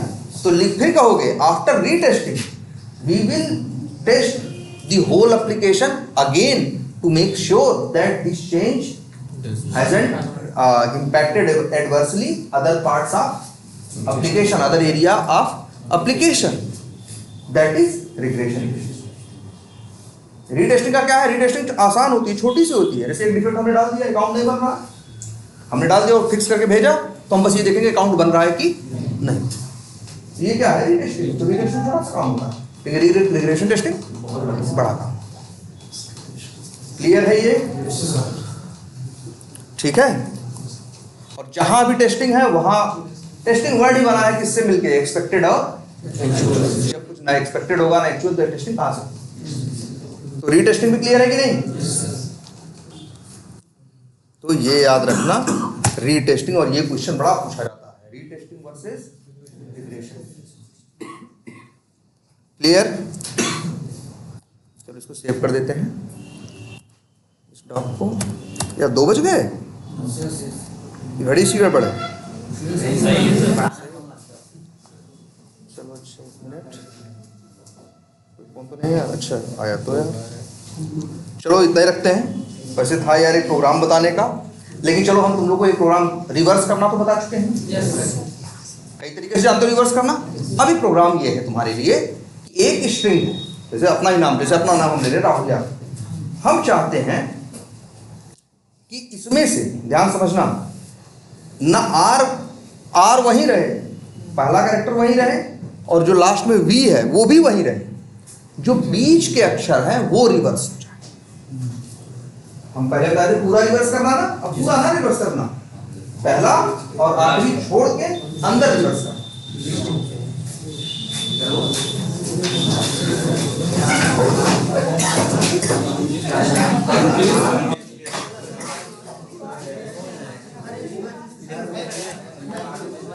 तो फिर कहोगे after retesting we will test the whole application again to make sure that this change hasn't impacted adversely other parts of application, other area of application. That is regression. Retesting का क्या है? रीटेस्टिंग आसान होती है, छोटी सी होती है। जैसे एक डिफेक्ट हमने डाल दिया, अकाउंट नहीं बन रहा, हमने डाल दिया और फिक्स करके भेजा, तो हम बस ये देखेंगे अकाउंट बन रहा है कि नहीं। ये क्या है? रीटेस्टिंग। तो रीटेस्टिंग थोड़ा सा काम होता है, लेकिन रिग्रेशन टेस्टिंग बड़ा काम। क्लियर है ये? ठीक है। और जहां भी टेस्टिंग है वहां टेस्टिंग वर्ड ही बना है किससे मिलके? एक्सपेक्टेड और एक्चुअल। जब कुछ ना एक्सपेक्टेड होगा ना एक्चुअल, तो टेस्टिंग कहां से? तो रीटेस्टिंग भी क्लियर है कि नहीं? तो ये याद रखना रीटेस्टिंग, और ये क्वेश्चन बड़ा पूछा जाता है, रीटेस्टिंग वर्सेस रिग्रेशन। क्लियर? चलो इसको सेव कर देते हैं इस डॉक को। या 2 बज गए? घड़ी सी गड़बड़ है। चलो अच्छा 1 मिनट, फोन तो नहीं है? अच्छा आया तो यार, चलो इतना ही रखते हैं। वैसे था यार एक प्रोग्राम बताने का, लेकिन चलो हम तुम लोग को एक प्रोग्राम रिवर्स करना तो बता चुके हैं। कई तरीके से जानते हो रिवर्स करना। अभी प्रोग्राम ये है तुम्हारे लिए कि एक स्ट्रिंग है, जैसे अपना ही नाम, जैसे अपना नाम हम ले रहे राहुल यादव, हम चाहते हैं कि इसमें से ध्यान समझना ना आर वही रहे, पहला कैरेक्टर वही रहे, और जो लास्ट में वी है वो भी वही रहे, जो बीच के अक्षर हैं वो रिवर्स हो जाए। हम पहले बता रहे पूरा रिवर्स करना ना, अब पूरा ना रिवर्स करना, पहला और आखिरी छोड़ के अंदर रिवर्स करना।